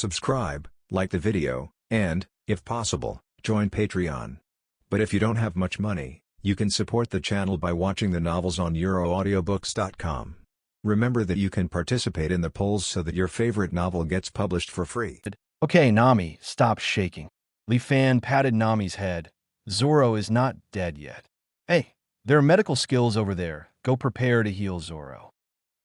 subscribe, like the video, and, if possible, join Patreon. But if you don't have much money, you can support the channel by watching the novels on euroaudiobooks.com. Remember that you can participate in the polls so that your favorite novel gets published for free. Okay, Nami, stop shaking. Li Fan patted Nami's head. Zoro is not dead yet. Hey, there are medical skills over there. Go prepare to heal Zoro.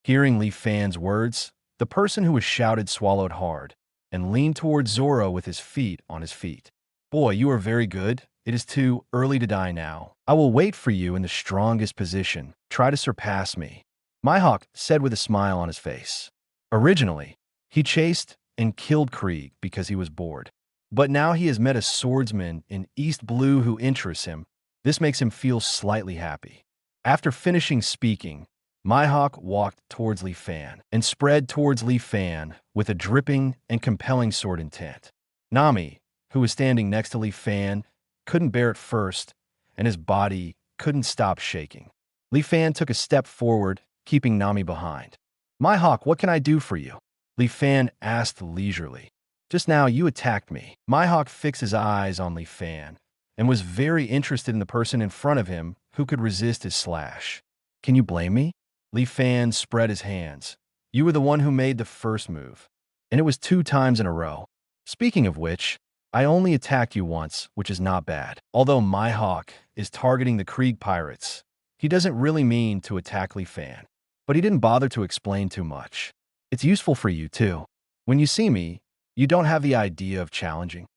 Hearing Li Fan's words, the person who was shouted swallowed hard and leaned towards Zoro with his feet on his feet. Boy, you are very good. It is too early to die now. I will wait for you in the strongest position. Try to surpass me. Mihawk said with a smile on his face. Originally, he chased and killed Krieg because he was bored. But now he has met a swordsman in East Blue who interests him. This makes him feel slightly happy. After finishing speaking, Mihawk walked towards Li Fan and spread towards Li Fan with a dripping and compelling sword intent. Nami, who was standing next to Li Fan, couldn't bear it first, and his body couldn't stop shaking. Li Fan took a step forward, keeping Nami behind. Mihawk, what can I do for you? Li Fan asked leisurely. Just now you attacked me. Mihawk fixed his eyes on Li Fan and was very interested in the person in front of him who could resist his slash. Can you blame me? Li Fan spread his hands. You were the one who made the first move, and it was 2 times in a row. Speaking of which, I only attacked you once, which is not bad. Although Mihawk is targeting the Krieg pirates, he doesn't really mean to attack Li Fan. But he didn't bother to explain too much. It's useful for you, too. When you see me, you don't have the idea of challenging.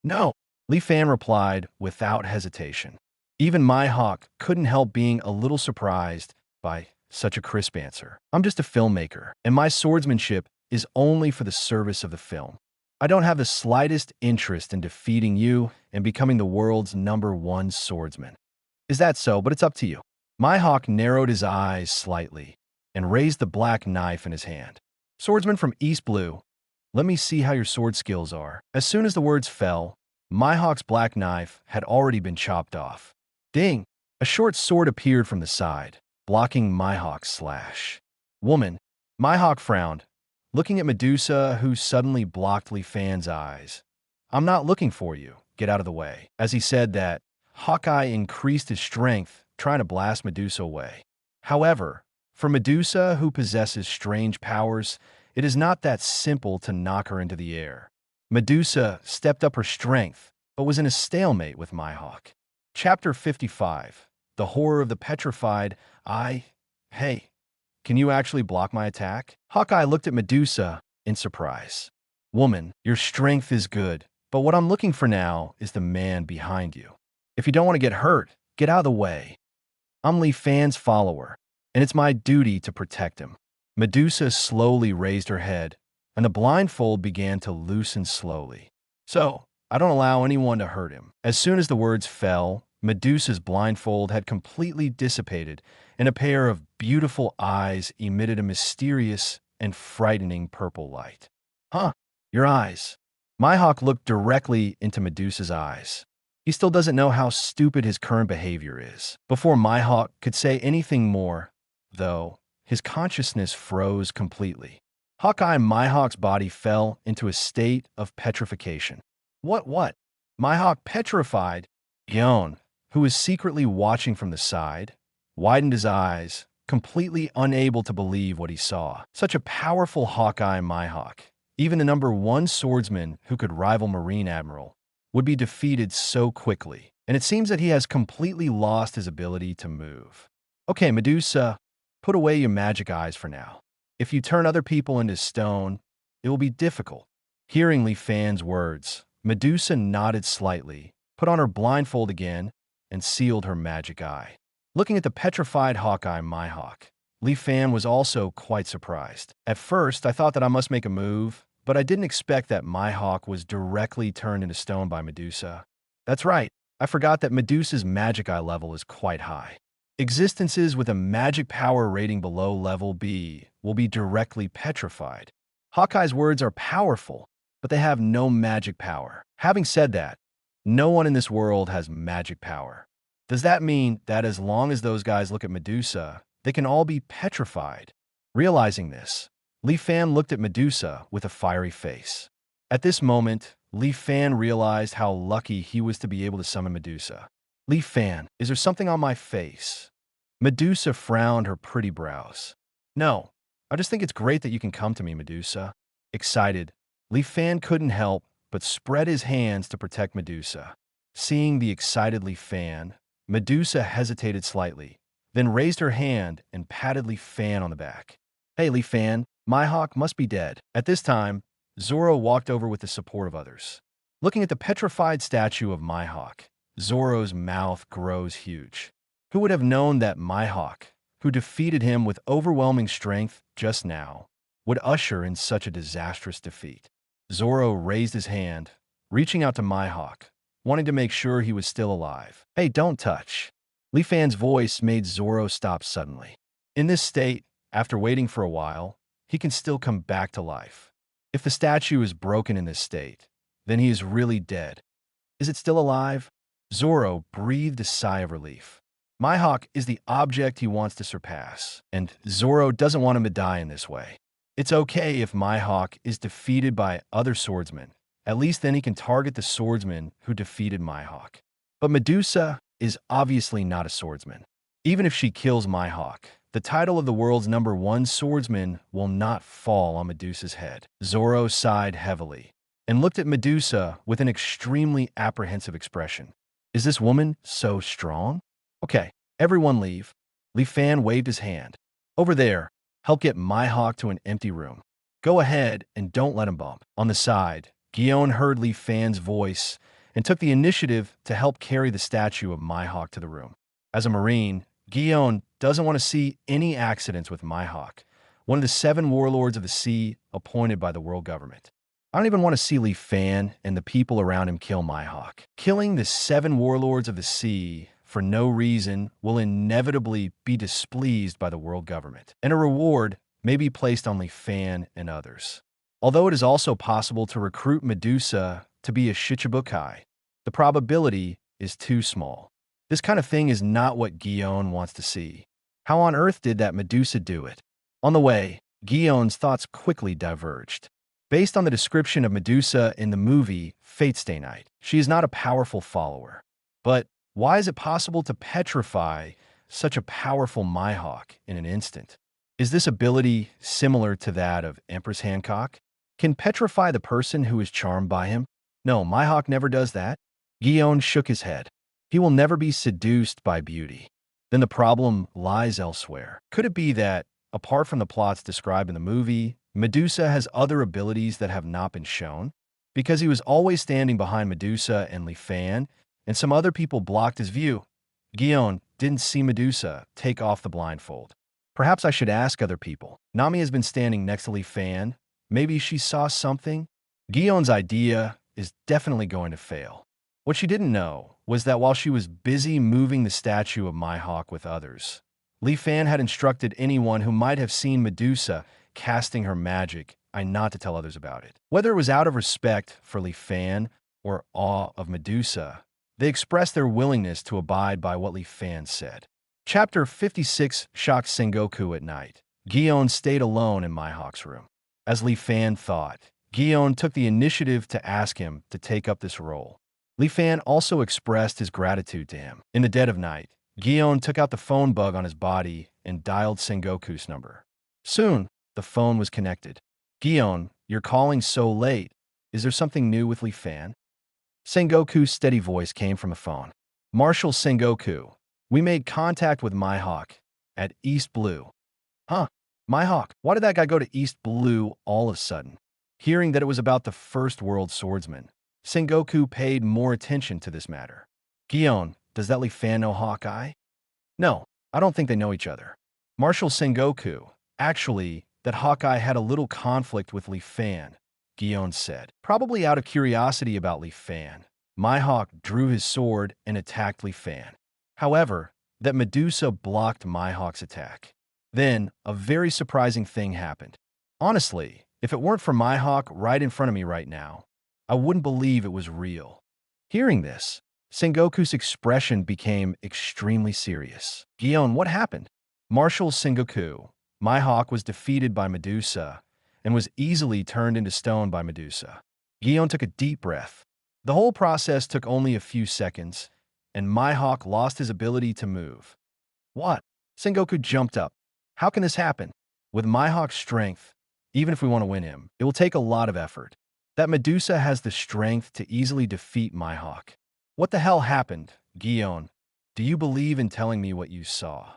No, Li Fan replied without hesitation. Even Mihawk couldn't help being a little surprised by such a crisp answer. I'm just a filmmaker, and my swordsmanship is only for the service of the film. I don't have the slightest interest in defeating you and becoming the world's #1 swordsman. Is that so? But it's up to you. Mihawk narrowed his eyes slightly and raised the black knife in his hand. Swordsman from East Blue, let me see how your sword skills are. As soon as the words fell, Mihawk's black knife had already been chopped off. Ding! A short sword appeared from the side, blocking Mihawk's slash. Woman, Mihawk frowned, looking at Medusa, who suddenly blocked Li Fan's eyes. I'm not looking for you. Get out of the way. As he said that, Hawkeye increased his strength, trying to blast Medusa away. However, for Medusa, who possesses strange powers, it is not that simple to knock her into the air. Medusa stepped up her strength, but was in a stalemate with Mihawk. Chapter 55. The Horror of the Petrified Eye. Hey, can you actually block my attack? Hawkeye looked at Medusa in surprise. Woman, your strength is good, but what I'm looking for now is the man behind you. If you don't want to get hurt, get out of the way. I'm Li Fan's follower, and it's my duty to protect him. Medusa slowly raised her head, and the blindfold began to loosen slowly. So, I don't allow anyone to hurt him. As soon as the words fell, Medusa's blindfold had completely dissipated, and a pair of beautiful eyes emitted a mysterious and frightening purple light. Huh, your eyes. Mihawk looked directly into Medusa's eyes. He still doesn't know how stupid his current behavior is. Before Mihawk could say anything more, though, his consciousness froze completely. Hawkeye Mihawk's body fell into a state of petrification. What? Mihawk petrified? Yon, who was secretly watching from the side, widened his eyes, completely unable to believe what he saw. Such a powerful Hawkeye Mihawk, even the #1 swordsman who could rival Marine Admiral, would be defeated so quickly, and it seems that he has completely lost his ability to move. Okay, Medusa, put away your magic eyes for now. If you turn other people into stone, it will be difficult. Hearing Li Fan's words, Medusa nodded slightly, put on her blindfold again, and sealed her magic eye. Looking at the petrified Hawkeye Mihawk, Li Fan was also quite surprised. At first, I thought that I must make a move, but I didn't expect that Mihawk was directly turned into stone by Medusa. That's right, I forgot that Medusa's magic eye level is quite high. Existences with a magic power rating below level B will be directly petrified. Hawkeye's words are powerful, but they have no magic power. Having said that, no one in this world has magic power. Does that mean that as long as those guys look at Medusa, they can all be petrified? Realizing this, Li Fan looked at Medusa with a fiery face. At this moment, Li Fan realized how lucky he was to be able to summon Medusa. Li Fan, is there something on my face? Medusa frowned her pretty brows. No, I just think it's great that you can come to me, Medusa. Excited, Li Fan couldn't help but spread his hands to protect Medusa. Seeing the excited Li Fan, Medusa hesitated slightly, then raised her hand and patted Li Fan on the back. Hey, Li Fan, my hawk must be dead. At this time, Zoro walked over with the support of others. Looking at the petrified statue of Mihawk, Zoro's mouth grows huge. Who would have known that Mihawk, who defeated him with overwhelming strength just now, would usher in such a disastrous defeat? Zoro raised his hand, reaching out to Mihawk, wanting to make sure he was still alive. Hey, don't touch. Li Fan's voice made Zoro stop suddenly. In this state, after waiting for a while, he can still come back to life. If the statue is broken in this state, then he is really dead. Is it still alive? Zoro breathed a sigh of relief. Mihawk is the object he wants to surpass, and Zoro doesn't want him to die in this way. It's okay if Mihawk is defeated by other swordsmen. At least then he can target the swordsman who defeated Mihawk. But Medusa is obviously not a swordsman. Even if she kills Mihawk, the title of the world's #1 swordsman will not fall on Medusa's head. Zoro sighed heavily and looked at Medusa with an extremely apprehensive expression. Is this woman so strong? Okay, everyone leave. Li Fan waved his hand. Over there, help get Mihawk to an empty room. Go ahead and don't let him bump. On the side, Gion heard Li Fan's voice and took the initiative to help carry the statue of Mihawk to the room. As a Marine, Gion doesn't want to see any accidents with Mihawk, one of the 7 warlords of the sea appointed by the world government. I don't even want to see Li Fan and the people around him kill Mihawk. Killing the 7 warlords of the sea for no reason will inevitably be displeased by the world government, and a reward may be placed on Li Fan and others. Although it is also possible to recruit Medusa to be a Shichibukai, the probability is too small. This kind of thing is not what Gion wants to see. How on earth did that Medusa do it? On the way, Gion's thoughts quickly diverged. Based on the description of Medusa in the movie Fate Stay Night, she is not a powerful follower. But why is it possible to petrify such a powerful Mihawk in an instant? Is this ability similar to that of Empress Hancock? Can petrify the person who is charmed by him? No, Mihawk never does that. Gion shook his head. He will never be seduced by beauty. Then the problem lies elsewhere. Could it be that, apart from the plots described in the movie, Medusa has other abilities that have not been shown? Because he was always standing behind Medusa and Li Fan, and some other people blocked his view, Gion didn't see Medusa take off the blindfold. Perhaps I should ask other people. Nami has been standing next to Li Fan. Maybe she saw something? Gion's idea is definitely going to fail. What she didn't know was that while she was busy moving the statue of Mihawk with others, Li Fan had instructed anyone who might have seen Medusa casting her magic not to tell others about it. Whether it was out of respect for Li Fan or awe of Medusa, they expressed their willingness to abide by what Li Fan said. Chapter 56 shocked Sengoku at night. Gion stayed alone in Mihawk's room. As Li Fan thought, Gion took the initiative to ask him to take up this role. Li Fan also expressed his gratitude to him. In the dead of night, Gion took out the phone bug on his body and dialed Sengoku's number. Soon, the phone was connected. Gion, you're calling so late. Is there something new with Li Fan? Sengoku's steady voice came from the phone. Marshal Sengoku, we made contact with Mihawk at East Blue. Huh? Mihawk, why did that guy go to East Blue all of a sudden? Hearing that it was about the First World Swordsman, Sengoku paid more attention to this matter. Gion, does that Li Fan know Hawkeye? No, I don't think they know each other. Marshal Sengoku, actually, that Hawkeye had a little conflict with Li Fan, Gion said. Probably out of curiosity about Li Fan, Mihawk drew his sword and attacked Li Fan. However, that Medusa blocked Mihawk's attack. Then, a very surprising thing happened. Honestly, if it weren't for Mihawk right in front of me right now, I wouldn't believe it was real. Hearing this, Sengoku's expression became extremely serious. Gion, what happened? Marshal Sengoku, Mihawk was defeated by Medusa and was easily turned into stone by Medusa. Gion took a deep breath. The whole process took only a few seconds, and Mihawk lost his ability to move. What? Sengoku jumped up. How can this happen? With Mihawk's strength, even if we want to win him, it will take a lot of effort. That Medusa has the strength to easily defeat Mihawk. What the hell happened, Gion? Do you believe in telling me what you saw?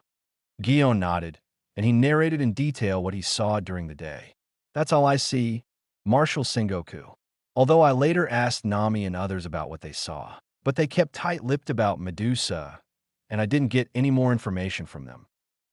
Gion nodded, and he narrated in detail what he saw during the day. That's all I see, Marshal Sengoku. Although I later asked Nami and others about what they saw, but they kept tight-lipped about Medusa, and I didn't get any more information from them.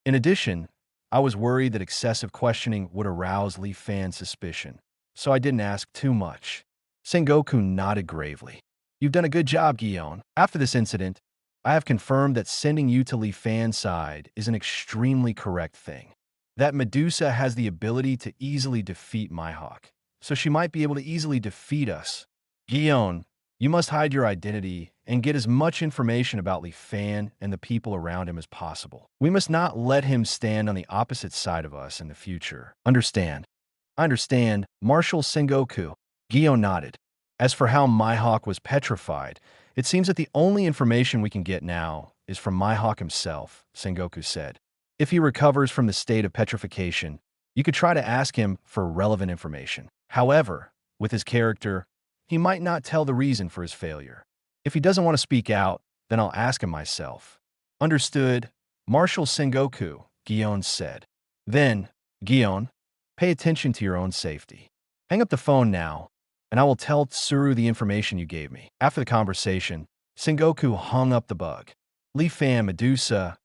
In addition, I was worried that excessive questioning would arouse Li Fan's suspicion, so I didn't ask too much. Sengoku nodded gravely. You've done a good job, Gion. After this incident, I have confirmed that sending you to Li Fan's side is an extremely correct thing. That Medusa has the ability to easily defeat Mihawk, so she might be able to easily defeat us. Gion, you must hide your identity and get as much information about Li Fan and the people around him as possible. We must not let him stand on the opposite side of us in the future. Understand? I understand, Marshal Sengoku. Gion nodded. As for how Mihawk was petrified, it seems that the only information we can get now is from Mihawk himself, Sengoku said. If he recovers from the state of petrification, you could try to ask him for relevant information. However, with his character, he might not tell the reason for his failure. If he doesn't want to speak out, then I'll ask him myself. Understood, Marshal Sengoku, Gion said. Then, Gion, pay attention to your own safety. Hang up the phone now, and I will tell Tsuru the information you gave me. After the conversation, Sengoku hung up the bug. Li Fan, Medusa,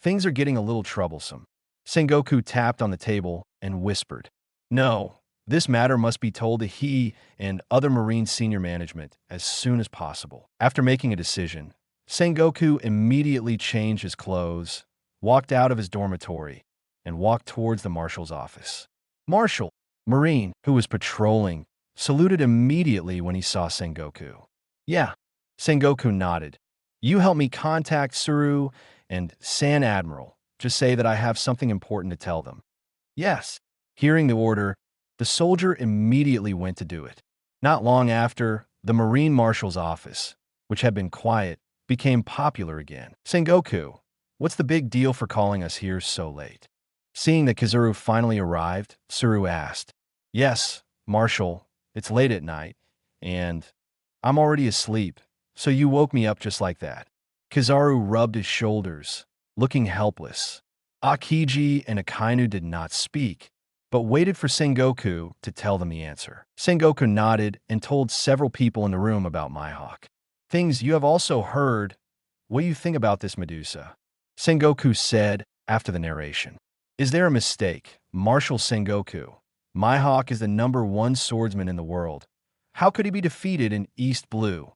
things are getting a little troublesome. Sengoku tapped on the table and whispered, No, this matter must be told to he and other Marine senior management as soon as possible. After making a decision, Sengoku immediately changed his clothes, walked out of his dormitory, and walked towards the marshal's office. Marshal, Marine, who was patrolling, saluted immediately when he saw Sengoku. Yeah, Sengoku nodded. You help me contact Tsuru and San Admiral. Just say that I have something important to tell them. Yes. Hearing the order, the soldier immediately went to do it. Not long after, the Marine Marshal's office, which had been quiet, became popular again. Sengoku, what's the big deal for calling us here so late? Seeing that Kizuru finally arrived, Tsuru asked. Yes, Marshal, it's late at night, and I'm already asleep, so you woke me up just like that. Kizaru rubbed his shoulders, looking helpless. Akiji and Akainu did not speak, but waited for Sengoku to tell them the answer. Sengoku nodded and told several people in the room about Mihawk. Things you have also heard. What do you think about this Medusa? Sengoku said after the narration. Is there a mistake, Marshal Sengoku? Mihawk is the #1 swordsman in the world. How could he be defeated in East Blue?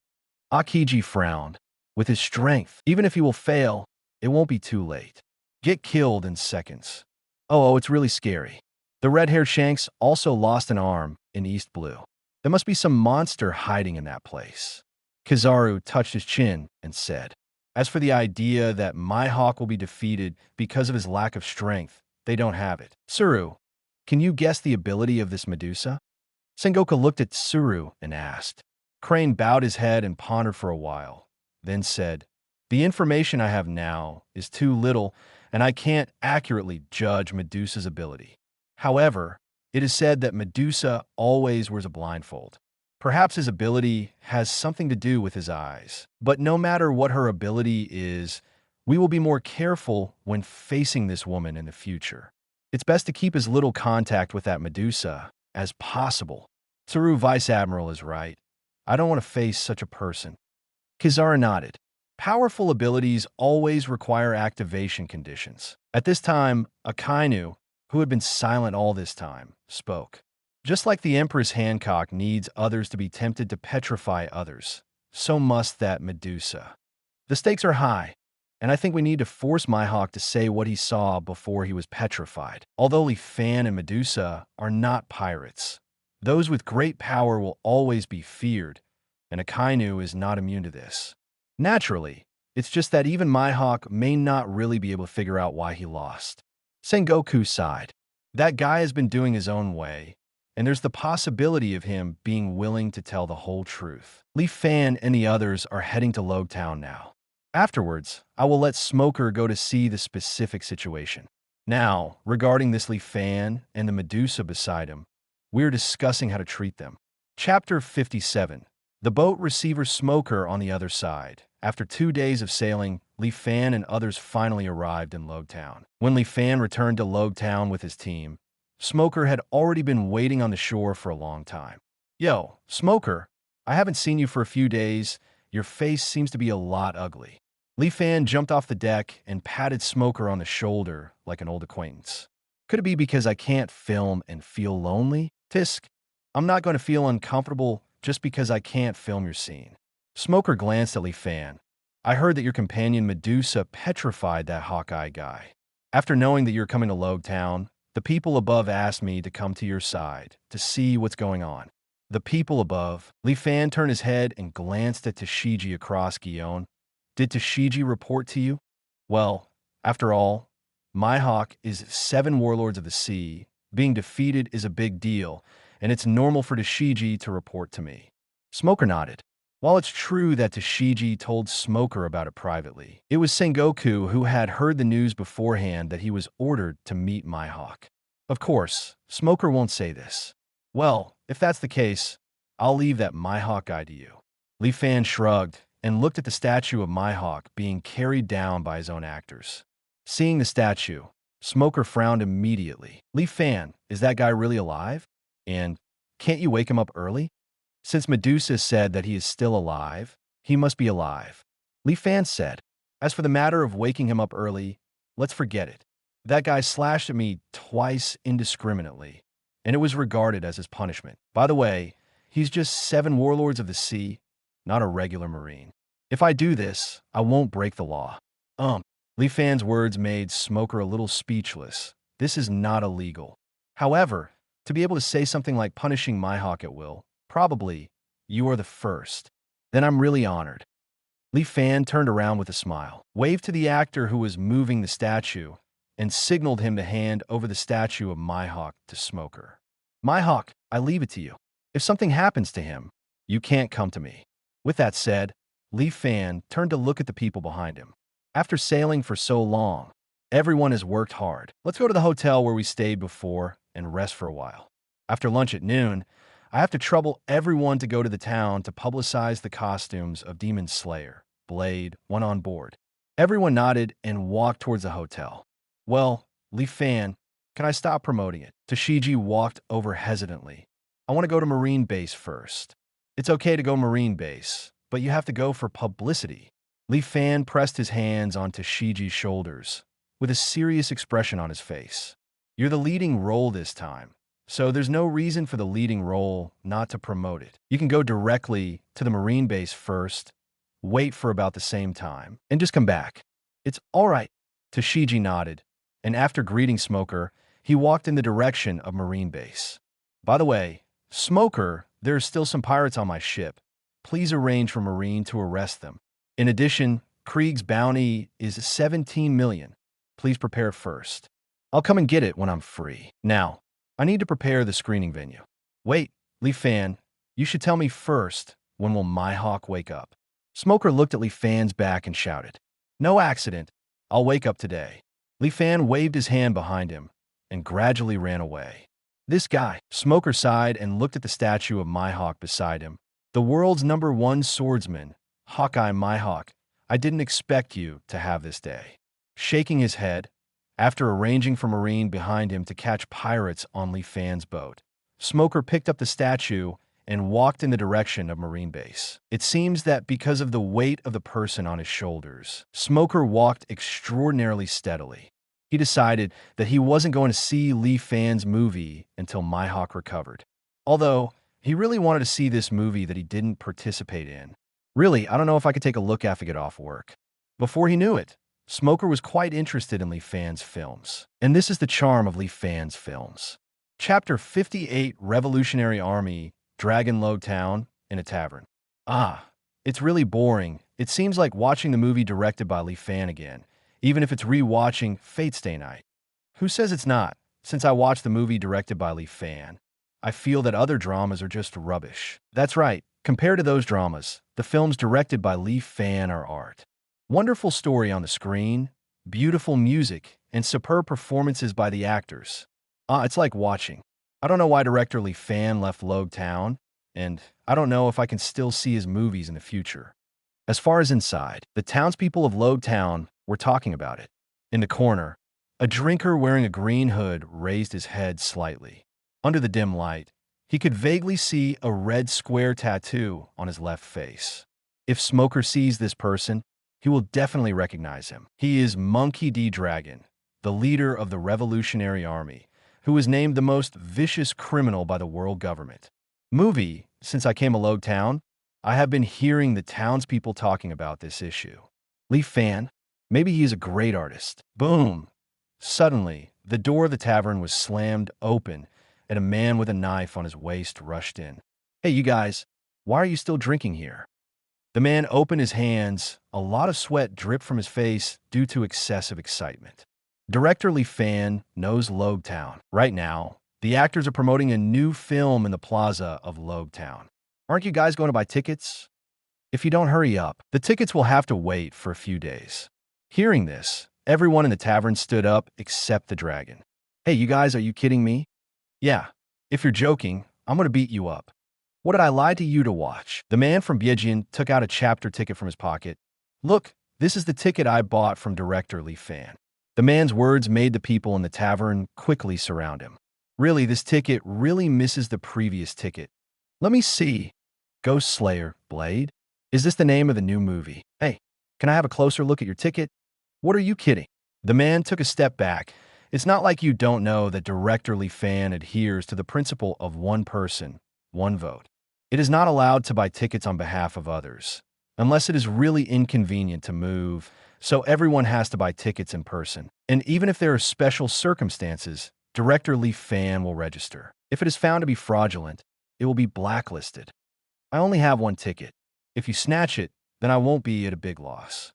Akiji frowned. With his strength, even if he will fail, it won't be too late. Get killed in seconds. Oh, it's really scary. The red-haired Shanks also lost an arm in East Blue. There must be some monster hiding in that place. Kizaru touched his chin and said, As for the idea that Mihawk will be defeated because of his lack of strength, they don't have it. Tsuru, can you guess the ability of this Medusa? Sengoku looked at Tsuru and asked. Crane bowed his head and pondered for a while, then said, The information I have now is too little, and I can't accurately judge Medusa's ability. However, it is said that Medusa always wears a blindfold. Perhaps his ability has something to do with his eyes. But no matter what her ability is, we will be more careful when facing this woman in the future. It's best to keep as little contact with that Medusa as possible. Tsuru Vice Admiral is right. I don't want to face such a person. Kizaru nodded. Powerful abilities always require activation conditions. At this time, Akainu, who had been silent all this time, spoke. Just like the Empress Hancock needs others to be tempted to petrify others, so must that Medusa. The stakes are high, and I think we need to force Mihawk to say what he saw before he was petrified. Although Li Fan and Medusa are not pirates, those with great power will always be feared, and Akainu is not immune to this. Naturally, it's just that even Mihawk may not really be able to figure out why he lost. Sengoku sighed. That guy has been doing his own way, and there's the possibility of him being willing to tell the whole truth. Li Fan and the others are heading to Logtown now. Afterwards, I will let Smoker go to see the specific situation. Now, regarding this Li Fan and the Medusa beside him, we're discussing how to treat them. Chapter 57. The boat receiver Smoker on the other side. After 2 days of sailing, Li Fan and others finally arrived in Logtown. When Li Fan returned to Logtown with his team, Smoker had already been waiting on the shore for a long time. Yo, Smoker, I haven't seen you for a few days. Your face seems to be a lot ugly. Li Fan jumped off the deck and patted Smoker on the shoulder like an old acquaintance. Could it be because I can't film and feel lonely? Tisk, I'm not going to feel uncomfortable just because I can't film your scene. Smoker glanced at Li Fan. I heard that your companion Medusa petrified that Hawkeye guy. After knowing that you're coming to Logtown, the people above asked me to come to your side to see what's going on. The people above. Li Fan turned his head and glanced at Tashigi across Guion. Did Tashigi report to you? Well, after all, Mihawk is 7 warlords of the sea. Being defeated is a big deal, and it's normal for Tashigi to report to me. Smoker nodded. While it's true that Tashigi told Smoker about it privately, it was Sengoku who had heard the news beforehand that he was ordered to meet Mihawk. Of course, Smoker won't say this. Well, if that's the case, I'll leave that Mihawk guy to you. Li Fan shrugged and looked at the statue of Mihawk being carried down by his own actors. Seeing the statue, Smoker frowned immediately. Li Fan, is that guy really alive? And can't you wake him up early? Since Medusa said that he is still alive, he must be alive. Li Fan said, as for the matter of waking him up early, let's forget it. That guy slashed at me twice indiscriminately, and it was regarded as his punishment. By the way, he's just 7 warlords of the sea, not a regular marine. If I do this, I won't break the law. Li Fan's words made Smoker a little speechless. This is not illegal. However, to be able to say something like punishing Mihawk at will, probably, you are the first. Then I'm really honored. Li Fan turned around with a smile, waved to the actor who was moving the statue, and signaled him to hand over the statue of Mihawk to Smoker. Mihawk, I leave it to you. If something happens to him, you can't come to me. With that said, Li Fan turned to look at the people behind him. After sailing for so long, everyone has worked hard. Let's go to the hotel where we stayed before and rest for a while. After lunch at noon, I have to trouble everyone to go to the town to publicize the costumes of Demon Slayer, Blade, one on board. Everyone nodded and walked towards the hotel. Well, Li Fan, can I stop promoting it? Tashigi walked over hesitantly. I want to go to Marine Base first. It's okay to go Marine Base, but you have to go for publicity. Li Fan pressed his hands on Tashigi's shoulders, with a serious expression on his face. You're the leading role this time, so there's no reason for the leading role not to promote it. You can go directly to the Marine Base first, wait for about the same time, and just come back. It's all right. Tashigi nodded, and after greeting Smoker, he walked in the direction of Marine Base. By the way, Smoker, there are still some pirates on my ship. Please arrange for Marine to arrest them. In addition, Krieg's bounty is 17 million. Please prepare first. I'll come and get it when I'm free. Now, I need to prepare the screening venue. Wait, Li Fan, you should tell me first, when will Mihawk wake up? Smoker looked at Li Fan's back and shouted, no accident. I'll wake up today. Li Fan waved his hand behind him and gradually ran away. This guy, Smoker sighed and looked at the statue of Mihawk beside him. The world's #1 swordsman, Hawkeye Mihawk, I didn't expect you to have this day. Shaking his head, after arranging for Marine behind him to catch pirates on Li Fan's boat, Smoker picked up the statue and walked in the direction of Marine Base. It seems that because of the weight of the person on his shoulders, Smoker walked extraordinarily steadily. He decided that he wasn't going to see Li Fan's movie until Mihawk recovered. Although, he really wanted to see this movie that he didn't participate in. Really, I don't know if I could take a look after I get off work. Before he knew it, Smoker was quite interested in Li Fan's films. And this is the charm of Li Fan's films. Chapter 58, Revolutionary Army, Dragon Low Town, in a tavern. It's really boring. It seems like watching the movie directed by Li Fan again, even if it's re-watching Fate Stay Night. Who says it's not, since I watched the movie directed by Li Fan? I feel that other dramas are just rubbish. That's right. Compared to those dramas, the films directed by Lee Fan are art. Wonderful story on the screen, beautiful music, and superb performances by the actors. It's like watching. I don't know why director Lee Fan left Logue Town, and I don't know if I can still see his movies in the future. As far as inside, the townspeople of Logue Town were talking about it. In the corner, a drinker wearing a green hood raised his head slightly. Under the dim light, he could vaguely see a red square tattoo on his left face. If Smoker sees this person, he will definitely recognize him. He is Monkey D. Dragon, the leader of the Revolutionary Army, who was named the most vicious criminal by the world government. Since I came to Logue Town, I have been hearing the townspeople talking about this issue. Lee Fan, maybe he is a great artist. Boom! Suddenly, the door of the tavern was slammed open, and a man with a knife on his waist rushed in. Hey, you guys, why are you still drinking here? The man opened his hands. A lot of sweat dripped from his face due to excessive excitement. Director Lee Fan knows Logue Town. Right now, the actors are promoting a new film in the plaza of Logue Town. Aren't you guys going to buy tickets? If you don't hurry up, the tickets will have to wait for a few days. Hearing this, everyone in the tavern stood up except the dragon. Hey, you guys, are you kidding me? Yeah, if you're joking, I'm going to beat you up. What did I lie to you to watch? The man from Biejian took out a chapter ticket from his pocket. Look, this is the ticket I bought from director Lee Fan. The man's words made the people in the tavern quickly surround him. Really, this ticket really misses the previous ticket. Let me see. Ghost Slayer, Blade? Is this the name of the new movie? Hey, can I have a closer look at your ticket? What are you kidding? The man took a step back. It's not like you don't know that director Lee Fan adheres to the principle of one person, one vote. It is not allowed to buy tickets on behalf of others, unless it is really inconvenient to move, so everyone has to buy tickets in person. And even if there are special circumstances, director Lee Fan will register. If it is found to be fraudulent, it will be blacklisted. I only have one ticket. If you snatch it, then I won't be at a big loss.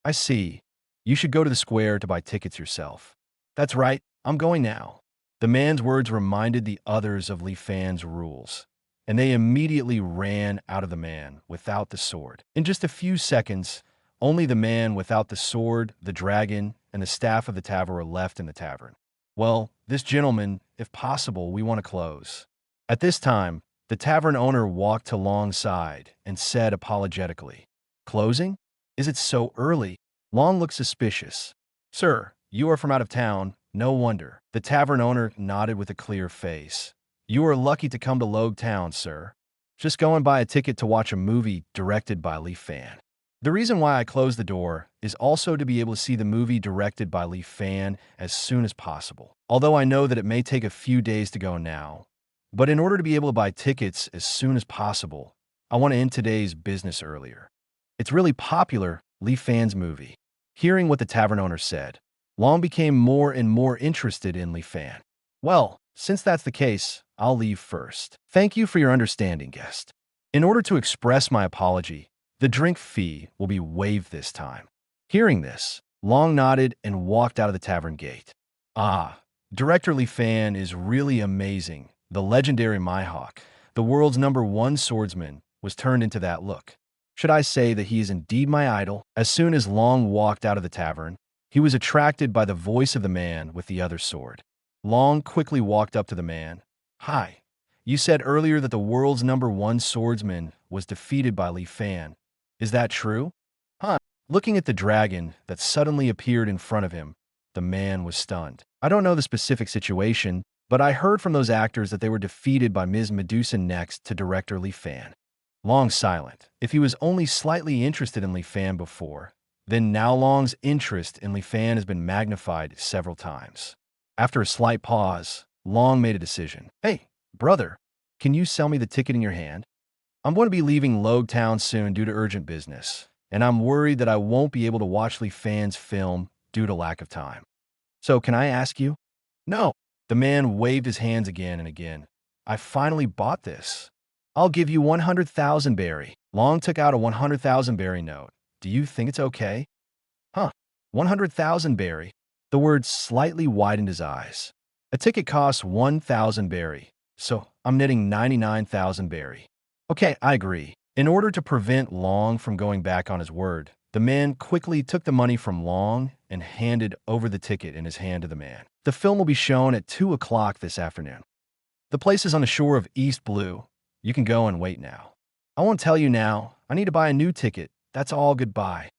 I see. You should go to the square to buy tickets yourself. That's right, I'm going now. The man's words reminded the others of Lee Fan's rules, and they immediately ran out of the man without the sword. In just a few seconds, only the man without the sword, the dragon, and the staff of the tavern were left in the tavern. Well, this gentleman, if possible, we want to close. At this time, the tavern owner walked alongside and said apologetically, Closing? Is it so early? Long looked suspicious. Sir, you are from out of town, no wonder. The tavern owner nodded with a clear face. You are lucky to come to Logue Town, sir. Just go and buy a ticket to watch a movie directed by Lee Fan. The reason why I closed the door is also to be able to see the movie directed by Lee Fan as soon as possible. Although I know that it may take a few days to go now. But in order to be able to buy tickets as soon as possible, I want to end today's business earlier. It's really popular, Lee Fan's movie. Hearing what the tavern owner said, Long became more and more interested in Lee Fan. Well, since that's the case, I'll leave first. Thank you for your understanding, guest. In order to express my apology, the drink fee will be waived this time. Hearing this, Long nodded and walked out of the tavern gate. Director Lee Fan is really amazing. The legendary Mihawk, the world's #1 swordsman, was turned into that look. Should I say that he is indeed my idol? As soon as Long walked out of the tavern, he was attracted by the voice of the man with the other sword. Long quickly walked up to the man. Hi, you said earlier that the world's #1 swordsman was defeated by Lee Fan. Is that true? Looking at the dragon that suddenly appeared in front of him, the man was stunned. I don't know the specific situation, but I heard from those actors that they were defeated by Ms. Medusa next to director Lee Fan. Long silent. If he was only slightly interested in Lee Fan before, then now Long's interest in Lee Fan has been magnified several times. After a slight pause, Long made a decision. Hey, brother, can you sell me the ticket in your hand? I'm going to be leaving Logue Town soon due to urgent business, and I'm worried that I won't be able to watch Lee Fan's film due to lack of time. So can I ask you? No. The man waved his hands again and again. I finally bought this. I'll give you 100,000 berry. Long took out a 100,000 berry note. Do you think it's okay? 100,000 berry. The word slightly widened his eyes. A ticket costs 1,000 berry, so I'm netting 99,000 berry. Okay, I agree. In order to prevent Long from going back on his word, the man quickly took the money from Long and handed over the ticket in his hand to the man. The film will be shown at 2 o'clock this afternoon. The place is on the shore of East Blue. You can go and wait now. I won't tell you now. I need to buy a new ticket. That's all, goodbye.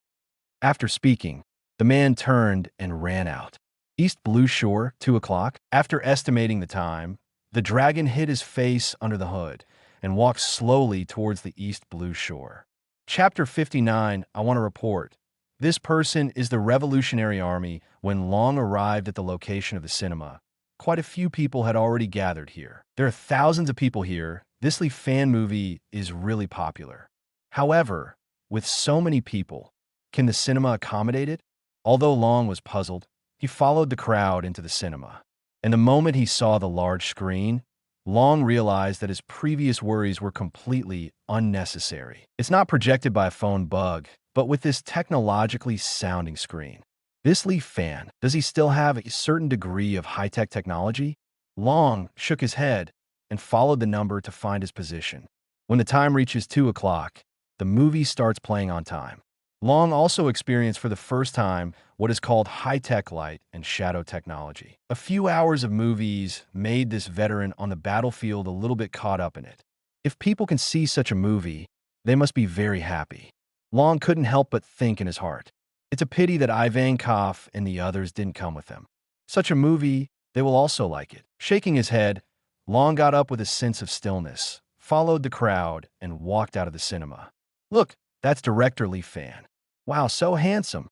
After speaking, the man turned and ran out. East Blue Shore, 2 o'clock. After estimating the time, the dragon hid his face under the hood and walked slowly towards the East Blue Shore. Chapter 59, I want to report. This person is the Revolutionary Army. When Long arrived at the location of the cinema, quite a few people had already gathered here. There are thousands of people here. This Lee fan movie is really popular. However, with so many people, can the cinema accommodate it? Although Long was puzzled, he followed the crowd into the cinema. And the moment he saw the large screen, Long realized that his previous worries were completely unnecessary. It's not projected by a phone bug, but with this technologically sounding screen. This Lee fan, does he still have a certain degree of high-tech technology? Long shook his head and followed the number to find his position. When the time reaches 2 o'clock, the movie starts playing on time. Long also experienced for the first time what is called high-tech light and shadow technology. A few hours of movies made this veteran on the battlefield a little bit caught up in it. If people can see such a movie, they must be very happy. Long couldn't help but think in his heart, it's a pity that Ivankov and the others didn't come with him. Such a movie, they will also like it. Shaking his head, Long got up with a sense of stillness, followed the crowd, and walked out of the cinema. Look, that's director Lee Fan. Wow, so handsome,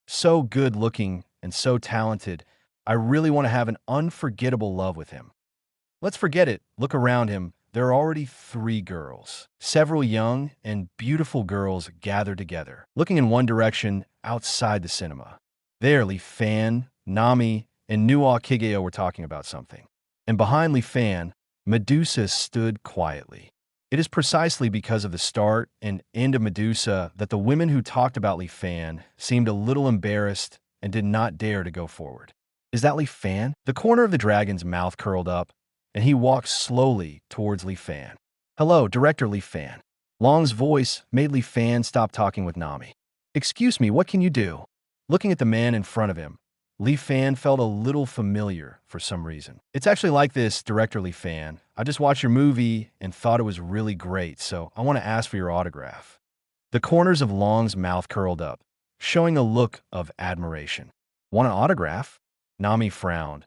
so good-looking, and so talented. I really want to have an unforgettable love with him. Let's forget it. Look around him. There are already 3 girls. Several young and beautiful girls gathered together, looking in one direction outside the cinema. There, Lee Fan, Nami, and Nuwa Kigeo were talking about something. And behind Lee Fan, Medusa stood quietly. It is precisely because of the start and end of Medusa that the women who talked about Lee Fan seemed a little embarrassed and did not dare to go forward. Is that Lee Fan? The corner of the dragon's mouth curled up, and he walked slowly towards Lee Fan. Hello, Director Lee Fan. Long's voice made Lee Fan stop talking with Nami. Excuse me, what can you do? Looking at the man in front of him, Lee Fan felt a little familiar for some reason. It's actually like this, Director Lee Fan. I just watched your movie and thought it was really great, so I want to ask for your autograph. The corners of Long's mouth curled up, showing a look of admiration. Want an autograph? Nami frowned.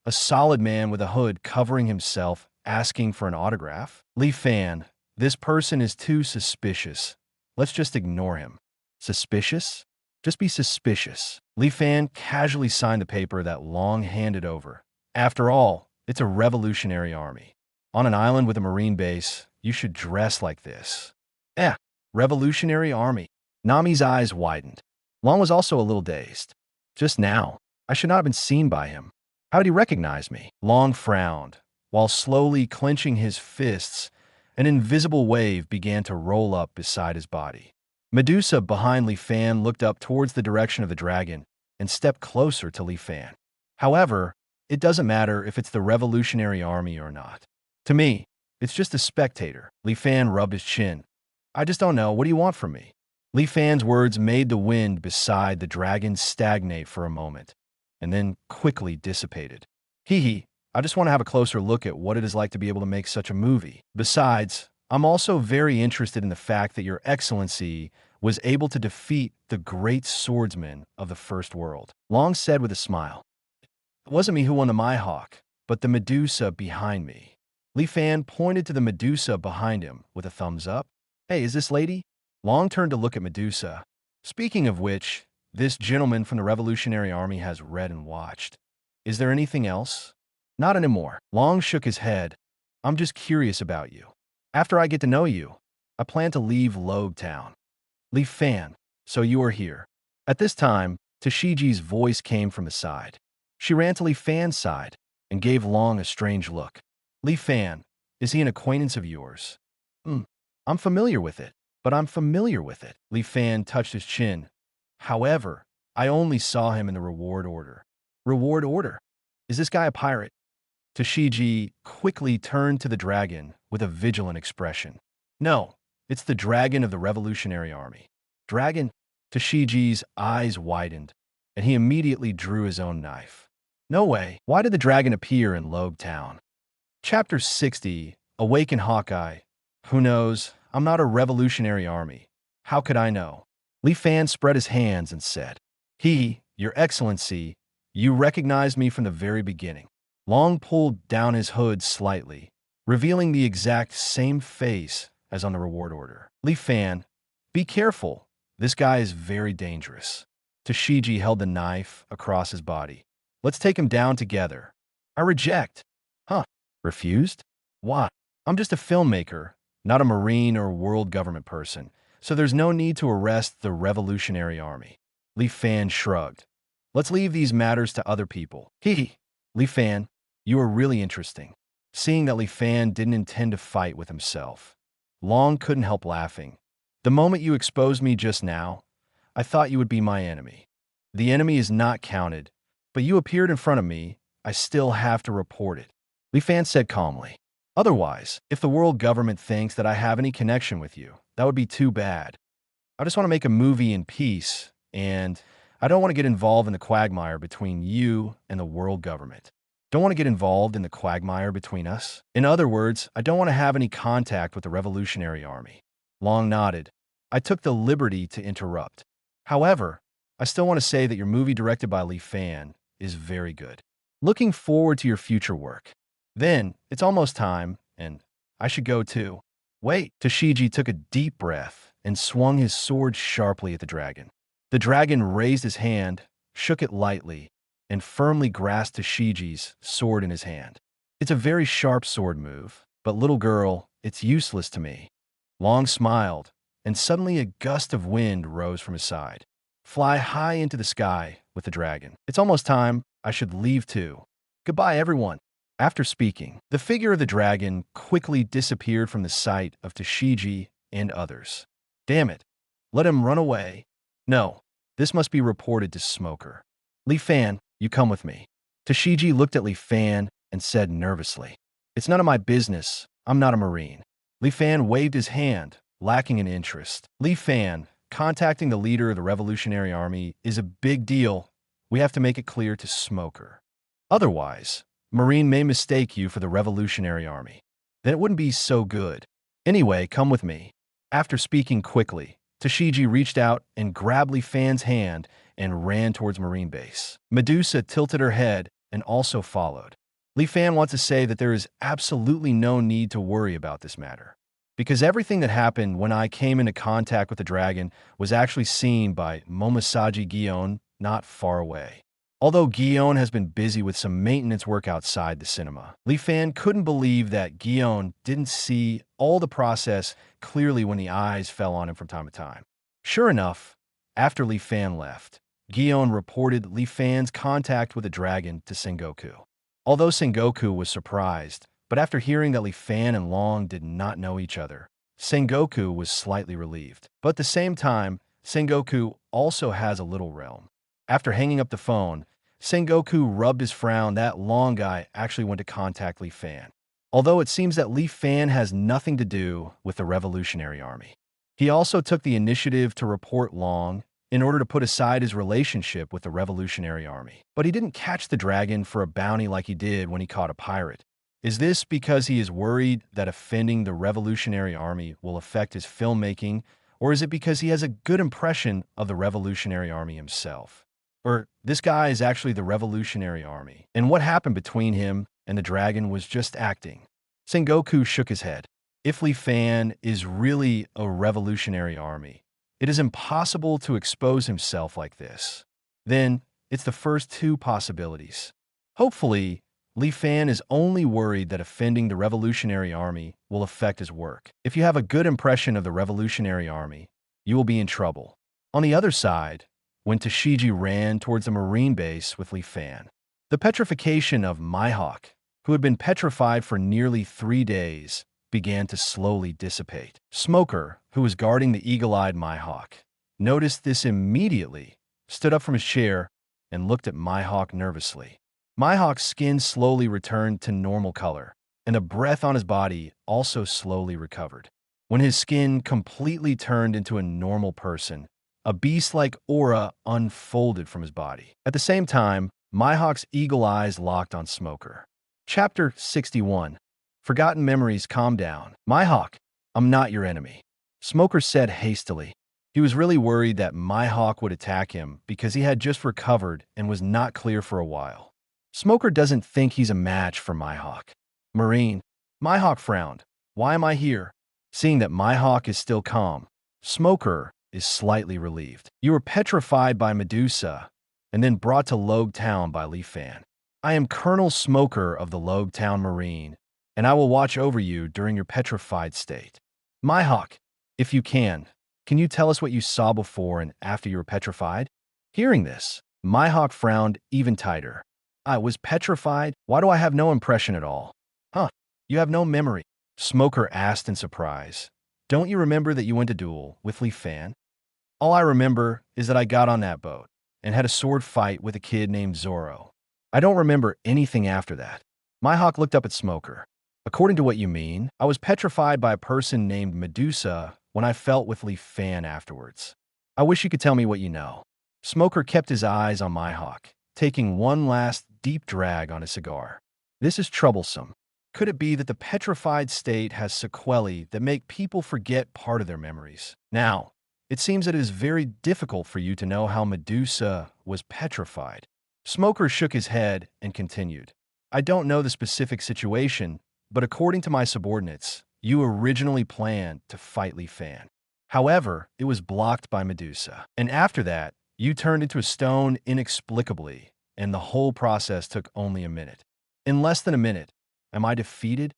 A solid man with a hood covering himself, asking for an autograph? Lee Fan, this person is too suspicious. Let's just ignore him. Suspicious? Just be suspicious. Lee Fan casually signed the paper that Long handed over. After all, it's a revolutionary army. On an island with a marine base, you should dress like this. Revolutionary army. Nami's eyes widened. Long was also a little dazed. Just now, I should not have been seen by him. How did he recognize me? Long frowned. While slowly clenching his fists, an invisible wave began to roll up beside his body. Medusa behind Lee Fan looked up towards the direction of the dragon and stepped closer to Lee Fan. However, it doesn't matter if it's the Revolutionary Army or not. To me, it's just a spectator. Lee Fan rubbed his chin. I just don't know. What do you want from me? Lee Fan's words made the wind beside the dragon stagnate for a moment, and then quickly dissipated. I just want to have a closer look at what it is like to be able to make such a movie. Besides, I'm also very interested in the fact that Your Excellency was able to defeat the great swordsman of the First World. Long said with a smile. It wasn't me who won the Mihawk, but the Medusa behind me. Lee Fan pointed to the Medusa behind him with a thumbs up. Hey, is this lady? Long turned to look at Medusa. Speaking of which, this gentleman from the Revolutionary Army has read and watched. Is there anything else? Not anymore. Long shook his head. I'm just curious about you. After I get to know you, I plan to leave Lobe Town. Lee Fan, so you are here. At this time, Tashiji's voice came from the side. She ran to Lee Fan's side and gave Long a strange look. Lee Fan, is he an acquaintance of yours? I'm familiar with it, but I'm familiar with it. Lee Fan touched his chin. However, I only saw him in the reward order. Reward order? Is this guy a pirate? Tashigi quickly turned to the dragon with a vigilant expression. No, it's the dragon of the Revolutionary Army. Dragon? Tashigi's eyes widened, and he immediately drew his own knife. No way. Why did the dragon appear in Logue Town? Chapter 60, Awaken Hawkeye. Who knows? I'm not a Revolutionary Army. How could I know? Li Fan spread his hands and said, Your Excellency, you recognized me from the very beginning. Long pulled down his hood slightly, revealing the exact same face as on the reward order. Li Fan, be careful. This guy is very dangerous. Tashigi held the knife across his body. Let's take him down together. I reject. Huh? Refused? Why? I'm just a filmmaker, not a Marine or world government person, so there's no need to arrest the Revolutionary Army. Li Fan shrugged. Let's leave these matters to other people. Li Fan, you are really interesting. Seeing that Li Fan didn't intend to fight with himself, Long couldn't help laughing. The moment you exposed me just now, I thought you would be my enemy. The enemy is not counted, but you appeared in front of me. I still have to report it. Li Fan said calmly. Otherwise, if the world government thinks that I have any connection with you, that would be too bad. I just want to make a movie in peace, and I don't want to get involved in the quagmire between you and the world government. Don't want to get involved in the quagmire between us. In other words, I don't want to have any contact with the Revolutionary Army. Long nodded. I took the liberty to interrupt. However, I still want to say that your movie directed by Li Fan is very good. Looking forward to your future work. Then, it's almost time, and I should go too. Wait. Tashigi took a deep breath and swung his sword sharply at the dragon. The dragon raised his hand, shook it lightly, and firmly grasped Tashigi's sword in his hand. It's a very sharp sword move, but little girl, it's useless to me. Long smiled, and suddenly a gust of wind rose from his side. Fly high into the sky with the dragon. It's almost time. I should leave too. Goodbye, everyone. After speaking, the figure of the dragon quickly disappeared from the sight of Tashigi and others. Damn it. Let him run away. No, this must be reported to Smoker. Li Fan, you come with me. Tashigi looked at Li Fan and said nervously, It's none of my business. I'm not a Marine. Li Fan waved his hand, lacking in interest. Li Fan, contacting the leader of the Revolutionary Army is a big deal. We have to make it clear to Smoker. Otherwise, Marine may mistake you for the Revolutionary Army. Then it wouldn't be so good. Anyway, come with me. After speaking quickly, Tashigi reached out and grabbed Li Fan's hand and ran towards Marine Base. Medusa tilted her head and also followed. Li Fan wants to say that there is absolutely no need to worry about this matter, because everything that happened when I came into contact with the dragon was actually seen by Momosaji Gion not far away. Although Gion has been busy with some maintenance work outside the cinema, Li Fan couldn't believe that Gion didn't see all the process clearly when the eyes fell on him from time to time. Sure enough, after Li Fan left, Gion reported Li Fan's contact with the dragon to Sengoku. Although Sengoku was surprised, but after hearing that Li Fan and Long did not know each other, Sengoku was slightly relieved. But at the same time, Sengoku also has a little realm. After hanging up the phone, Sengoku rubbed his frown that Long guy actually went to contact Li Fan, although it seems that Li Fan has nothing to do with the Revolutionary Army. He also took the initiative to report Long in order to put aside his relationship with the Revolutionary Army. But he didn't catch the dragon for a bounty like he did when he caught a pirate. Is this because he is worried that offending the Revolutionary Army will affect his filmmaking, or is it because he has a good impression of the Revolutionary Army himself? Or this guy is actually the Revolutionary Army, and what happened between him and the dragon was just acting? Sengoku shook his head. If Li Fan is really a Revolutionary Army, it is impossible to expose himself like this. Then, it's the first two possibilities. Hopefully, Li Fan is only worried that offending the Revolutionary Army will affect his work. If you have a good impression of the Revolutionary Army, you will be in trouble. On the other side, when Tashigi ran towards the Marine base with Li Fan, the petrification of Mihawk, who had been petrified for nearly 3 days, began to slowly dissipate. Smoker, who was guarding the eagle-eyed Mihawk, noticed this immediately, stood up from his chair, and looked at Mihawk nervously. Mihawk's skin slowly returned to normal color, and the breath on his body also slowly recovered. When his skin completely turned into a normal person, a beast-like aura unfolded from his body. At the same time, Mihawk's eagle eyes locked on Smoker. Chapter 61. Forgotten Memories. Calm down. Mihawk, I'm not your enemy, Smoker said hastily. He was really worried that Mihawk would attack him because he had just recovered and was not clear for a while. Smoker doesn't think he's a match for Mihawk. Marine. Mihawk frowned. Why am I here? Seeing that Mihawk is still calm, Smoker is slightly relieved. You were petrified by Medusa and then brought to Logue Town by Lee Fan. I am Colonel Smoker of the Logue Town Marine, and I will watch over you during your petrified state. Mihawk, if you can you tell us what you saw before and after you were petrified? Hearing this, Mihawk frowned even tighter. I was petrified? Why do I have no impression at all? Huh, you have no memory? Smoker asked in surprise. Don't you remember that you went to duel with Lee Fan? All I remember is that I got on that boat and had a sword fight with a kid named Zoro. I don't remember anything after that. Mihawk looked up at Smoker. According to what you mean, I was petrified by a person named Medusa when I felt with Lee Fan afterwards. I wish you could tell me what you know. Smoker kept his eyes on Mihawk, taking one last deep drag on his cigar. This is troublesome. Could it be that the petrified state has sequelae that make people forget part of their memories? Now, it seems that it is very difficult for you to know how Medusa was petrified. Smoker shook his head and continued. I don't know the specific situation, but according to my subordinates, you originally planned to fight Lee Fan. However, it was blocked by Medusa. And after that, you turned into a stone inexplicably, and the whole process took only a minute. In less than a minute, am I defeated?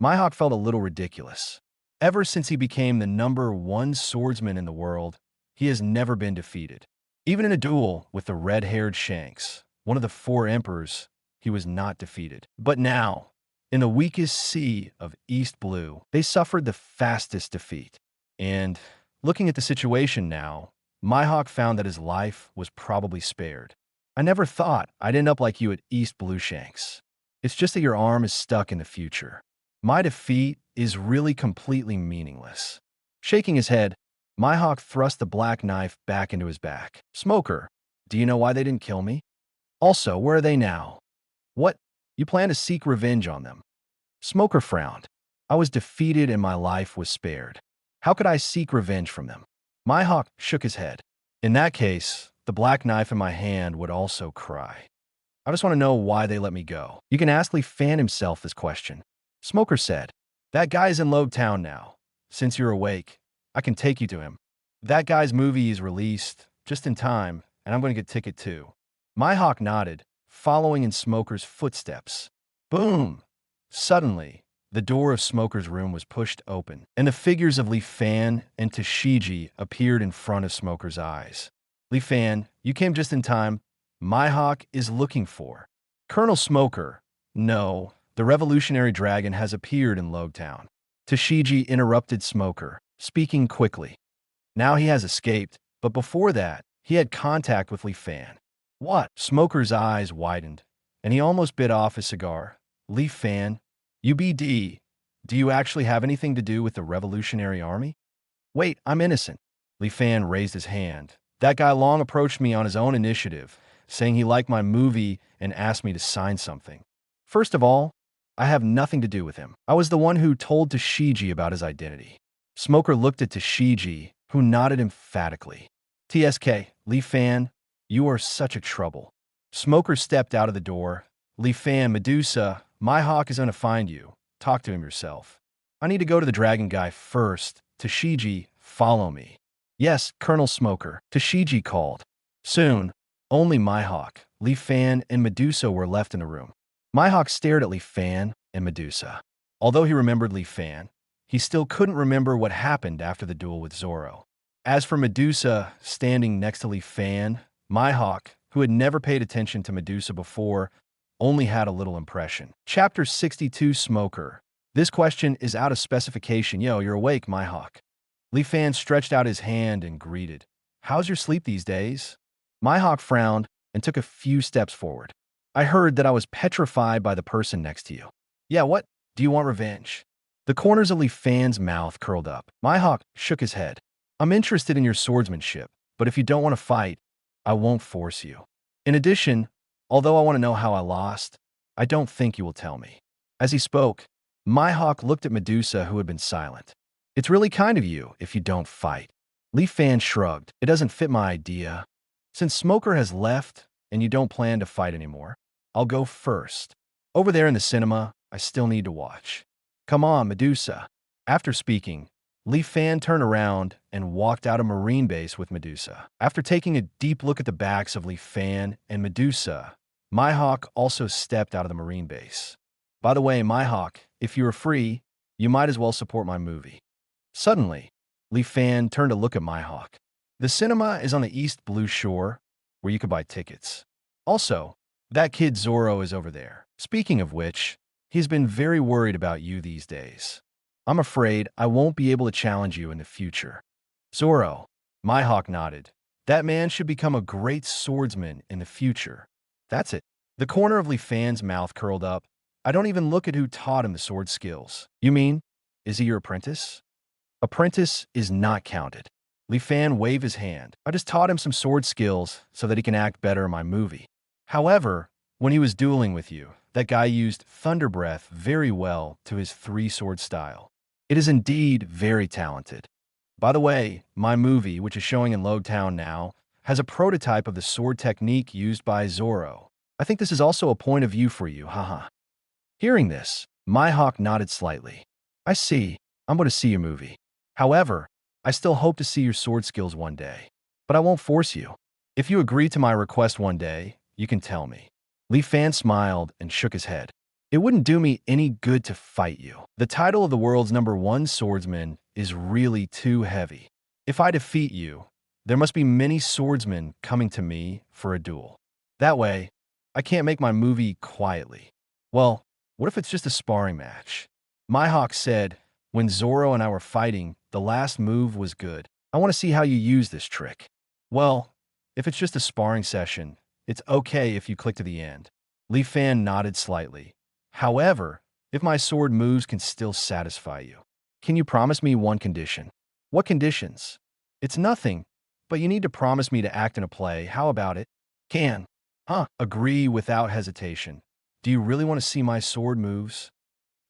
Mihawk felt a little ridiculous. Ever since he became the #1 swordsman in the world, he has never been defeated. Even in a duel with the red-haired Shanks, one of the 4 emperors, he was not defeated. But now, in the weakest sea of East Blue, they suffered the fastest defeat. And, looking at the situation now, Mihawk found that his life was probably spared. I never thought I'd end up like you at East Blue, Shanks. It's just that your arm is stuck in the future. My defeat is really completely meaningless. Shaking his head, Mihawk thrust the black knife back into his back. Smoker, do you know why they didn't kill me? Also, where are they now? What? You plan to seek revenge on them? Smoker frowned. I was defeated and my life was spared. How could I seek revenge from them? Mihawk shook his head. In that case, the black knife in my hand would also cry. I just want to know why they let me go. You can ask Lee Fan himself this question. Smoker said, that guy's in Logue Town now. Since you're awake, I can take you to him. That guy's movie is released just in time, and I'm going to get a ticket too. Mihawk nodded, following in Smoker's footsteps. Boom! Suddenly, the door of Smoker's room was pushed open, and the figures of Lee Fan and Tashigi appeared in front of Smoker's eyes. Lee Fan, you came just in time. Mihawk is looking for Colonel Smoker. No, the Revolutionary Dragon has appeared in Logue Town. Tashigi interrupted Smoker, speaking quickly. Now he has escaped, but before that, he had contact with Lee Fan. What? Smoker's eyes widened, and he almost bit off his cigar. Lee Fan, UBD, do you actually have anything to do with the Revolutionary Army? Wait, I'm innocent. Lee Fan raised his hand. That guy long approached me on his own initiative, saying he liked my movie and asked me to sign something. First of all, I have nothing to do with him. I was the one who told Tashigi about his identity. Smoker looked at Tashigi, who nodded emphatically. TSK, Lee Fan, you are such a trouble. Smoker stepped out of the door. Lee Fan, Medusa, Mihawk is going to find you. Talk to him yourself. I need to go to the dragon guy first. Tashigi, follow me. Yes, Colonel Smoker, Tashigi called. Soon, only Mihawk, Lee Fan, and Medusa were left in the room. Mihawk stared at Lee Fan and Medusa. Although he remembered Lee Fan, he still couldn't remember what happened after the duel with Zoro. As for Medusa standing next to Lee Fan, Mihawk, who had never paid attention to Medusa before, only had a little impression. Chapter 62, Smoker. This question is out of specification. Yo, you're awake, Mihawk. Lee Fan stretched out his hand and greeted. How's your sleep these days? Mihawk frowned and took a few steps forward. I heard that I was petrified by the person next to you. Yeah, what? Do you want revenge? The corners of Li Fan's mouth curled up. Mihawk shook his head. I'm interested in your swordsmanship, but if you don't want to fight, I won't force you. In addition, although I want to know how I lost, I don't think you will tell me. As he spoke, Mihawk looked at Medusa, who had been silent. It's really kind of you if you don't fight. Li Fan shrugged. It doesn't fit my idea. Since Smoker has left and you don't plan to fight anymore, I'll go first. Over there in the cinema, I still need to watch. Come on, Medusa. After speaking, Li Fan turned around and walked out of Marine Base with Medusa. After taking a deep look at the backs of Li Fan and Medusa, Mihawk also stepped out of the Marine Base. By the way, Mihawk, if you are free, you might as well support my movie. Suddenly, Li Fan turned to look at Mihawk. The cinema is on the East Blue Shore, where you could buy tickets. Also, that kid Zoro is over there. Speaking of which, he's been very worried about you these days. I'm afraid I won't be able to challenge you in the future. Zoro, Mihawk nodded. That man should become a great swordsman in the future. That's it. The corner of Li Fan's mouth curled up. I don't even look at who taught him the sword skills. You mean, is he your apprentice? Apprentice is not counted. Li Fan waved his hand. I just taught him some sword skills so that he can act better in my movie. However, when he was dueling with you, that guy used Thunder Breath very well to his three-sword style. It is indeed very talented. By the way, my movie, which is showing in Logtown now, has a prototype of the sword technique used by Zoro. I think this is also a point of view for you, haha. Hearing this, Mihawk nodded slightly. I see. I'm going to see your movie. However, I still hope to see your sword skills one day. But I won't force you. If you agree to my request one day, you can tell me. Li Fan smiled and shook his head. It wouldn't do me any good to fight you. The title of the world's #1 swordsman is really too heavy. If I defeat you, there must be many swordsmen coming to me for a duel. That way, I can't make my movie quietly. Well, what if it's just a sparring match? Mihawk said, when Zoro and I were fighting, the last move was good. I want to see how you use this trick. Well, if it's just a sparring session, it's okay if you click to the end. Li Fan nodded slightly. However, if my sword moves can still satisfy you, can you promise me one condition? What conditions? It's nothing, but you need to promise me to act in a play. How about it? Can. Agree without hesitation. Do you really want to see my sword moves?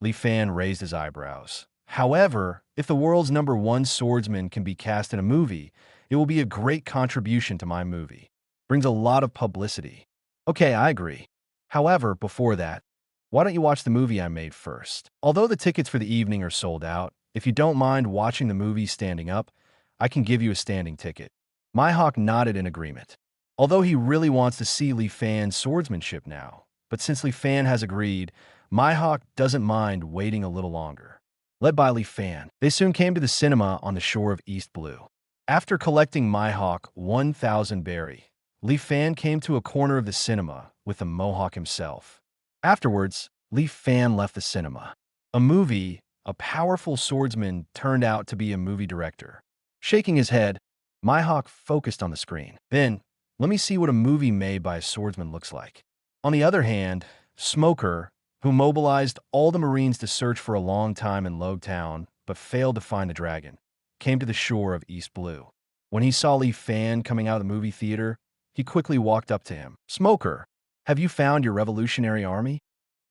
Li Fan raised his eyebrows. However, if the world's #1 swordsman can be cast in a movie, it will be a great contribution to my movie. Brings a lot of publicity. Okay, I agree. However, before that, why don't you watch the movie I made first? Although the tickets for the evening are sold out, if you don't mind watching the movie standing up, I can give you a standing ticket. Mihawk nodded in agreement. Although he really wants to see Li Fan's swordsmanship now, but since Li Fan has agreed, Mihawk doesn't mind waiting a little longer. Led by Li Fan, they soon came to the cinema on the shore of East Blue. After collecting Mihawk 1,000 berry, Li Fan came to a corner of the cinema with the Mohawk himself. Afterwards, Li Fan left the cinema. A powerful swordsman turned out to be a movie director. Shaking his head, Mihawk focused on the screen. Then, let me see what a movie made by a swordsman looks like. On the other hand, Smoker, who mobilized all the Marines to search for a long time in Logtown but failed to find the dragon, came to the shore of East Blue. When he saw Li Fan coming out of the movie theater, he quickly walked up to him. Smoker, have you found your revolutionary army?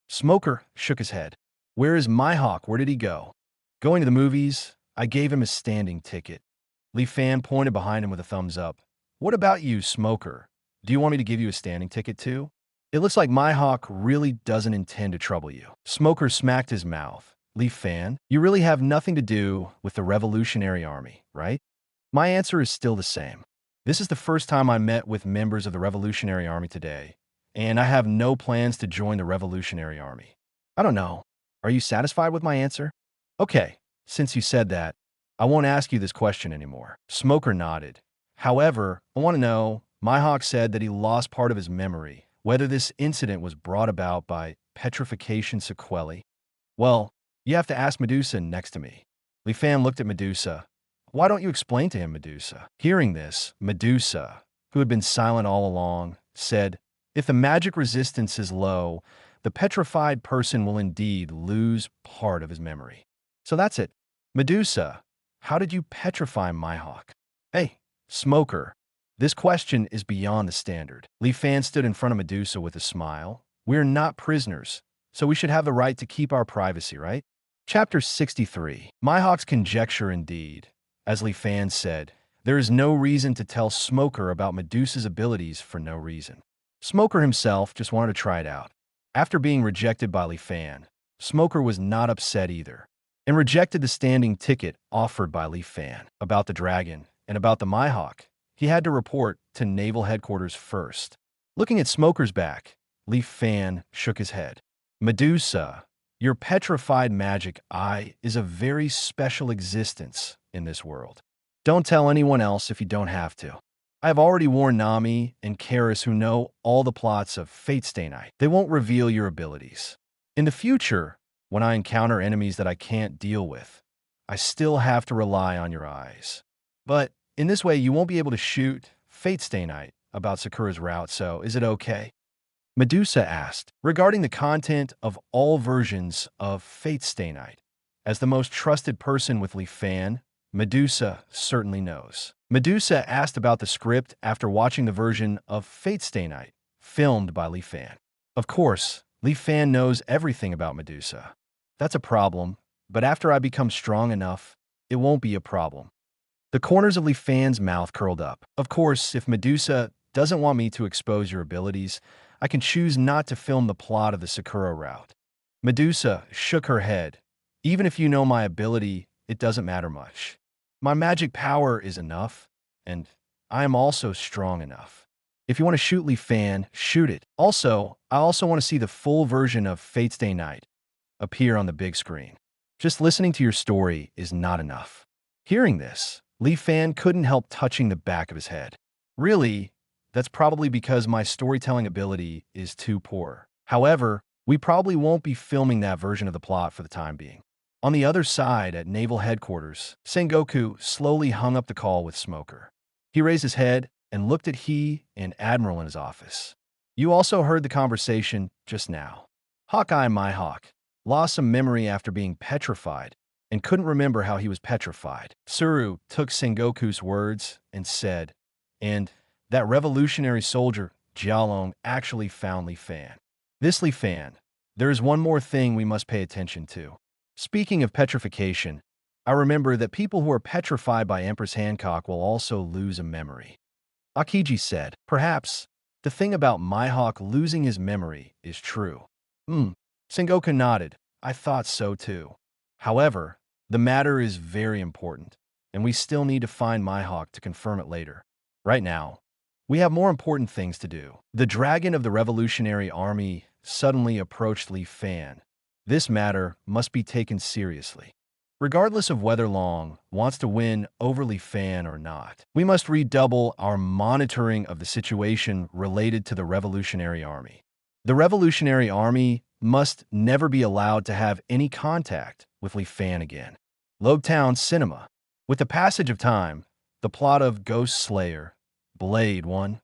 Smoker shook his head. Where is Mihawk? Where did he go? Going to the movies, I gave him a standing ticket. Li Fan pointed behind him with a thumbs up. What about you, Smoker? Do you want me to give you a standing ticket too? It looks like Mihawk really doesn't intend to trouble you. Smoker smacked his mouth. Li Fan, you really have nothing to do with the Revolutionary Army, right? My answer is still the same. This is the first time I met with members of the Revolutionary Army today, and I have no plans to join the Revolutionary Army. I don't know. Are you satisfied with my answer? Okay, since you said that, I won't ask you this question anymore. Smoker nodded. However, I want to know, Mihawk said that he lost part of his memory. Whether this incident was brought about by petrification sequelae? Well, you have to ask Medusa next to me. Li Fan looked at Medusa. Why don't you explain to him, Medusa? Hearing this, Medusa, who had been silent all along, said, If the magic resistance is low, the petrified person will indeed lose part of his memory. So that's it. Medusa, how did you petrify Mihawk? Hey, Smoker, this question is beyond the standard. Li Fan stood in front of Medusa with a smile. We're not prisoners, so we should have the right to keep our privacy, right? Chapter 63. Mihawk's conjecture indeed. As Li Fan said, there is no reason to tell Smoker about Medusa's abilities for no reason. Smoker himself just wanted to try it out. After being rejected by Li Fan, Smoker was not upset either, and rejected the standing ticket offered by Li Fan. About the dragon and about the Mihawk, he had to report to Naval Headquarters first. Looking at Smoker's back, Li Fan shook his head. Medusa, your petrified magic eye is a very special existence in this world. Don't tell anyone else if you don't have to. I have already warned Nami and Karis, who know all the plots of Fate Stay Night. They won't reveal your abilities. In the future, when I encounter enemies that I can't deal with, I still have to rely on your eyes. But in this way, you won't be able to shoot Fate Stay Night about Sakura's route, so is it okay? Medusa asked, regarding the content of all versions of Fate Stay Night. As the most trusted person with Li Fan, Medusa certainly knows. Medusa asked about the script after watching the version of Fate Stay Night, filmed by Li Fan. Of course, Li Fan knows everything about Medusa. That's a problem, but after I become strong enough, it won't be a problem. The corners of Li Fan's mouth curled up. Of course, if Medusa doesn't want me to expose your abilities, I can choose not to film the plot of the Sakura route. Medusa shook her head. Even if you know my ability, it doesn't matter much. My magic power is enough, and I am also strong enough. If you want to shoot Li Fan, shoot it. Also, I also want to see the full version of Fate Stay Night appear on the big screen. Just listening to your story is not enough. Hearing this, Li Fan couldn't help touching the back of his head. Really, that's probably because my storytelling ability is too poor. However, we probably won't be filming that version of the plot for the time being. On the other side, at Naval Headquarters, Sengoku slowly hung up the call with Smoker. He raised his head and looked at he and Admiral in his office. You also heard the conversation just now. Hawkeye Mihawk lost some memory after being petrified and couldn't remember how he was petrified. Tsuru took Sengoku's words and said, and that revolutionary soldier, Jialong, actually found Li Fan. This Li Fan, there is one more thing we must pay attention to. Speaking of petrification, I remember that people who are petrified by Empress Hancock will also lose a memory. Akiji said, perhaps the thing about Mihawk losing his memory is true. Sengoku nodded. I thought so too. However, the matter is very important, and we still need to find Mihawk to confirm it later. Right now, we have more important things to do. The dragon of the Revolutionary Army suddenly approached Li Fan. This matter must be taken seriously. Regardless of whether Long wants to win over Li Fan or not, we must redouble our monitoring of the situation related to the Revolutionary Army. The Revolutionary Army must never be allowed to have any contact with Li Fan again. Lobetown Cinema. With the passage of time, the plot of Ghost Slayer, Blade 1,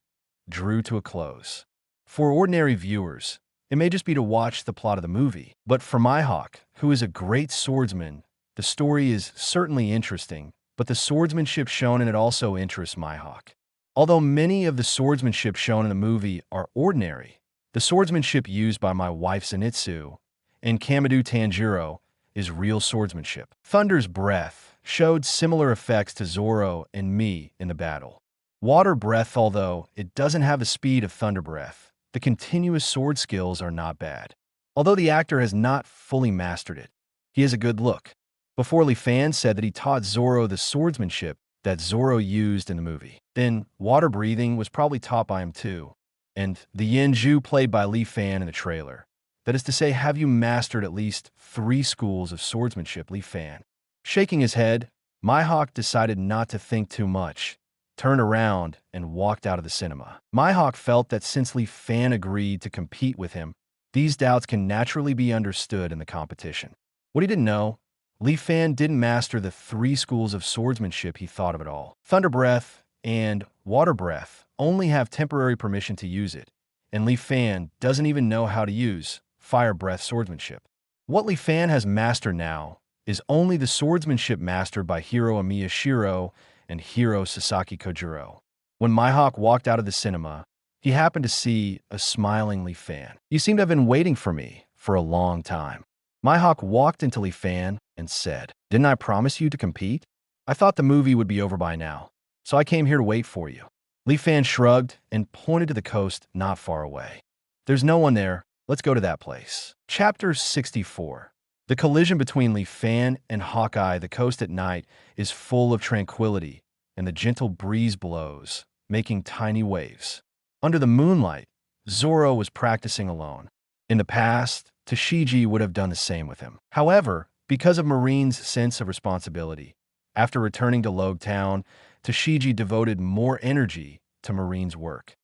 drew to a close. For ordinary viewers, it may just be to watch the plot of the movie, but for Mihawk, who is a great swordsman, the story is certainly interesting, but the swordsmanship shown in it also interests Mihawk. Although many of the swordsmanship shown in the movie are ordinary, the swordsmanship used by my wife Zenitsu and Kamado Tanjiro is real swordsmanship. Thunder's Breath showed similar effects to Zoro and me in the battle. Water Breath, although it doesn't have the speed of Thunder Breath, the continuous sword skills are not bad. Although the actor has not fully mastered it, he has a good look. Before Li Fan said that he taught Zoro the swordsmanship that Zoro used in the movie. Then water breathing was probably taught by him too. And the Yenju played by Li Fan in the trailer. That is to say, have you mastered at least 3 schools of swordsmanship, Li Fan? Shaking his head, Mihawk decided not to think too much, turned around, and walked out of the cinema. Mihawk felt that since Li Fan agreed to compete with him, these doubts can naturally be understood in the competition. What he didn't know, Li Fan didn't master the 3 schools of swordsmanship he thought of at all. Thunder Breath and Water Breath only have temporary permission to use it, and Li Fan doesn't even know how to use fire breath swordsmanship. What Li Fan has mastered now is only the swordsmanship mastered by Hiro Miyashiro and Hiro Sasaki Kojiro. When Mihawk walked out of the cinema, he happened to see a smiling Li Fan. "You seem to have been waiting for me for a long time." Mihawk walked into Li Fan and said, "Didn't I promise you to compete? I thought the movie would be over by now, so I came here to wait for you." Li Fan shrugged and pointed to the coast not far away. "There's no one there. Let's go to that place." Chapter 64. The collision between Li Fan and Hawkeye. The coast at night is full of tranquility, and the gentle breeze blows, making tiny waves. Under the moonlight, Zoro was practicing alone. In the past, Tashigi would have done the same with him. However, because of Marine's sense of responsibility, after returning to Logue Town, Tashigi devoted more energy to Marine's work.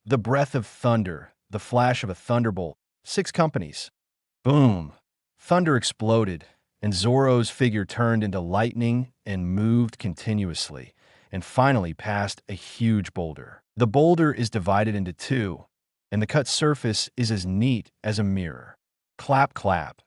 The breath of thunder, the flash of a thunderbolt, 6 companies. Boom! Thunder exploded, and Zoro's figure turned into lightning and moved continuously, and finally passed a huge boulder. The boulder is divided into 2, and the cut surface is as neat as a mirror. Clap, clap.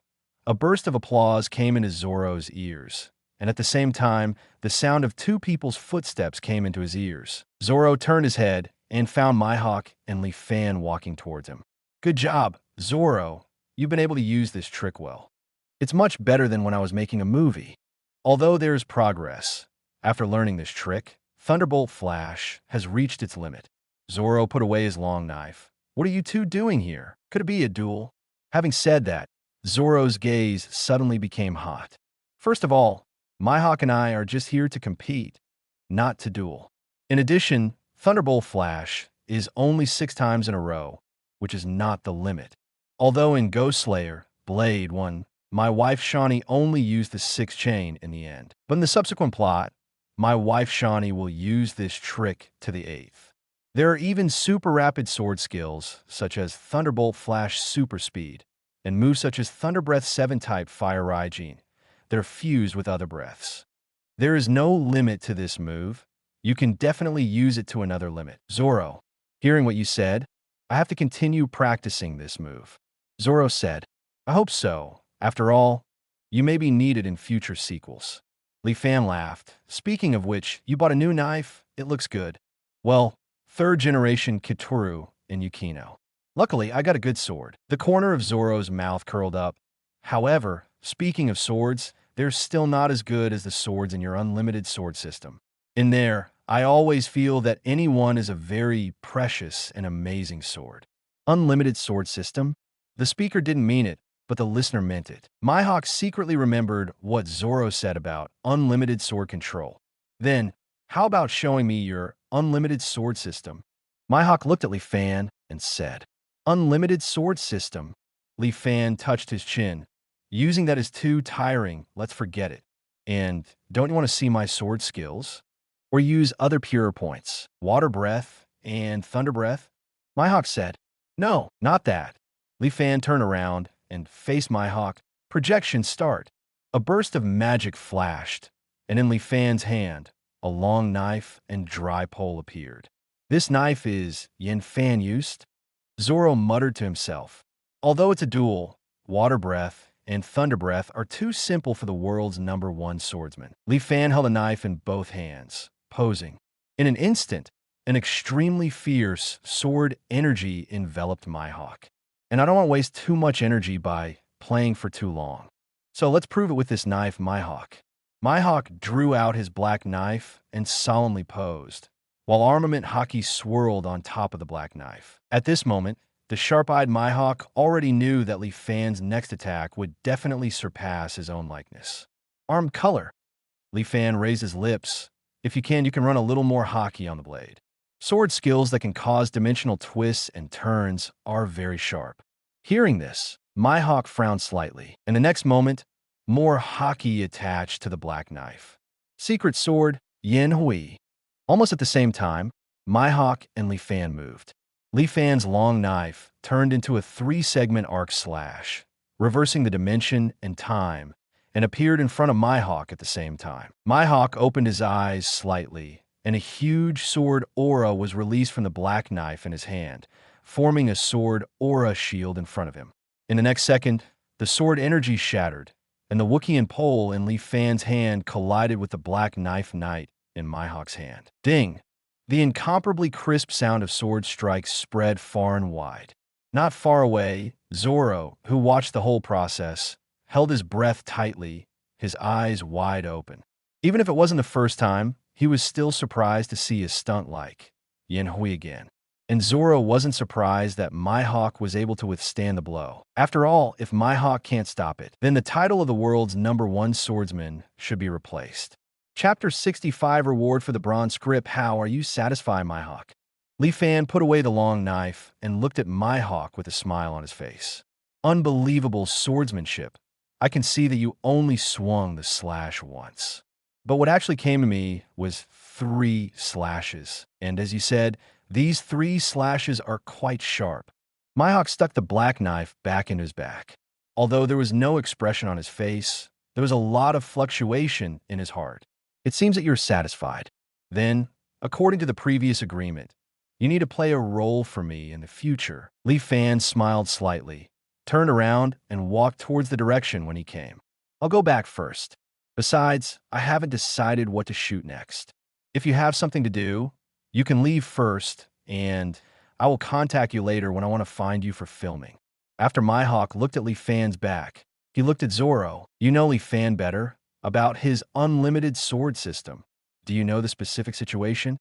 A burst of applause came into Zoro's ears, and at the same time, the sound of 2 people's footsteps came into his ears. Zoro turned his head and found Mihawk and Li Fan walking towards him. "Good job, Zoro. You've been able to use this trick well. It's much better than when I was making a movie." Although there is progress, after learning this trick, Thunderbolt Flash has reached its limit. Zoro put away his long knife. "What are you 2 doing here? Could it be a duel?" Having said that, Zoro's gaze suddenly became hot. "First of all, Mihawk and I are just here to compete, not to duel. In addition, Thunderbolt Flash is only 6 times in a row, which is not the limit. Although in Ghost Slayer, Blade 1, my wife Shawnee only used the 6th chain in the end. But in the subsequent plot, my wife Shawnee will use this trick to the 8th. There are even super rapid sword skills, such as Thunderbolt Flash Super Speed, and moves such as Thunder Breath 7 type Fire Raijin. They're fused with other breaths. There is no limit to this move. You can definitely use it to another limit." "Zoro, hearing what you said, I have to continue practicing this move." Zoro said, "I hope so. After all, you may be needed in future sequels." Li Fan laughed. "Speaking of which, you bought a new knife? It looks good." "Well, 3rd generation Kitoru in Yukino. Luckily, I got a good sword." The corner of Zoro's mouth curled up. "However, speaking of swords, they're still not as good as the swords in your unlimited sword system. In there, I always feel that any one is a very precious and amazing sword." Unlimited sword system? The speaker didn't mean it, but the listener meant it. Mihawk secretly remembered what Zoro said about unlimited sword control. "Then, how about showing me your unlimited sword system?" Mihawk looked at Li Fan and said, "Unlimited sword system?" Li Fan touched his chin. "Using that is too tiring. Let's forget it. And don't you want to see my sword skills? Or use other pure points, water breath and thunder breath?" Mihawk said, "No, not that." Li Fan turned around and faced Mihawk. Projection start. A burst of magic flashed, and in Li Fan's hand, a long knife and dry pole appeared. "This knife is Yin Fan used?" Zoro muttered to himself. Although it's a duel, water breath and thunder breath are too simple for the world's #1 swordsman. Li Fan held a knife in both hands, posing. In an instant, an extremely fierce sword energy enveloped Mihawk. And I don't want to waste too much energy by playing for too long. So let's prove it with this knife, Mihawk. Mihawk drew out his black knife and solemnly posed, while armament hockey swirled on top of the black knife. At this moment, the sharp-eyed Mihawk already knew that Li Fan's next attack would definitely surpass his own likeness. "Armed color." Li Fan raised his lips. "If you can run a little more hockey on the blade." Sword skills that can cause dimensional twists and turns are very sharp. Hearing this, Mihawk frowned slightly, and the next moment, more hockey attached to the black knife. Secret sword, Yin Hui. Almost at the same time, Mihawk and Li Fan moved. Li Fan's long knife turned into a 3-segment arc slash, reversing the dimension and time, and appeared in front of Mihawk at the same time. Mihawk opened his eyes slightly, and a huge sword aura was released from the black knife in his hand, forming a sword aura shield in front of him. In the next second, the sword energy shattered, and the Wookieean pole in Li Fan's hand collided with the black knife knight in Mihawk's hand. Ding! The incomparably crisp sound of sword strikes spread far and wide. Not far away, Zoro, who watched the whole process, held his breath tightly, his eyes wide open. Even if it wasn't the first time, he was still surprised to see a stunt like Yin Hui again. And Zoro wasn't surprised that Mihawk was able to withstand the blow. After all, if Mihawk can't stop it, then the title of the world's #1 swordsman should be replaced. Chapter 65 Reward for the Bronze Script. How are you satisfied, Mihawk? Li Fan put away the long knife and looked at Mihawk with a smile on his face. Unbelievable swordsmanship. I can see that you only swung the slash once. But what actually came to me was 3 slashes. And as you said, these 3 slashes are quite sharp. Mihawk stuck the black knife back into his back. Although there was no expression on his face, there was a lot of fluctuation in his heart. It seems that you're satisfied. Then, according to the previous agreement, you need to play a role for me in the future. Li Fan smiled slightly, turned around, and walked towards the direction when he came. I'll go back first. Besides, I haven't decided what to shoot next. If you have something to do, you can leave first, and I will contact you later when I want to find you for filming. After Mihawk looked at Li Fan's back, he looked at Zoro. You know Li Fan better, about his unlimited sword system. Do you know the specific situation?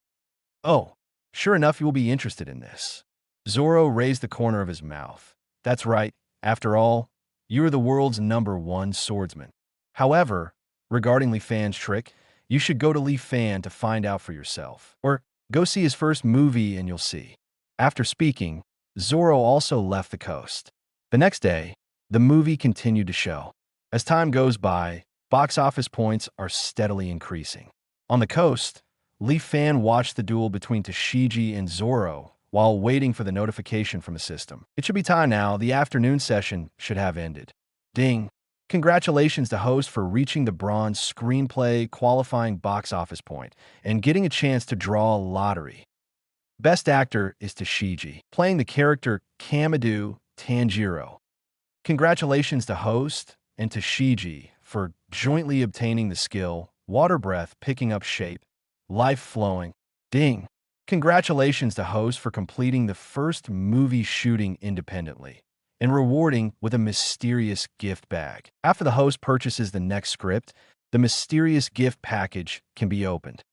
Oh, sure enough, you will be interested in this. Zoro raised the corner of his mouth. That's right. After all, you are the world's #1 swordsman. However, regarding Li Fan's trick, you should go to Li Fan to find out for yourself. Or go see his first movie and you'll see. After speaking, Zoro also left the coast. The next day, the movie continued to show. As time goes by, box office points are steadily increasing. On the coast, Li Fan watched the duel between Tashigi and Zoro while waiting for the notification from the system. It should be time now. The afternoon session should have ended. Ding! Congratulations to host for reaching the bronze screenplay qualifying box office point and getting a chance to draw a lottery. Best actor is Tashigi, playing the character Kamadu Tanjiro. Congratulations to host and Tashigi for jointly obtaining the skill Water Breath picking up shape, life flowing. Ding! Congratulations to host for completing the first movie shooting independently and rewarding with a mysterious gift bag. After the host purchases the next script, the mysterious gift package can be opened.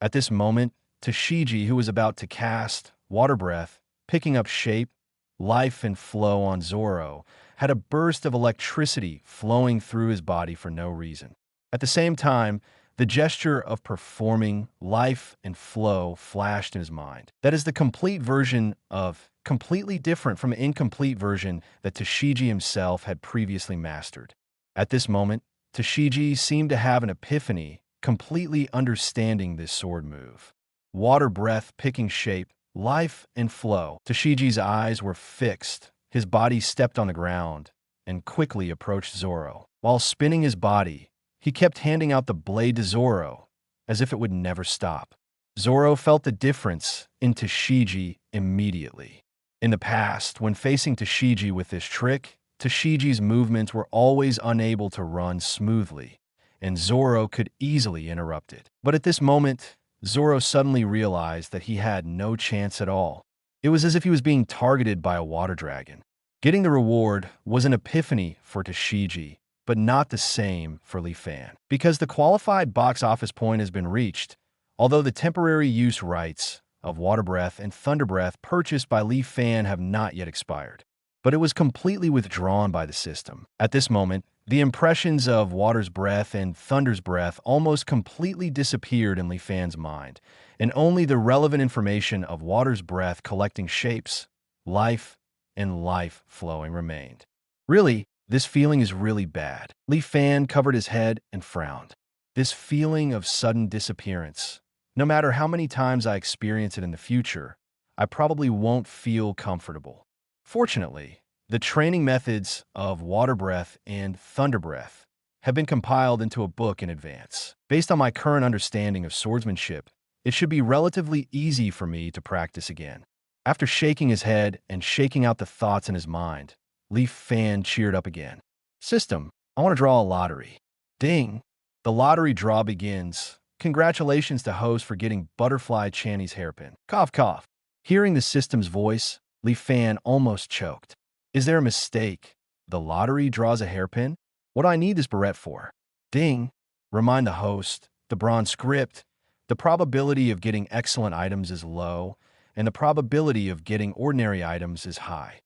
At this moment, Tashigi, who was about to cast Water Breath, picking up shape, life, and flow on Zoro, had a burst of electricity flowing through his body for no reason. At the same time, the gesture of performing life and flow flashed in his mind. That is the complete version of completely different from an incomplete version that Tashigi himself had previously mastered. At this moment, Tashigi seemed to have an epiphany, completely understanding this sword move. Water Breath picking shape, life and flow. Tashigi's eyes were fixed, his body stepped on the ground, and quickly approached Zoro. While spinning his body, he kept handing out the blade to Zoro, as if it would never stop. Zoro felt the difference in Tashigi immediately. In the past, when facing Tashigi with this trick, Tashigi's movements were always unable to run smoothly, and Zoro could easily interrupt it. But at this moment, Zoro suddenly realized that he had no chance at all. It was as if he was being targeted by a water dragon. Getting the reward was an epiphany for Tashigi, but not the same for Li Fan. Because the qualified box office point has been reached, although the temporary use rights of Water Breath and Thunder Breath purchased by Li Fan have not yet expired. But it was completely withdrawn by the system. At this moment, the impressions of Water's Breath and Thunder's Breath almost completely disappeared in Li Fan's mind, and only the relevant information of Water's Breath collecting shapes, life, and life flowing remained. Really, this feeling is really bad. Li Fan covered his head and frowned. This feeling of sudden disappearance, no matter how many times I experience it in the future, I probably won't feel comfortable. Fortunately, the training methods of Water Breath and Thunder Breath have been compiled into a book in advance. Based on my current understanding of swordsmanship, it should be relatively easy for me to practice again. After shaking his head and shaking out the thoughts in his mind, Li Fan cheered up again. System, I want to draw a lottery. Ding! The lottery draw begins. Congratulations to host for getting Butterfly Channy's hairpin. Cough, cough. Hearing the system's voice, Li Fan almost choked. Is there a mistake? The lottery draws a hairpin? What do I need this barrette for? Ding! Remind the host. The bronze script. The probability of getting excellent items is low, and the probability of getting ordinary items is high.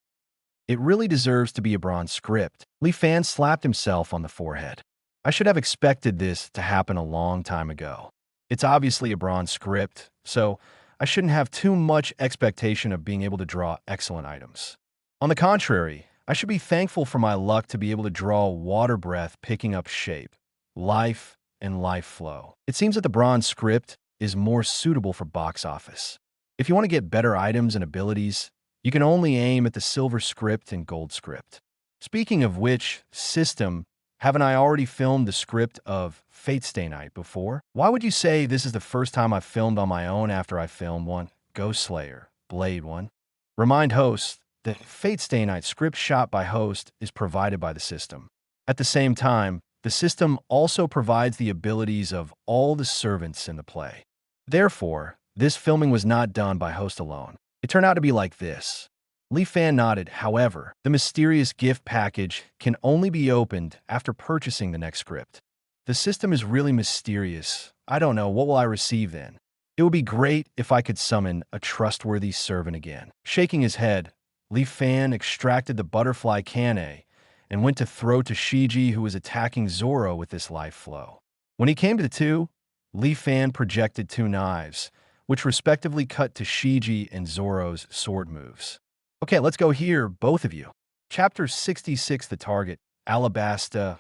It really deserves to be a bronze script. Li Fan slapped himself on the forehead. I should have expected this to happen a long time ago. It's obviously a bronze script, so I shouldn't have too much expectation of being able to draw excellent items. On the contrary, I should be thankful for my luck to be able to draw water breath picking up shape, life, and life flow. It seems that the bronze script is more suitable for box office. If you want to get better items and abilities, you can only aim at the silver script and gold script. Speaking of which, system, haven't I already filmed the script of Fate Stay Night before? Why would you say this is the first time I've filmed on my own after I filmed one, Ghost Slayer, Blade one? Remind host that Fate Stay Night script shot by host is provided by the system. At the same time, the system also provides the abilities of all the servants in the play. Therefore, this filming was not done by host alone. It turned out to be like this. Li Fan nodded. However, the mysterious gift package can only be opened after purchasing the next script. The system is really mysterious. I don't know, what will I receive then? It would be great if I could summon a trustworthy servant again. Shaking his head, Li Fan extracted the butterfly cane and went to throw to Shiji, who was attacking Zoro with this life flow. When he came to the two, Li Fan projected two knives, which respectively cut to Shiji and Zoro's sword moves. Okay, let's go here, both of you. Chapter 66, The Target, Alabasta.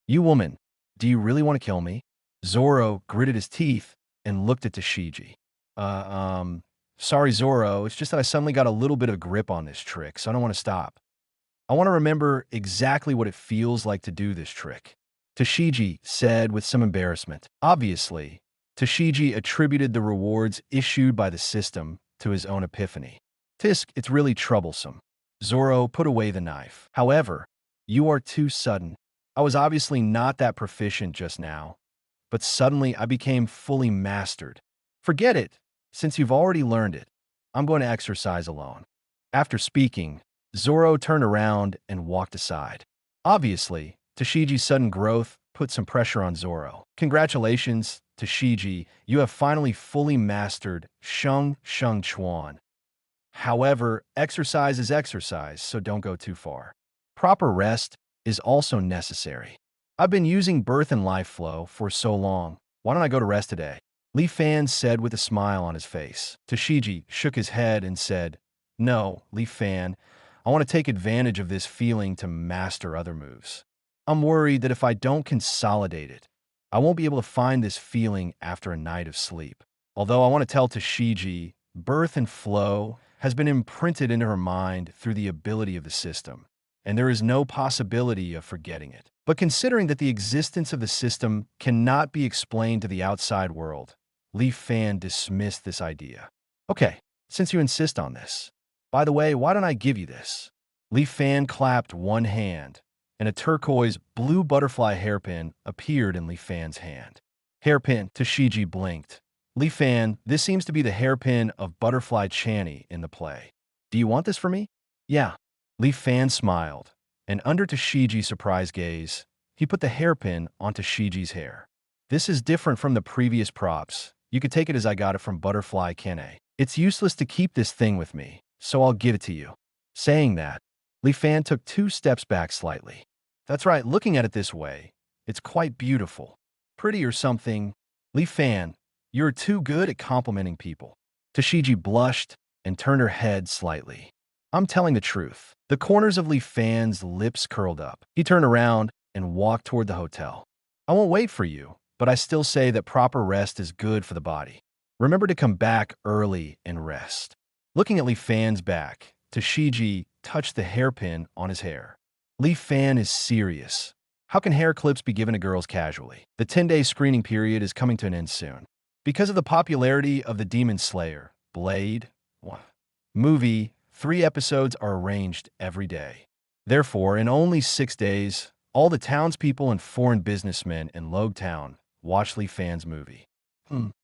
You woman, do you really want to kill me? Zoro gritted his teeth and looked at Shiji. Sorry, Zoro, it's just that I suddenly got a little bit of grip on this trick, so I don't want to stop. I want to remember exactly what it feels like to do this trick. Shiji said with some embarrassment. Obviously, Shiji attributed the rewards issued by the system to his own epiphany. Tisk, it's really troublesome. Zoro put away the knife. However, you are too sudden. I was obviously not that proficient just now, but suddenly I became fully mastered. Forget it. Since you've already learned it, I'm going to exercise alone. After speaking, Zoro turned around and walked aside. Obviously, Shiji's sudden growth put some pressure on Zoro. Congratulations, Shiji, you have finally fully mastered Sheng Chuan. However, exercise is exercise, so don't go too far. Proper rest is also necessary. I've been using birth and life flow for so long. Why don't I go to rest today? Li Fan said with a smile on his face. Shiji shook his head and said, No, Li Fan, I want to take advantage of this feeling to master other moves. I'm worried that if I don't consolidate it, I won't be able to find this feeling after a night of sleep. Although I want to tell Shiji, birth and flow has been imprinted into her mind through the ability of the system, and there is no possibility of forgetting it. But considering that the existence of the system cannot be explained to the outside world, Li Fan dismissed this idea. Okay, since you insist on this. By the way, why don't I give you this? Li Fan clapped one hand, and a turquoise blue butterfly hairpin appeared in Li Fan's hand. Hairpin, Shiji blinked. Li Fan, this seems to be the hairpin of Butterfly Channy in the play. Do you want this for me? Yeah. Li Fan smiled, and under Shiji's surprised gaze, he put the hairpin onto Shiji's hair. This is different from the previous props. You could take it as I got it from Butterfly Kene. It's useless to keep this thing with me, so I'll give it to you. Saying that, Li Fan took 2 steps back slightly. That's right, looking at it this way, it's quite beautiful. Pretty or something. Li Fan, you're too good at complimenting people. Shiji blushed and turned her head slightly. I'm telling the truth. The corners of Li Fan's lips curled up. He turned around and walked toward the hotel. I won't wait for you, but I still say that proper rest is good for the body. Remember to come back early and rest. Looking at Li Fan's back, Shiji touched the hairpin on his hair. Li Fan is serious. How can hair clips be given to girls casually? The 10-day screening period is coming to an end soon. Because of the popularity of the Demon Slayer, Blade, Movie, 3 episodes are arranged every day. Therefore, in only 6 days, all the townspeople and foreign businessmen in Logue Town watch Lee Fan's movie.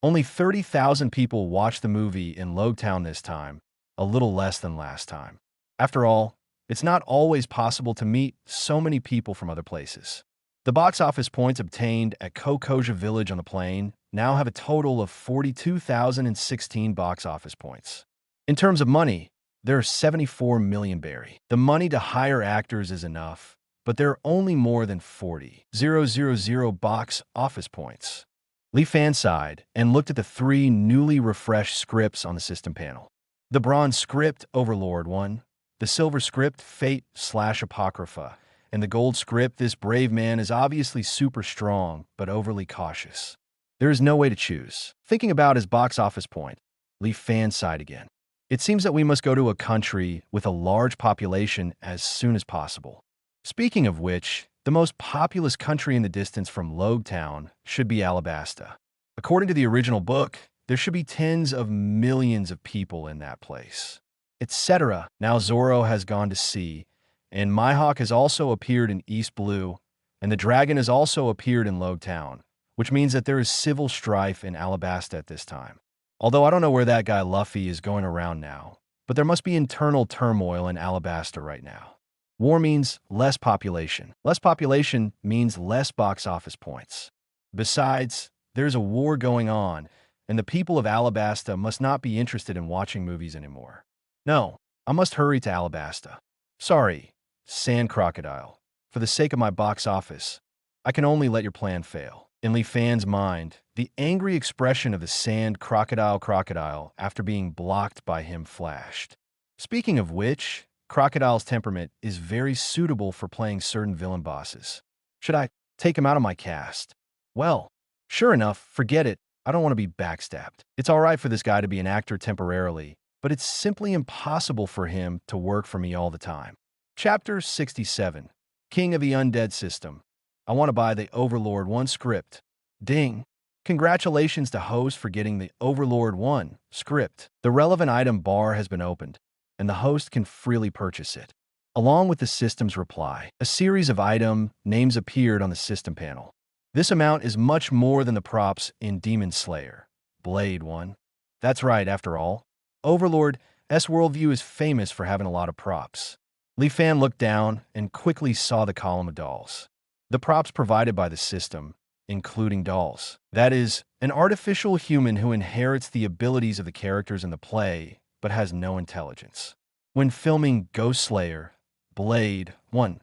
Only 30,000 people watched the movie in Logue Town this time, a little less than last time. After all, it's not always possible to meet so many people from other places. The box office points obtained at Kokoja Village on the plane now have a total of 42,016 box office points. In terms of money, there are 74 million berry. The money to hire actors is enough, but there are only more than 40,000 box office points. Lee Fan sighed and looked at the 3 newly refreshed scripts on the system panel. The bronze script, Overlord 1, the silver script, Fate/Apocrypha, and the gold script, This Brave Man is obviously super strong, but overly cautious. There is no way to choose. Thinking about his box office point, Lee Fan sighed again. It seems that we must go to a country with a large population as soon as possible. Speaking of which, the most populous country in the distance from Logue Town should be Alabasta. According to the original book, there should be tens of millions of people in that place, etc. Now Zoro has gone to sea, and Mihawk has also appeared in East Blue, and the dragon has also appeared in Logue Town, which means that there is civil strife in Alabasta at this time. Although I don't know where that guy Luffy is going around now, but there must be internal turmoil in Alabasta right now. War means less population. Less population means less box office points. Besides, there's a war going on, and the people of Alabasta must not be interested in watching movies anymore. No, I must hurry to Alabasta. Sorry, Sand Crocodile. For the sake of my box office, I can only let your plan fail. In Lee Fan's mind, the angry expression of the Sand Crocodile after being blocked by him flashed. Speaking of which, Crocodile's temperament is very suitable for playing certain villain bosses. Should I take him out of my cast? Well, sure enough, forget it. I don't want to be backstabbed. It's all right for this guy to be an actor temporarily, but it's simply impossible for him to work for me all the time. Chapter 67, King of the Undead System. I want to buy the Overlord 1 script. Ding. Congratulations to host for getting the Overlord 1 script. The relevant item bar has been opened, and the host can freely purchase it. Along with the system's reply, a series of item names appeared on the system panel. This amount is much more than the props in Demon Slayer. Blade 1. That's right, after all. Overlord's worldview is famous for having a lot of props. Lee Fan looked down and quickly saw the column of dolls. The props provided by the system, including dolls. That is, an artificial human who inherits the abilities of the characters in the play, but has no intelligence. When filming Ghost Slayer, Blade 1,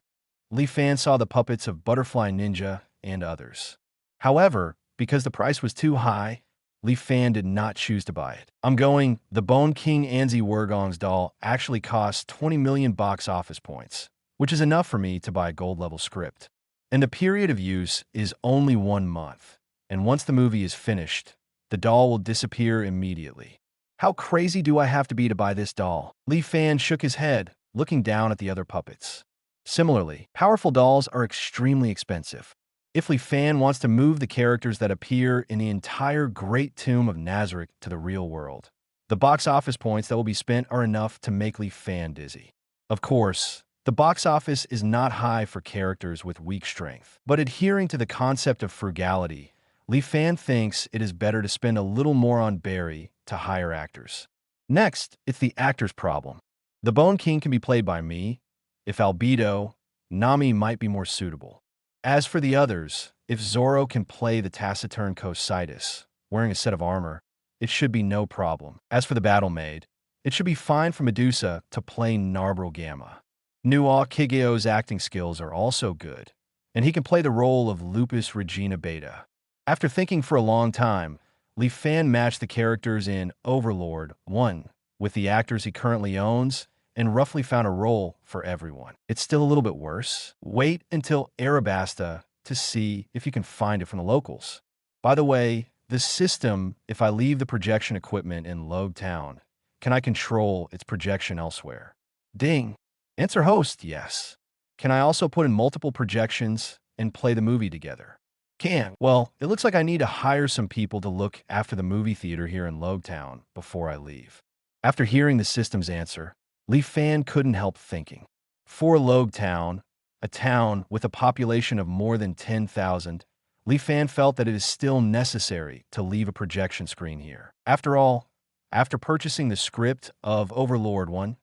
Lee Fan saw the puppets of Butterfly Ninja and others. However, because the price was too high, Lee Fan did not choose to buy it. The Bone King Anzi Wurgong's doll actually costs 20 million box office points, which is enough for me to buy a gold-level script. And the period of use is only 1 month, and once the movie is finished, the doll will disappear immediately. How crazy do I have to be to buy this doll? Lee Fan shook his head, looking down at the other puppets. Similarly, powerful dolls are extremely expensive. If Lee Fan wants to move the characters that appear in the entire Great Tomb of Nazarick to the real world, the box office points that will be spent are enough to make Lee Fan dizzy. Of course, the box office is not high for characters with weak strength, but adhering to the concept of frugality, Lee Fan thinks it is better to spend a little more on berry to hire actors. Next, it's the actor's problem. The Bone King can be played by me. If Albedo, Nami might be more suitable. As for the others, if Zoro can play the taciturn Cocytus, wearing a set of armor, it should be no problem. As for the Battle Maid, it should be fine for Medusa to play Narbril Gamma. Nuo Kigeo's acting skills are also good, and he can play the role of Lupus Regina Beta. After thinking for a long time, Lee Fan matched the characters in Overlord 1 with the actors he currently owns and roughly found a role for everyone. It's still a little bit worse. Wait until Arabasta to see if you can find it from the locals. By the way, the system, if I leave the projection equipment in Logue Town, can I control its projection elsewhere? Ding. Answer host, yes. Can I also put in multiple projections and play the movie together? Can. Well, it looks like I need to hire some people to look after the movie theater here in Logue Town before I leave. After hearing the system's answer, Li Fan couldn't help thinking. For Logue Town, a town with a population of more than 10,000, Li Fan felt that it is still necessary to leave a projection screen here. After all, after purchasing the script of Overlord 1,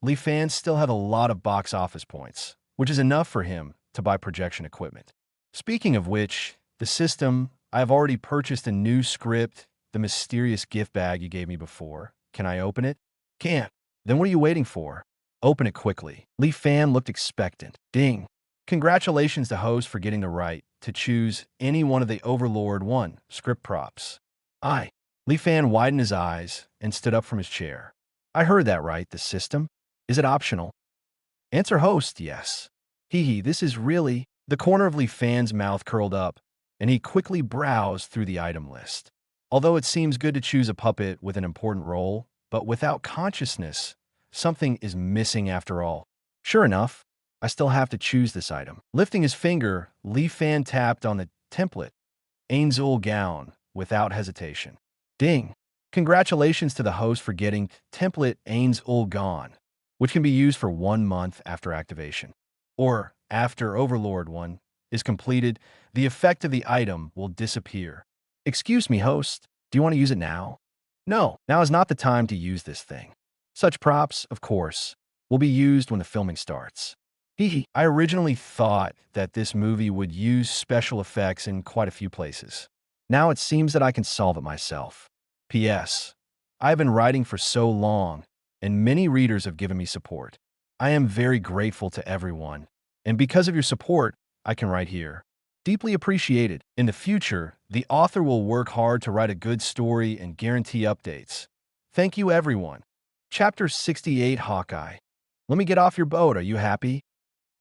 Li Fan still had a lot of box office points, which is enough for him to buy projection equipment. Speaking of which, the system, I have already purchased a new script, the mysterious gift bag you gave me before. Can I open it? Can't. Then what are you waiting for? Open it quickly. Li Fan looked expectant. Ding. Congratulations to host for getting the right to choose any one of the Overlord 1 script props. Li Fan widened his eyes and stood up from his chair. I heard that right, the system? Is it optional? Answer host, yes. This is really... The corner of Li Fan's mouth curled up, and he quickly browsed through the item list. Although it seems good to choose a puppet with an important role, but without consciousness, something is missing after all. Sure enough, I still have to choose this item. Lifting his finger, Li Fan tapped on the template, Ainsul Gown, without hesitation. Ding! Congratulations to the host for getting template Ainsul Gown, which can be used for 1 month after activation. Or, after Overlord 1 is completed, the effect of the item will disappear. Excuse me, host, do you want to use it now? No, now is not the time to use this thing. Such props, of course, will be used when the filming starts. I originally thought that this movie would use special effects in quite a few places. Now it seems that I can solve it myself. P.S. I have been writing for so long, and many readers have given me support. I am very grateful to everyone, and because of your support, I can write here. Deeply appreciated. In the future, the author will work hard to write a good story and guarantee updates. Thank you, everyone. Chapter 68, Hawkeye. Let me get off your boat. Are you happy?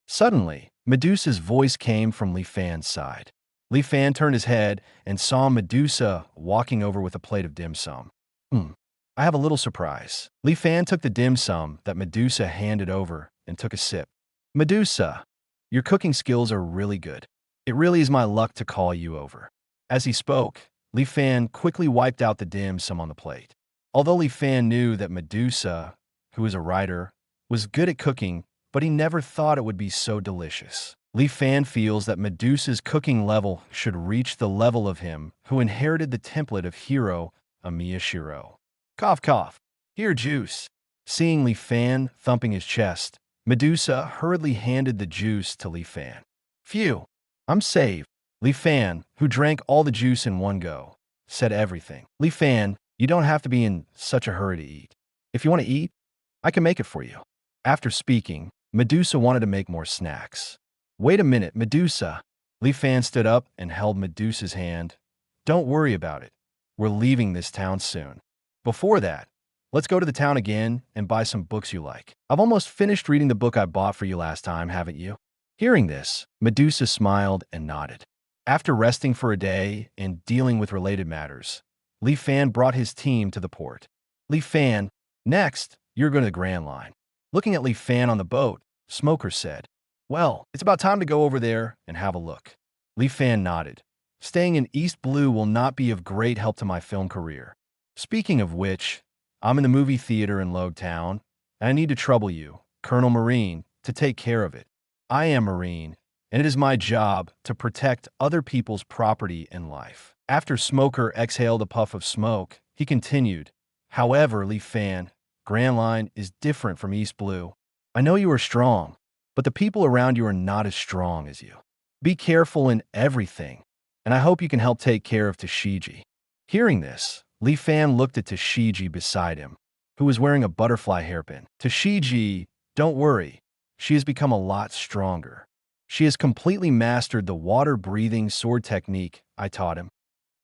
Suddenly, Medusa's voice came from Li Fan's side. Li Fan turned his head and saw Medusa walking over with a plate of dim sum. I have a little surprise. Li Fan took the dim sum that Medusa handed over and took a sip. Medusa, your cooking skills are really good. It really is my luck to call you over. As he spoke, Li Fan quickly wiped out the dim sum on the plate. Although Li Fan knew that Medusa, who is a writer, was good at cooking, but he never thought it would be so delicious. Li Fan feels that Medusa's cooking level should reach the level of him who inherited the template of hero Amiyashiro. Cough, cough. Here, juice. Seeing Li Fan thumping his chest, Medusa hurriedly handed the juice to Li Fan. Phew, I'm saved. Li Fan, who drank all the juice in one go, said everything. Li Fan, you don't have to be in such a hurry to eat. If you want to eat, I can make it for you. After speaking, Medusa wanted to make more snacks. Wait a minute, Medusa. Li Fan stood up and held Medusa's hand. Don't worry about it. We're leaving this town soon. Before that, let's go to the town again and buy some books you like. I've almost finished reading the book I bought for you last time, haven't you? Hearing this, Medusa smiled and nodded. After resting for a day and dealing with related matters, Li Fan brought his team to the port. Li Fan, next, you're going to the Grand Line. Looking at Li Fan on the boat, Smoker said, well, it's about time to go over there and have a look. Li Fan nodded. Staying in East Blue will not be of great help to my film career. Speaking of which, I'm in the movie theater in Logue Town, and I need to trouble you, Colonel Marine, to take care of it. I am Marine, and it is my job to protect other people's property and life. After Smoker exhaled a puff of smoke, he continued, however, Li Fan, Grand Line is different from East Blue. I know you are strong, but the people around you are not as strong as you. Be careful in everything, and I hope you can help take care of Tashigi. Hearing this, Li Fan looked at Tashigi beside him, who was wearing a butterfly hairpin. Tashigi, don't worry, she has become a lot stronger. She has completely mastered the water-breathing sword technique I taught him.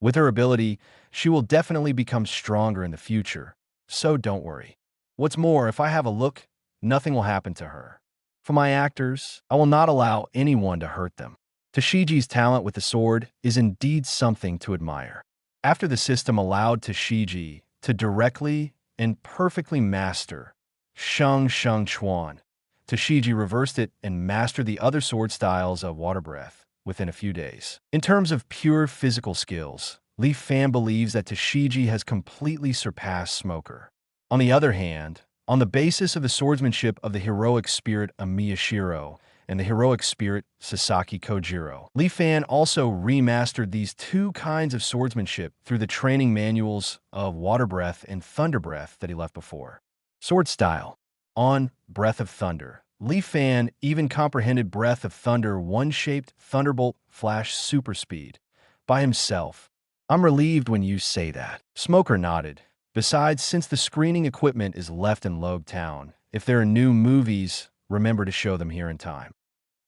With her ability, she will definitely become stronger in the future, so don't worry. What's more, if I have a look, nothing will happen to her. For my actors, I will not allow anyone to hurt them. Tashigi's talent with the sword is indeed something to admire. After the system allowed Tashigi to directly and perfectly master Sheng Chuan, Tashigi reversed it and mastered the other sword styles of Water Breath within a few days. In terms of pure physical skills, Li Fan believes that Tashigi has completely surpassed Smoker. On the other hand, on the basis of the swordsmanship of the heroic spirit of Miyashiro and the heroic spirit Sasaki Kojiro, Li Fan also remastered these two kinds of swordsmanship through the training manuals of Water Breath and Thunder Breath that he left before. Sword style. On Breath of Thunder, Li Fan even comprehended Breath of Thunder one-shaped Thunderbolt Flash Super Speed by himself. I'm relieved when you say that. Smoker nodded. Besides, since the screening equipment is left in Logue Town, if there are new movies, remember to show them here in time.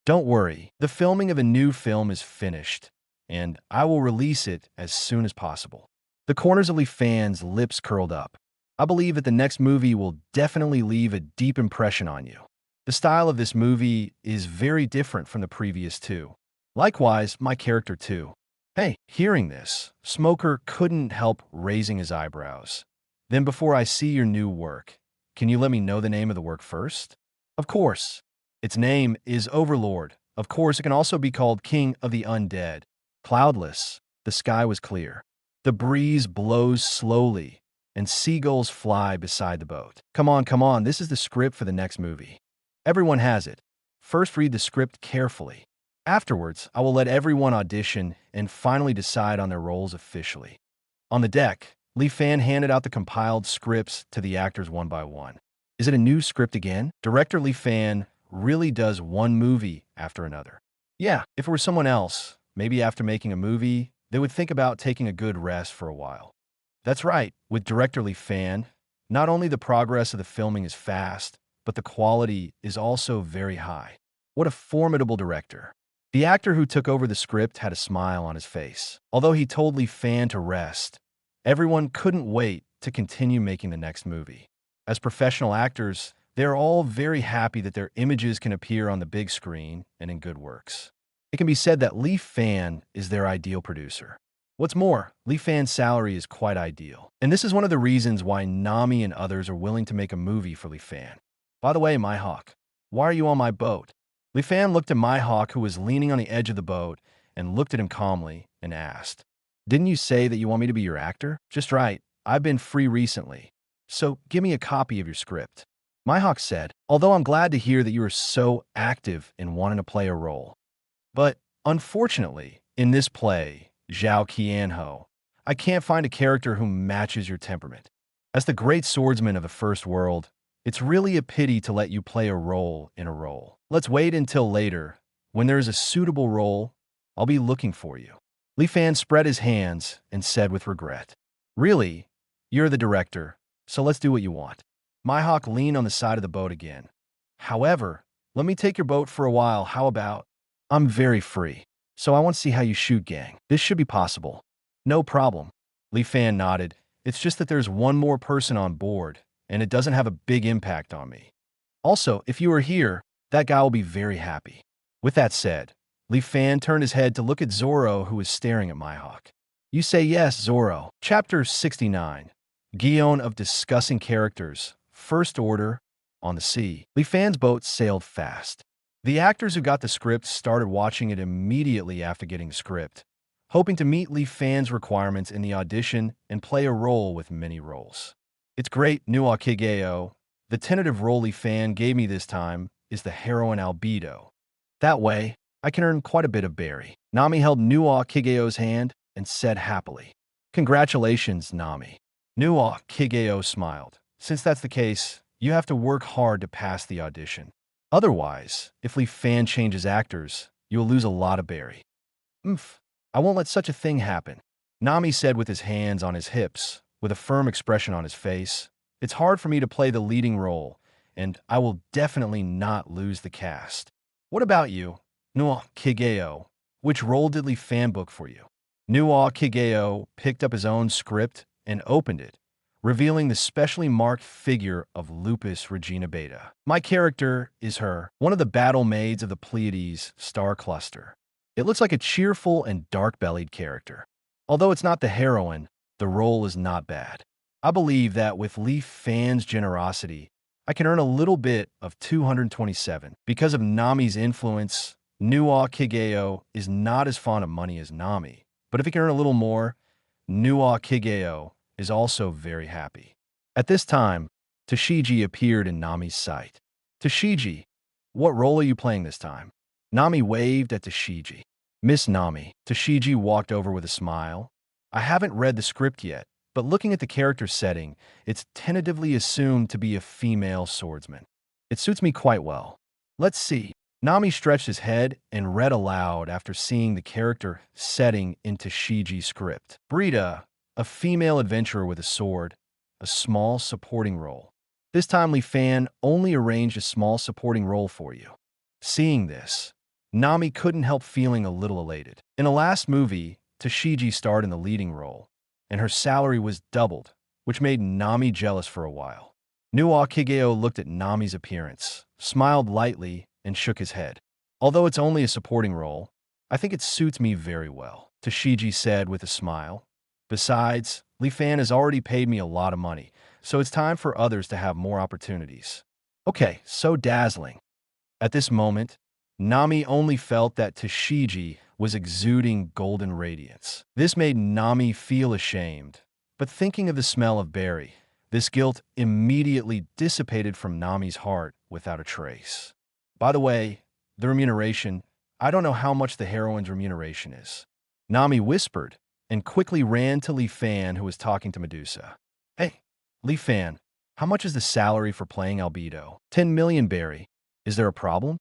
Don't worry, the filming of a new film is finished, and I will release it as soon as possible. The corners of Li Fan's lips curled up. I believe that the next movie will definitely leave a deep impression on you. The style of this movie is very different from the previous two. Likewise, my character too. Hey, hearing this, Smoker couldn't help raising his eyebrows. Then before I see your new work, can you let me know the name of the work first? Of course. Its name is Overlord. Of course, it can also be called King of the Undead. Cloudless, the sky was clear. The breeze blows slowly, and seagulls fly beside the boat. Come on, this is the script for the next movie. Everyone has it. First read the script carefully. Afterwards, I will let everyone audition and finally decide on their roles officially. On the deck, Li Fan handed out the compiled scripts to the actors one by one. Is it a new script again? Director Li Fan really does one movie after another. Yeah, if it were someone else, maybe after making a movie, they would think about taking a good rest for a while. That's right, with director Li Fan, not only the progress of the filming is fast, but the quality is also very high. What a formidable director. The actor who took over the script had a smile on his face. Although he told Li Fan to rest, everyone couldn't wait to continue making the next movie. As professional actors, they're all very happy that their images can appear on the big screen and in good works. It can be said that Li Fan is their ideal producer. What's more, Li Fan's salary is quite ideal. And this is one of the reasons why Nami and others are willing to make a movie for Li Fan. By the way, Mihawk, why are you on my boat? Li Fan looked at Mihawk, who was leaning on the edge of the boat, and looked at him calmly and asked, "Didn't you say that you want me to be your actor?" "Just right. I've been free recently. So give me a copy of your script." Mihawk said, "Although I'm glad to hear that you are so active in wanting to play a role. But unfortunately, in this play, Zhao Qianho, I can't find a character who matches your temperament. As the great swordsman of the First World, it's really a pity to let you play a role in a role. Let's wait until later. When there is a suitable role, I'll be looking for you." Li Fan spread his hands and said with regret, "Really? You're the director, so let's do what you want." Mihawk leaned on the side of the boat again. "However, let me take your boat for a while. How about? I'm very free, so I want to see how you shoot, gang. This should be possible." "No problem." Li Fan nodded. "It's just that there's one more person on board, and it doesn't have a big impact on me. Also, if you are here, that guy will be very happy." With that said, Li Fan turned his head to look at Zoro, who was staring at Mihawk. "You say yes, Zoro." Chapter 69. Guion of Discussing Characters. First Order on the Sea. Li Fan's boat sailed fast. The actors who got the script started watching it immediately after getting the script, hoping to meet Li Fan's requirements in the audition and play a role with many roles. It's great, Nuwa Kigeo. The tentative role Li Fan gave me this time is the heroine Albedo. That way, I can earn quite a bit of berry. Nami held Nuwa Kigeo's hand and said happily, "Congratulations, Nami." Nuwa Kigeo smiled. "Since that's the case, you have to work hard to pass the audition. Otherwise, if Li Fan changes actors, you'll lose a lot of berry." I won't let such a thing happen," Nami said with his hands on his hips, with a firm expression on his face. "It's hard for me to play the leading role, and I will definitely not lose the cast." "What about you, Nuwa Kigeo? Which role did Li Fan book for you?" Nuwa Kigeo picked up his own script and opened it, revealing the specially marked figure of Lupus Regina Beta. "My character is her, one of the battle maids of the Pleiades star cluster. It looks like a cheerful and dark-bellied character. Although it's not the heroine, the role is not bad. I believe that with Li Fan's generosity, I can earn a little bit of 227. Because of Nami's influence, Nuwa Kigeo is not as fond of money as Nami, but if he can earn a little more, Nuwa Kigeo is also very happy." At this time, Toshiji appeared in Nami's sight. Toshiji, what role are you playing this time? Nami waved at Toshiji. Miss Nami, Toshiji walked over with a smile. I haven't read the script yet, but looking at the character setting, it's tentatively assumed to be a female swordsman. It suits me quite well. Let's see. Nami stretched his head and read aloud after seeing the character setting in Toshiji's script. Brita, a female adventurer with a sword, a small supporting role. This time Li Fan only arranged a small supporting role for you. Seeing this, Nami couldn't help feeling a little elated. In the last movie, Toshiji starred in the leading role, and her salary was doubled, which made Nami jealous for a while. Nuwa Kigeo looked at Nami's appearance, smiled lightly, and shook his head. Although it's only a supporting role, I think it suits me very well, Toshiji said with a smile. Besides, Li Fan has already paid me a lot of money, so it's time for others to have more opportunities. Okay, so dazzling. At this moment, Nami only felt that Toshiji was exuding golden radiance. This made Nami feel ashamed, but thinking of the smell of berry, this guilt immediately dissipated from Nami's heart without a trace. By the way, the remuneration, I don't know how much the heroine's remuneration is. Nami whispered and quickly ran to Li Fan, who was talking to Medusa. Hey, Li Fan, how much is the salary for playing Albedo? 10 million berry. Is there a problem?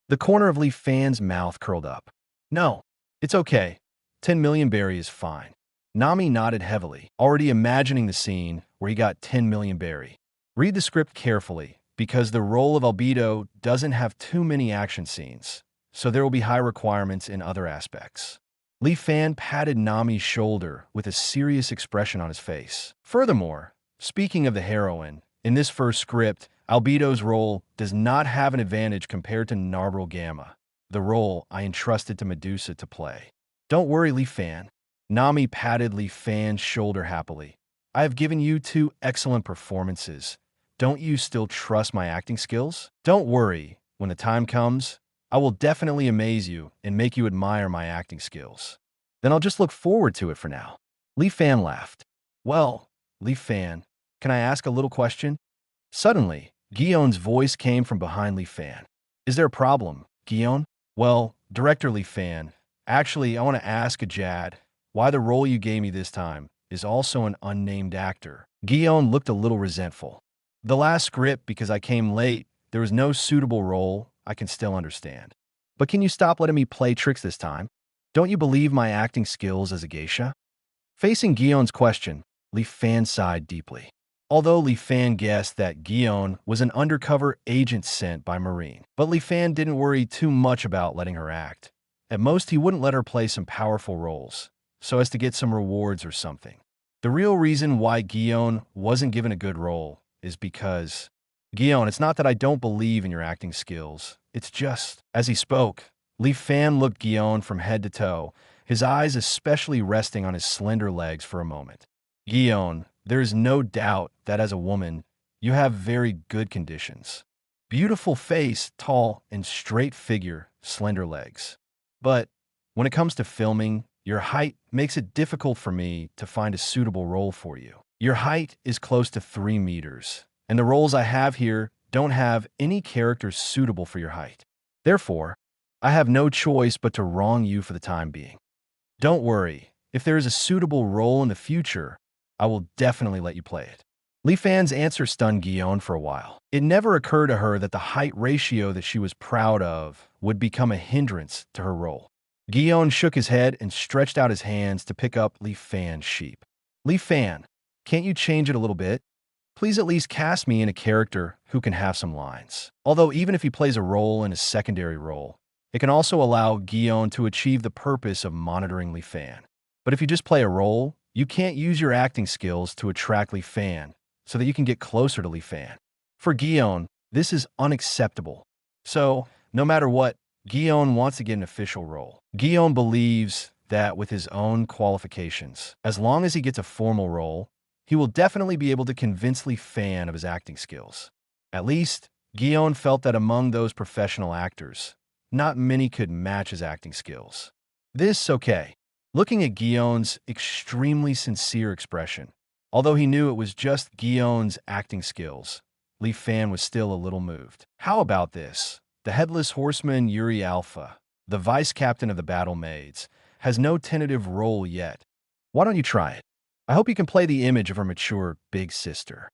The corner of Li Fan's mouth curled up. No, it's okay. 10 million berry is fine. Nami nodded heavily, already imagining the scene where he got 10 million berry. Read the script carefully, because the role of Albedo doesn't have too many action scenes, so there will be high requirements in other aspects. Li Fan patted Nami's shoulder with a serious expression on his face. Furthermore, speaking of the heroine, in this first script, Albedo's role does not have an advantage compared to Narbral Gamma, the role I entrusted to Medusa to play. Don't worry, Li Fan. Nami patted Li Fan's shoulder happily. I have given you 2 excellent performances. Don't you still trust my acting skills? Don't worry, when the time comes, I will definitely amaze you and make you admire my acting skills. Then I'll just look forward to it for now. Li Fan laughed. Well, Li Fan, can I ask a little question? Suddenly, Guillaume's voice came from behind Li Fan. Is there a problem, Guillaume? Well, Director Li Fan, actually, I want to ask Ajad why the role you gave me this time is also an unnamed actor. Guillaume looked a little resentful. The last script, because I came late, there was no suitable role, I can still understand. But can you stop letting me play tricks this time? Don't you believe my acting skills as a geisha? Facing Guillaume's question, Li Fan sighed deeply. Although Li Fan guessed that Guillaume was an undercover agent sent by Marine, but Li Fan didn't worry too much about letting her act. At most, he wouldn't let her play some powerful roles, so as to get some rewards or something. The real reason why Guillaume wasn't given a good role is because, Guillaume, it's not that I don't believe in your acting skills. It's just, as he spoke, Li Fan looked Guillaume from head to toe, his eyes especially resting on his slender legs for a moment. Guillaume, there is no doubt that as a woman, you have very good conditions. Beautiful face, tall and straight figure, slender legs. But when it comes to filming, your height makes it difficult for me to find a suitable role for you. Your height is close to 3 meters, and the roles I have here don't have any characters suitable for your height. Therefore, I have no choice but to wrong you for the time being. Don't worry, if there is a suitable role in the future, I will definitely let you play it. Li Fan's answer stunned Guillaume for a while. It never occurred to her that the height ratio that she was proud of would become a hindrance to her role. Guillaume shook his head and stretched out his hands to pick up Li Fan's sheep. Li Fan, can't you change it a little bit? Please at least cast me in a character who can have some lines. Although even if he plays a role in a secondary role, it can also allow Guillaume to achieve the purpose of monitoring Li Fan. But if you just play a role, you can't use your acting skills to attract Li Fan so that you can get closer to Li Fan. For Guillaume, this is unacceptable. So, no matter what, Guillaume wants to get an official role. Guillaume believes that with his own qualifications, as long as he gets a formal role, he will definitely be able to convince Li Fan of his acting skills. At least, Guillaume felt that among those professional actors, not many could match his acting skills. This, okay. Looking at Guillaume's extremely sincere expression, Although he knew it was just Guillaume's acting skills, Li Fan was still a little moved. How about this? The headless horseman Yuri Alpha, the vice captain of the battle maids, has no tentative role yet. Why don't you try it? I hope you can play the image of her mature big sister.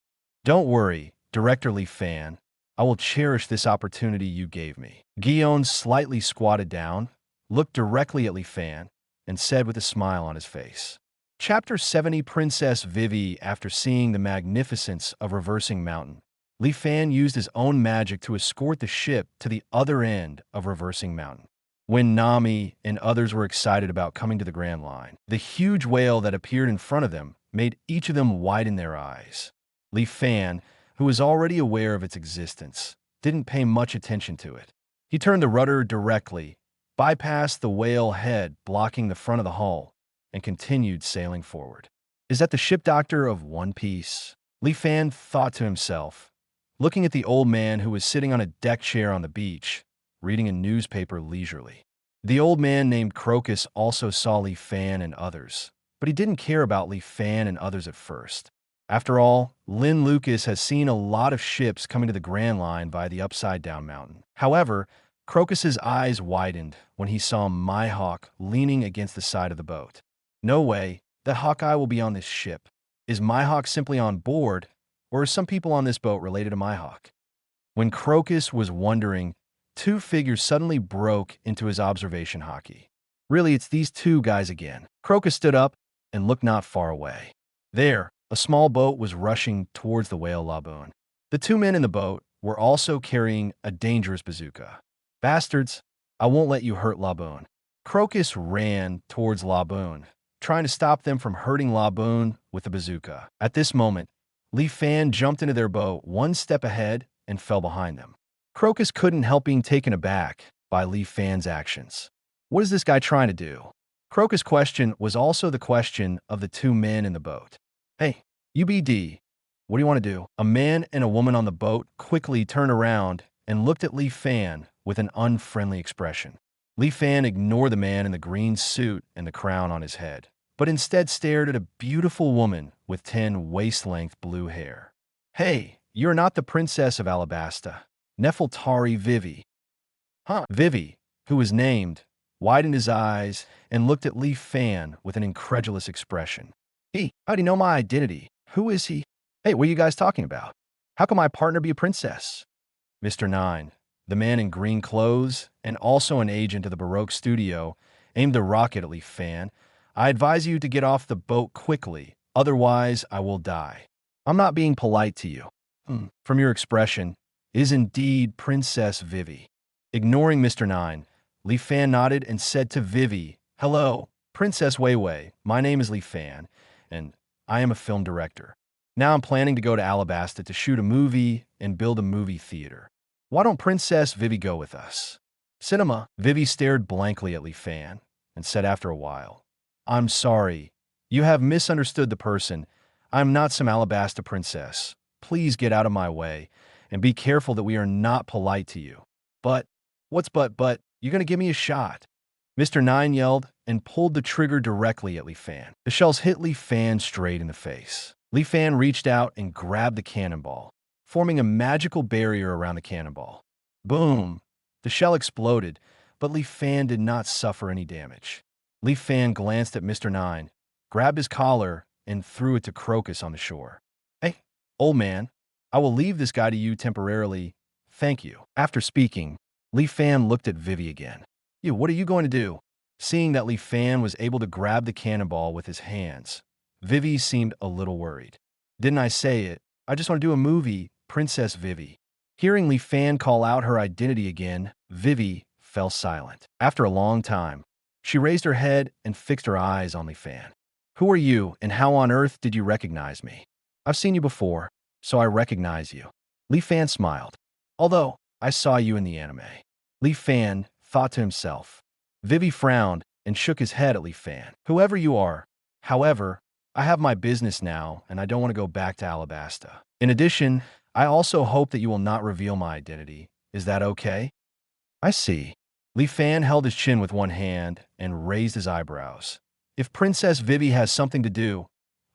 Don't worry, Director Li Fan. I will cherish this opportunity you gave me. Guillaume slightly squatted down, looked directly at Li Fan, and said with a smile on his face. Chapter 70 Princess Vivi. After seeing the magnificence of Reversing Mountain, Li Fan used his own magic to escort the ship to the other end of Reversing Mountain. When Nami and others were excited about coming to the Grand Line, the huge whale that appeared in front of them made each of them widen their eyes. Li Fan, who was already aware of its existence, didn't pay much attention to it. He turned the rudder directly, bypassed the whale head blocking the front of the hull, and continued sailing forward. Is that the ship doctor of One Piece? Li Fan thought to himself, looking at the old man who was sitting on a deck chair on the beach, reading a newspaper leisurely. The old man named Crocus also saw Li Fan and others, but he didn't care about Li Fan and others at first. After all, Lin Lucas has seen a lot of ships coming to the Grand Line via the Upside-Down Mountain. However, Crocus's eyes widened when he saw Mihawk leaning against the side of the boat. No way, that Hawkeye will be on this ship. Is Mihawk simply on board, or are some people on this boat related to Mihawk? When Crocus was wondering, two figures suddenly broke into his observation hockey. Really, it's these two guys again. Crocus stood up and looked not far away. There, a small boat was rushing towards the whale laboon. The two men in the boat were also carrying a dangerous bazooka. Bastards, I won't let you hurt Laboon. Crocus ran towards Laboon, trying to stop them from hurting Laboon with the bazooka. At this moment, Li Fan jumped into their boat one step ahead and fell behind them. Crocus couldn't help being taken aback by Li Fan's actions. What is this guy trying to do? Crocus' question was also the question of the two men in the boat. Hey, UBD, what do you want to do? A man and a woman on the boat quickly turned around and looked at Li Fan with an unfriendly expression. Li Fan ignored the man in the green suit and the crown on his head, but instead stared at a beautiful woman with 10 waist-length blue hair. Hey, you're not the princess of Alabasta, Nefeltari Vivi. Huh? Vivi, who was named, widened his eyes and looked at Li Fan with an incredulous expression. How do you know my identity? Who is he? Hey, what are you guys talking about? How can my partner be a princess? Mr. Nine, the man in green clothes and also an agent of the Baroque studio, aimed a rocket at Li Fan. I advise you to get off the boat quickly, otherwise I will die. I'm not being polite to you. From your expression, it is indeed Princess Vivi. Ignoring Mr. Nine, Li Fan nodded and said to Vivi, Hello, Princess Weiwei, my name is Li Fan, and I am a film director. Now I'm planning to go to Alabasta to shoot a movie and build a movie theater. Why don't Princess Vivi go with us? Cinema. Vivi stared blankly at Li Fan and said after a while, I'm sorry. You have misunderstood the person. I'm not some Alabasta princess. Please get out of my way and be careful that we are not polite to you. But, what's but, you're going to give me a shot. Mr. Nine yelled and pulled the trigger directly at Li Fan. The shells hit Li Fan straight in the face. Li Fan reached out and grabbed the cannonball, forming a magical barrier around the cannonball. Boom! The shell exploded, but Li Fan did not suffer any damage. Li Fan glanced at Mr. Nine, grabbed his collar, and threw it to Crocus on the shore. Hey, old man, I will leave this guy to you temporarily. Thank you. After speaking, Li Fan looked at Vivi again. What are you going to do? Seeing that Li Fan was able to grab the cannonball with his hands, Vivi seemed a little worried. Didn't I say it? I just want to do a movie, Princess Vivi. Hearing Li Fan call out her identity again, Vivi fell silent. After a long time, she raised her head and fixed her eyes on Li Fan. Who are you, and how on earth did you recognize me? I've seen you before, so I recognize you. Li Fan smiled. Although, I saw you in the anime. Li Fan thought to himself. Vivi frowned and shook his head at Li Fan. Whoever you are, however, I have my business now, and I don't want to go back to Alabasta. In addition, I also hope that you will not reveal my identity. Is that okay? I see. Li Fan held his chin with one hand and raised his eyebrows. If Princess Vivi has something to do,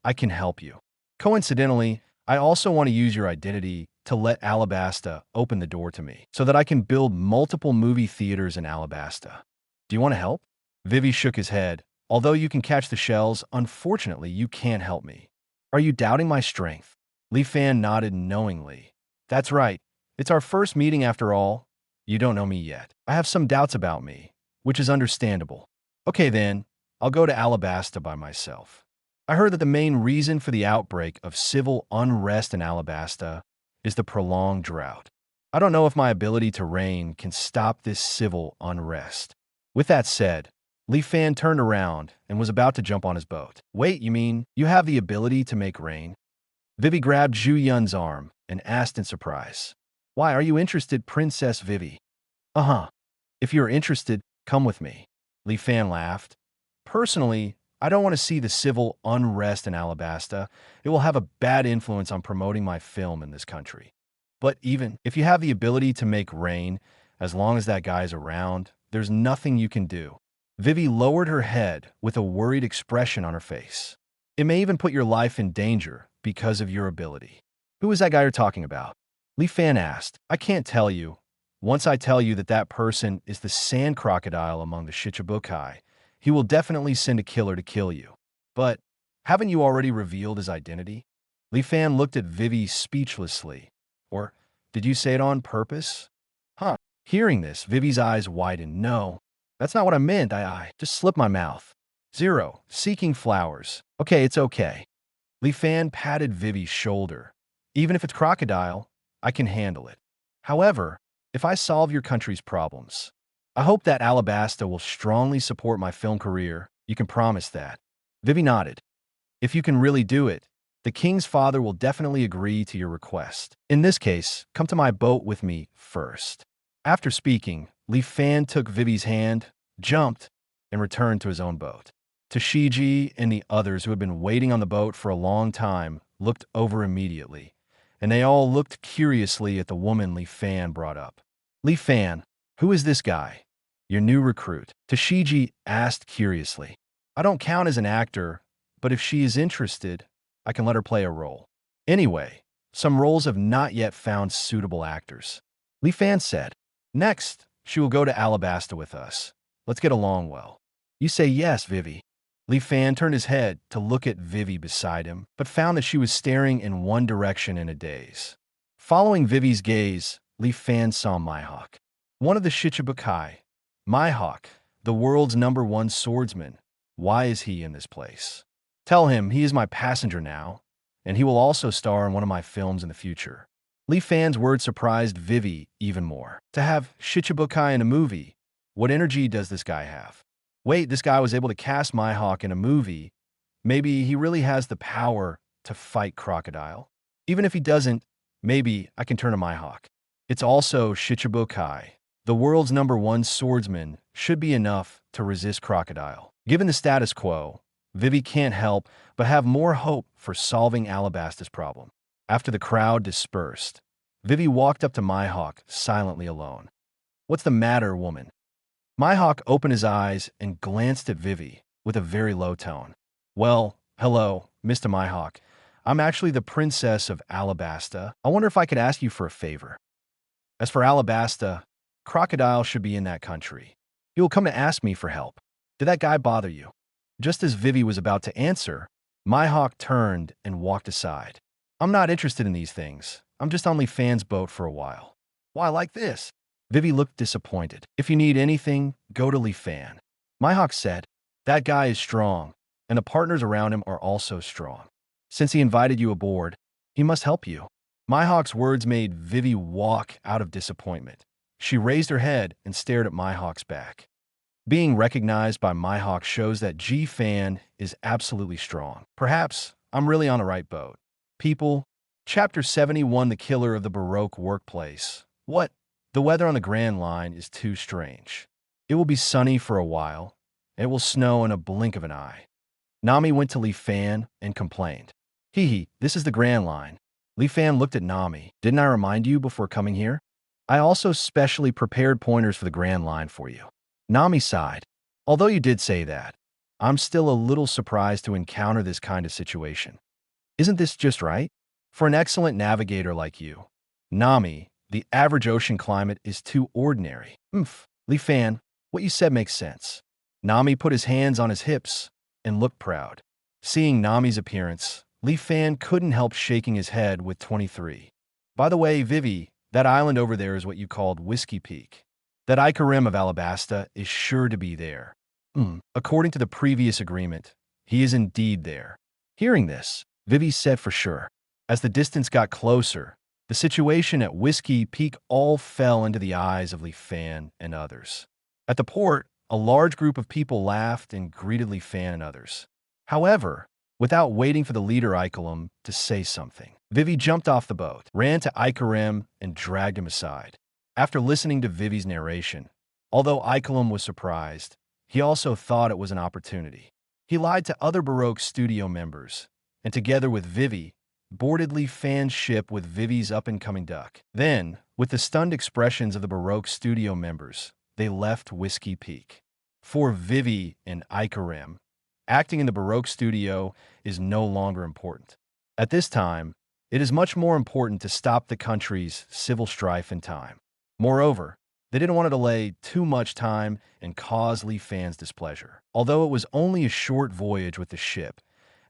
I can help you. Coincidentally, I also want to use your identity to let Alabasta open the door to me so that I can build multiple movie theaters in Alabasta. Do you want to help? Vivi shook his head. Although you can catch the shells, unfortunately, you can't help me. Are you doubting my strength? Li Fan nodded knowingly. That's right. It's our first meeting after all. You don't know me yet. I have some doubts about me, which is understandable. Okay then, I'll go to Alabasta by myself. I heard that the main reason for the outbreak of civil unrest in Alabasta is the prolonged drought. I don't know if my ability to reign can stop this civil unrest. With that said, Li Fan turned around and was about to jump on his boat. Wait, you mean you have the ability to make rain? Vivi grabbed Zhu Yun's arm and asked in surprise. Why, are you interested, Princess Vivi? Uh-huh. If you're interested, come with me. Li Fan laughed. Personally, I don't want to see the civil unrest in Alabasta. It will have a bad influence on promoting my film in this country. But even if you have the ability to make rain, as long as that guy's around, there's nothing you can do. Vivi lowered her head with a worried expression on her face. It may even put your life in danger because of your ability. Who is that guy you're talking about? Li Fan asked. I can't tell you. Once I tell you that that person is the sand crocodile among the Shichibukai, he will definitely send a killer to kill you. But haven't you already revealed his identity? Li Fan looked at Vivi speechlessly. Or did you say it on purpose? Huh. Hearing this, Vivi's eyes widened. No, that's not what I meant. I just slipped my mouth. Zero, seeking flowers. Okay, it's okay. Li Fan patted Vivi's shoulder. Even if it's crocodile, I can handle it. However, if I solve your country's problems, I hope that Alabasta will strongly support my film career. You can promise that. Vivi nodded. If you can really do it, the king's father will definitely agree to your request. In this case, come to my boat with me first. After speaking, Li Fan took Vivi's hand, jumped, and returned to his own boat. Tashiji and the others who had been waiting on the boat for a long time looked over immediately, and they all looked curiously at the woman Li Fan brought up. Li Fan, who is this guy? Your new recruit? Tashiji asked curiously. I don't count as an actor, but if she is interested, I can let her play a role. Anyway, some roles have not yet found suitable actors. Li Fan said. Next, she will go to Alabasta with us. Let's get along well. You say yes, Vivi. Li Fan turned his head to look at Vivi beside him, but found that she was staring in one direction in a daze. Following Vivi's gaze, Li Fan saw Mihawk. One of the Shichibukai. Mihawk, the world's #1 swordsman. Why is he in this place? Tell him he is my passenger now, and he will also star in one of my films in the future. Li Fan's words surprised Vivi even more. To have Shichibukai in a movie, what energy does this guy have? Wait, this guy was able to cast Mihawk in a movie. Maybe he really has the power to fight Crocodile? Even if he doesn't, maybe I can turn a Mihawk. It's also Shichibukai. The world's #1 swordsman should be enough to resist Crocodile. Given the status quo, Vivi can't help but have more hope for solving Alabasta's problem. After the crowd dispersed, Vivi walked up to Mihawk silently alone. What's the matter, woman? Mihawk opened his eyes and glanced at Vivi with a very low tone. Well, hello, Mr. Mihawk. I'm actually the princess of Alabasta. I wonder if I could ask you for a favor. As for Alabasta, Crocodile should be in that country. He will come to ask me for help. Did that guy bother you? Just as Vivi was about to answer, Mihawk turned and walked aside. I'm not interested in these things. I'm just on Li Fan's boat for a while. Why like this? Vivi looked disappointed. If you need anything, go to Li Fan. Mihawk said, that guy is strong, and the partners around him are also strong. Since he invited you aboard, he must help you. Mihawk's words made Vivi walk out of disappointment. She raised her head and stared at Mihawk's back. Being recognized by Mihawk shows that G-Fan is absolutely strong. Perhaps I'm really on the right boat. People, Chapter 71, The Killer of the Baroque Workplace. What? The weather on the Grand Line is too strange. It will be sunny for a while, and it will snow in a blink of an eye. Nami went to Li Fan and complained. Hee, this is the Grand Line. Li Fan looked at Nami. Didn't I remind you before coming here? I also specially prepared pointers for the Grand Line for you. Nami sighed. Although you did say that, I'm still a little surprised to encounter this kind of situation. Isn't this just right? For an excellent navigator like you. Nami, the average ocean climate is too ordinary. Li Fan, what you said makes sense. Nami put his hands on his hips and looked proud. Seeing Nami's appearance, Li Fan couldn't help shaking his head with 23. By the way, Vivi, that island over there is what you called Whiskey Peak. That Ikarim of Alabasta is sure to be there. According to the previous agreement, he is indeed there. Hearing this, Vivi said for sure. As the distance got closer, the situation at Whiskey Peak all fell into the eyes of Li Fan and others. At the port, a large group of people laughed and greeted Li Fan and others. However, without waiting for the leader Ikarim to say something, Vivi jumped off the boat, ran to Ikarim, and dragged him aside. After listening to Vivi's narration, although Ikarim was surprised, he also thought it was an opportunity. He lied to other Baroque studio members, and together with Vivi, boarded Li Fan's ship with Vivi's up-and-coming duck. Then, with the stunned expressions of the Baroque studio members, they left Whiskey Peak. For Vivi and Ikarim, acting in the Baroque studio is no longer important. At this time, it is much more important to stop the country's civil strife in time. Moreover, they didn't want to delay too much time and cause Li Fan's displeasure. Although it was only a short voyage with the ship,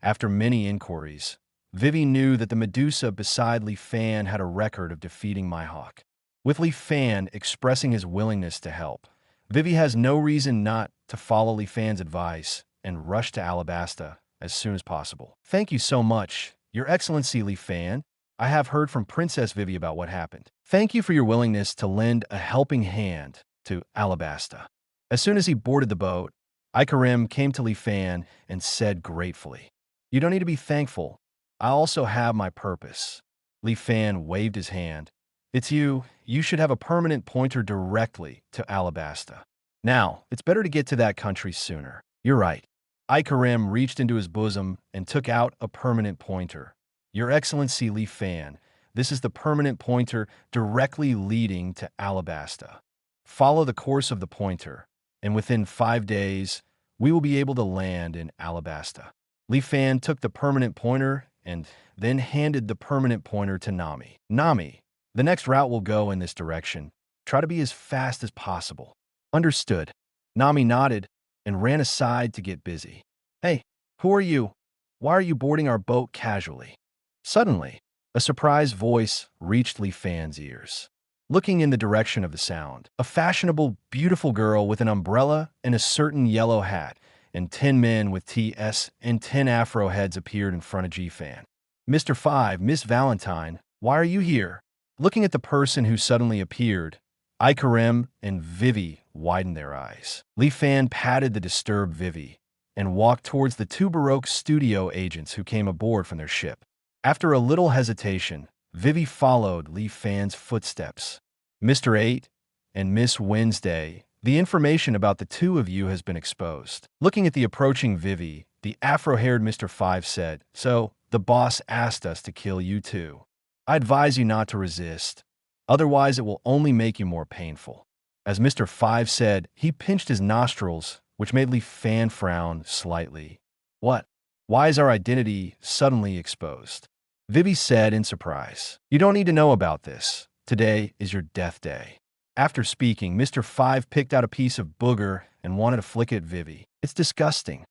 after many inquiries, Vivi knew that the Medusa beside Li Fan had a record of defeating Mihawk. With Li Fan expressing his willingness to help, Vivi has no reason not to follow Li Fan's advice and rush to Alabasta as soon as possible. Thank you so much, Your Excellency Li Fan. I have heard from Princess Vivi about what happened. Thank you for your willingness to lend a helping hand to Alabasta. As soon as he boarded the boat, Ikarim came to Li Fan and said gratefully, "You don't need to be thankful. I also have my purpose." Li Fan waved his hand. "It's you. You should have a permanent pointer directly to Alabasta. Now, it's better to get to that country sooner." "You're right." Ikarim reached into his bosom and took out a permanent pointer. "Your Excellency Li Fan, this is the permanent pointer directly leading to Alabasta. Follow the course of the pointer, and within 5 days, we will be able to land in Alabasta." Li Fan took the permanent pointer and then handed the permanent pointer to Nami. "Nami, the next route will go in this direction. Try to be as fast as possible." "Understood." Nami nodded and ran aside to get busy. "Hey, who are you? Why are you boarding our boat casually?" Suddenly, a surprised voice reached Li Fan's ears. Looking in the direction of the sound, a fashionable, beautiful girl with an umbrella and a certain yellow hat and 10 men with TS and 10 afro heads appeared in front of G-Fan. "Mr. 5, Miss Valentine, why are you here?" Looking at the person who suddenly appeared, Ikarim and Vivi widened their eyes. Li Fan patted the disturbed Vivi and walked towards the 2 Baroque studio agents who came aboard from their ship. After a little hesitation, Vivi followed Li Fan's footsteps. "Mr. 8 and Miss Wednesday, the information about the 2 of you has been exposed." Looking at the approaching Vivi, the afro-haired Mr. 5 said, "So, the boss asked us to kill you too. I advise you not to resist. Otherwise, it will only make you more painful." As Mr. 5 said, he pinched his nostrils, which made Li Fan frown slightly. "What? Why is our identity suddenly exposed?" Vivi said in surprise. "You don't need to know about this. Today is your death day." After speaking, Mr. 5 picked out a piece of booger and wanted to flick it at Vivi. "It's disgusting."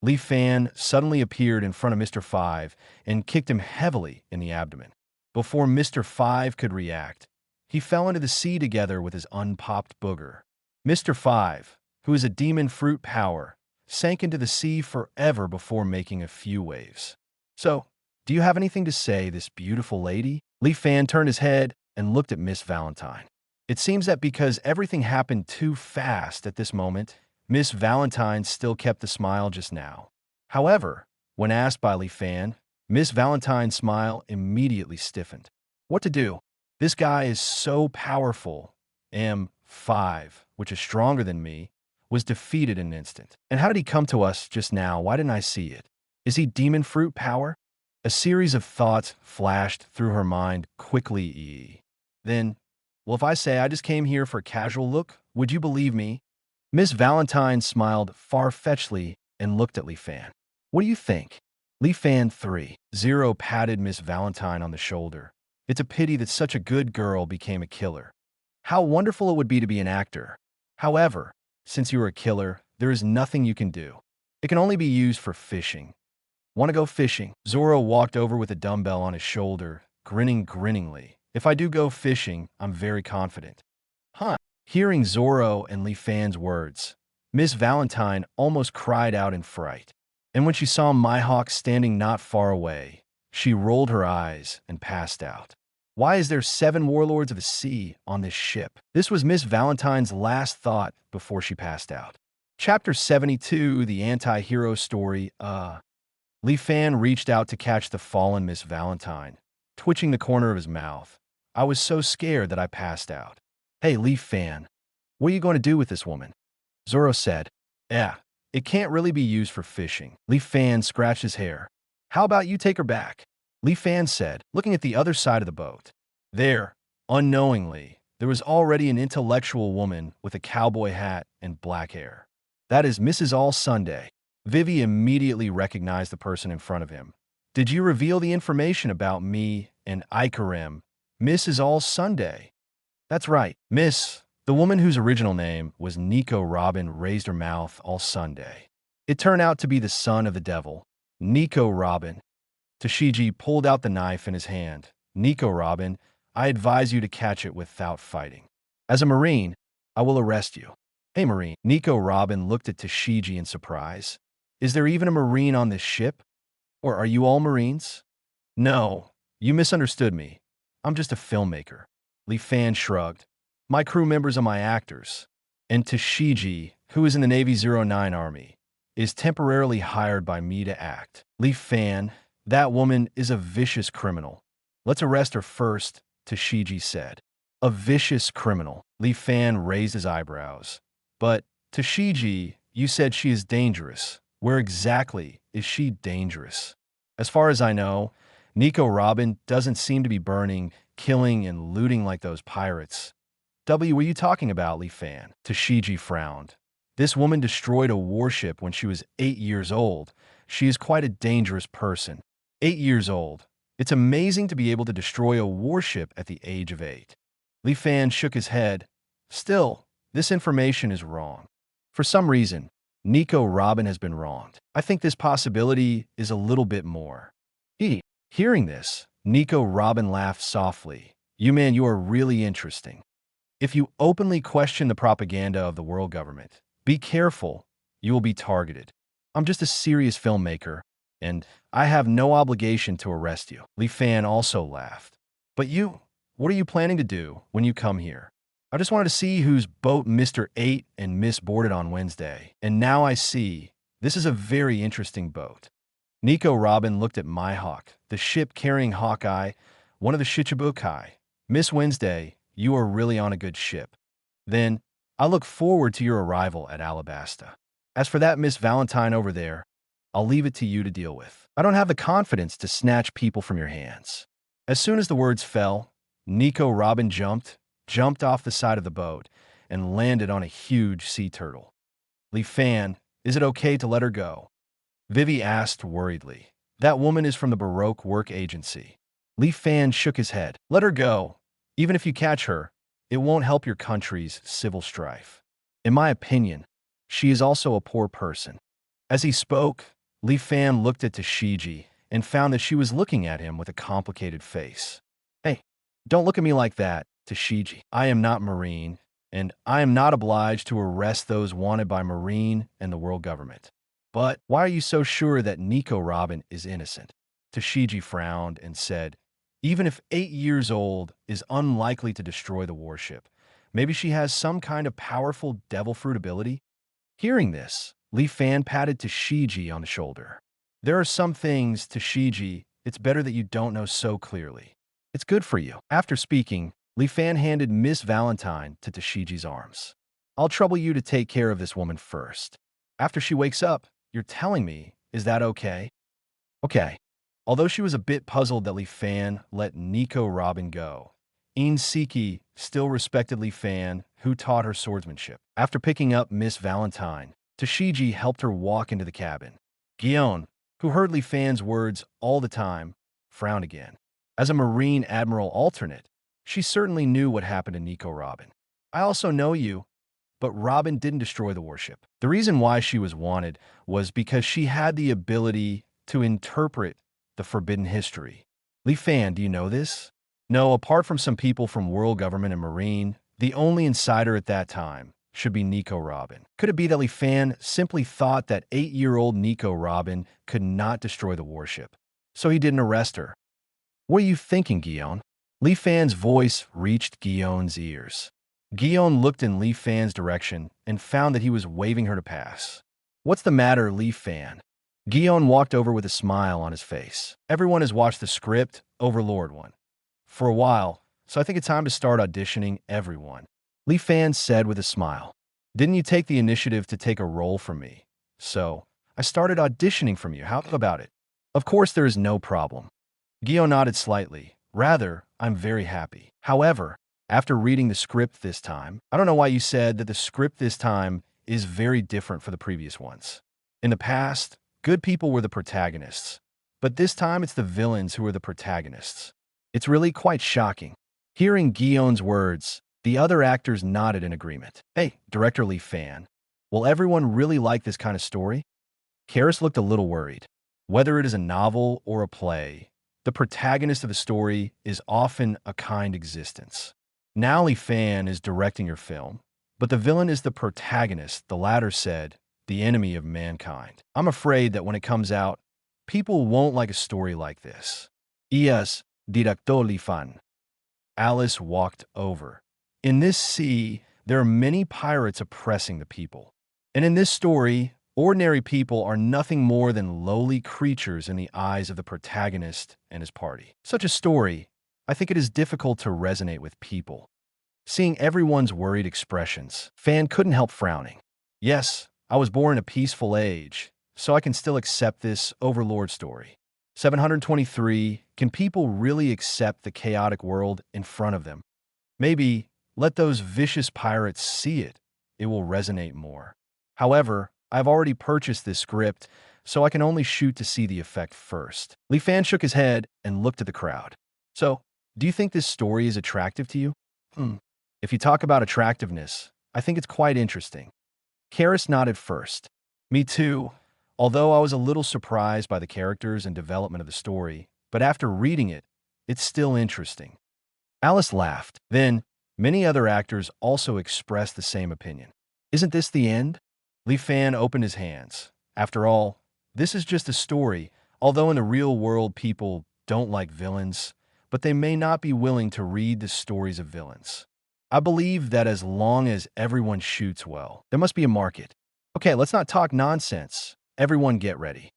Li Fan suddenly appeared in front of Mr. 5 and kicked him heavily in the abdomen. Before Mr. 5 could react, he fell into the sea together with his unpopped booger. Mr. 5, who is a demon fruit power, sank into the sea forever before making a few waves. "So, do you have anything to say, this beautiful lady?" Li Fan turned his head and looked at Miss Valentine. It seems that because everything happened too fast at this moment, Miss Valentine still kept the smile just now. However, when asked by Li Fan, Miss Valentine's smile immediately stiffened. What to do? This guy is so powerful. M5, which is stronger than me, was defeated in an instant. And how did he come to us just now? Why didn't I see it? Is he demon fruit power? A series of thoughts flashed through her mind quickly. Then, well, if I say I just came here for a casual look, would you believe me? Miss Valentine smiled far-fetchedly and looked at Li Fan. What do you think? Li Fan 3. Zoro patted Miss Valentine on the shoulder. It's a pity that such a good girl became a killer. How wonderful it would be to be an actor. However, since you are a killer, there is nothing you can do. It can only be used for fishing. Want to go fishing? Zoro walked over with a dumbbell on his shoulder, grinning grinningly. If I do go fishing, I'm very confident. Huh. Hearing Zoro and Li Fan's words, Miss Valentine almost cried out in fright. And when she saw Mihawk standing not far away, she rolled her eyes and passed out. Why is there 7 warlords of the sea on this ship? This was Miss Valentine's last thought before she passed out. Chapter 72, the anti-hero story, Li Fan reached out to catch the fallen Miss Valentine, twitching the corner of his mouth. I was so scared that I passed out. Hey, Li Fan, what are you going to do with this woman? Zoro said. It can't really be used for fishing. Li Fan scratched his hair. How about you take her back? Li Fan said, looking at the other side of the boat. There, unknowingly, there was already an intellectual woman with a cowboy hat and black hair. That is Mrs. All Sunday. Vivi immediately recognized the person in front of him. Did you reveal the information about me and Ikarim, Mrs. All Sunday? That's right, Miss. The woman whose original name was Nico Robin raised her mouth all Sunday. It turned out to be the son of the devil, Nico Robin. Tashigi pulled out the knife in his hand. Nico Robin, I advise you to catch it without fighting. As a Marine, I will arrest you. Hey, Marine. Nico Robin looked at Tashigi in surprise. Is there even a Marine on this ship? Or are you all Marines? No, you misunderstood me. I'm just a filmmaker. Li Fan shrugged. My crew members are my actors. And Tashigi, who is in the Navy 09 Army, is temporarily hired by me to act. Li Fan, that woman is a vicious criminal. Let's arrest her first, Tashigi said. A vicious criminal. Li Fan raised his eyebrows. But, Tashigi, you said she is dangerous. Where exactly is she dangerous? As far as I know, Nico Robin doesn't seem to be burning, killing, and looting like those pirates. W, were you talking about, Li Fan? Tashigi frowned. This woman destroyed a warship when she was 8 years old. She is quite a dangerous person. 8 years old. It's amazing to be able to destroy a warship at the age of 8. Li Fan shook his head. Still, this information is wrong. For some reason, Nico Robin has been wronged. I think this possibility is a little bit more. Hearing this, Nico Robin laughed softly. You are really interesting. If you openly question the propaganda of the world government, be careful, you will be targeted. I'm just a serious filmmaker, and I have no obligation to arrest you. Li Fan also laughed. But you, what are you planning to do when you come here? I just wanted to see whose boat Mr. 8 and Miss boarded on Wednesday. And now I see, this is a very interesting boat. Nico Robin looked at Mihawk, the ship carrying Hawkeye, one of the Shichibukai. Miss Wednesday, you are really on a good ship. Then, I look forward to your arrival at Alabasta. As for that Miss Valentine over there, I'll leave it to you to deal with. I don't have the confidence to snatch people from your hands. As soon as the words fell, Nico Robin jumped off the side of the boat, and landed on a huge sea turtle. Li Fan, is it okay to let her go? Vivi asked worriedly. That woman is from the Baroque Work Agency. Li Fan shook his head. Let her go. Even if you catch her, it won't help your country's civil strife. In my opinion, she is also a poor person. As he spoke, Li Fan looked at Tashigi and found that she was looking at him with a complicated face. Hey, don't look at me like that, Tashigi. I am not Marine, and I am not obliged to arrest those wanted by Marine and the world government. But why are you so sure that Nico Robin is innocent? Tashigi frowned and said, even if 8 years old is unlikely to destroy the warship, maybe she has some kind of powerful devil fruit ability? Hearing this, Li Fan patted Tashigi on the shoulder. There are some things, Tashigi, it's better that you don't know so clearly. It's good for you. After speaking, Li Fan handed Miss Valentine to Tashigi's arms. I'll trouble you to take care of this woman first. After she wakes up, you're telling me, is that okay? Okay. Although she was a bit puzzled that Li Fan let Nico Robin go, Siki still respected Li Fan, who taught her swordsmanship. After picking up Miss Valentine, Tashigi helped her walk into the cabin. Gion, who heard Li Fan's words all the time, frowned again. As a Marine Admiral alternate, she certainly knew what happened to Nico Robin. I also know you, but Robin didn't destroy the warship. The reason why she was wanted was because she had the ability to interpret the forbidden history. Li Fan, do you know this? No, apart from some people from world government and Marine, the only insider at that time should be Nico Robin. Could it be that Li Fan simply thought that 8-year-old Nico Robin could not destroy the warship, so he didn't arrest her? What are you thinking, Guillaume? Li Fan's voice reached Guillaume's ears. Guillaume looked in Li Fan's direction and found that he was waving her to pass. What's the matter, Li Fan? Guillaume walked over with a smile on his face. Everyone has watched the script, Overlord one, for a while, so I think it's time to start auditioning everyone. Li Fan said with a smile. Didn't you take the initiative to take a role from me? So, I started auditioning from you. How about it? Of course there is no problem. Guillaume nodded slightly. Rather, I'm very happy. However, after reading the script this time, I don't know why you said that the script this time is very different for the previous ones. In the past, good people were the protagonists, but this time it's the villains who are the protagonists. It's really quite shocking. Hearing Guillaume's words, the other actors nodded in agreement. Hey, Director Li Fan, will everyone really like this kind of story? Karis looked a little worried. Whether it is a novel or a play, the protagonist of a story is often a kind existence. Now Li Fan is directing your film, but the villain is the protagonist, the latter said, the enemy of mankind. I'm afraid that when it comes out, people won't like a story like this. Yes, Director Li Fan. Alice walked over. In this sea, there are many pirates oppressing the people. And in this story, ordinary people are nothing more than lowly creatures in the eyes of the protagonist and his party. Such a story, I think it is difficult to resonate with people. Seeing everyone's worried expressions, Fan couldn't help frowning. Yes, I was born in a peaceful age, so I can still accept this Overlord story. 723, can people really accept the chaotic world in front of them? Maybe let those vicious pirates see it. It will resonate more. However, I've already purchased this script, so I can only shoot to see the effect first. Li Fan shook his head and looked at the crowd. So, do you think this story is attractive to you? If you talk about attractiveness, I think it's quite interesting. Karis nodded first. Me too, although I was a little surprised by the characters and development of the story, but after reading it, it's still interesting. Alice laughed. Then, many other actors also expressed the same opinion. Isn't this the end? Li Fan opened his hands. After all, this is just a story, although in the real world people don't like villains, but they may not be willing to read the stories of villains. I believe that as long as everyone shoots well, there must be a market. Okay, let's not talk nonsense. Everyone get ready.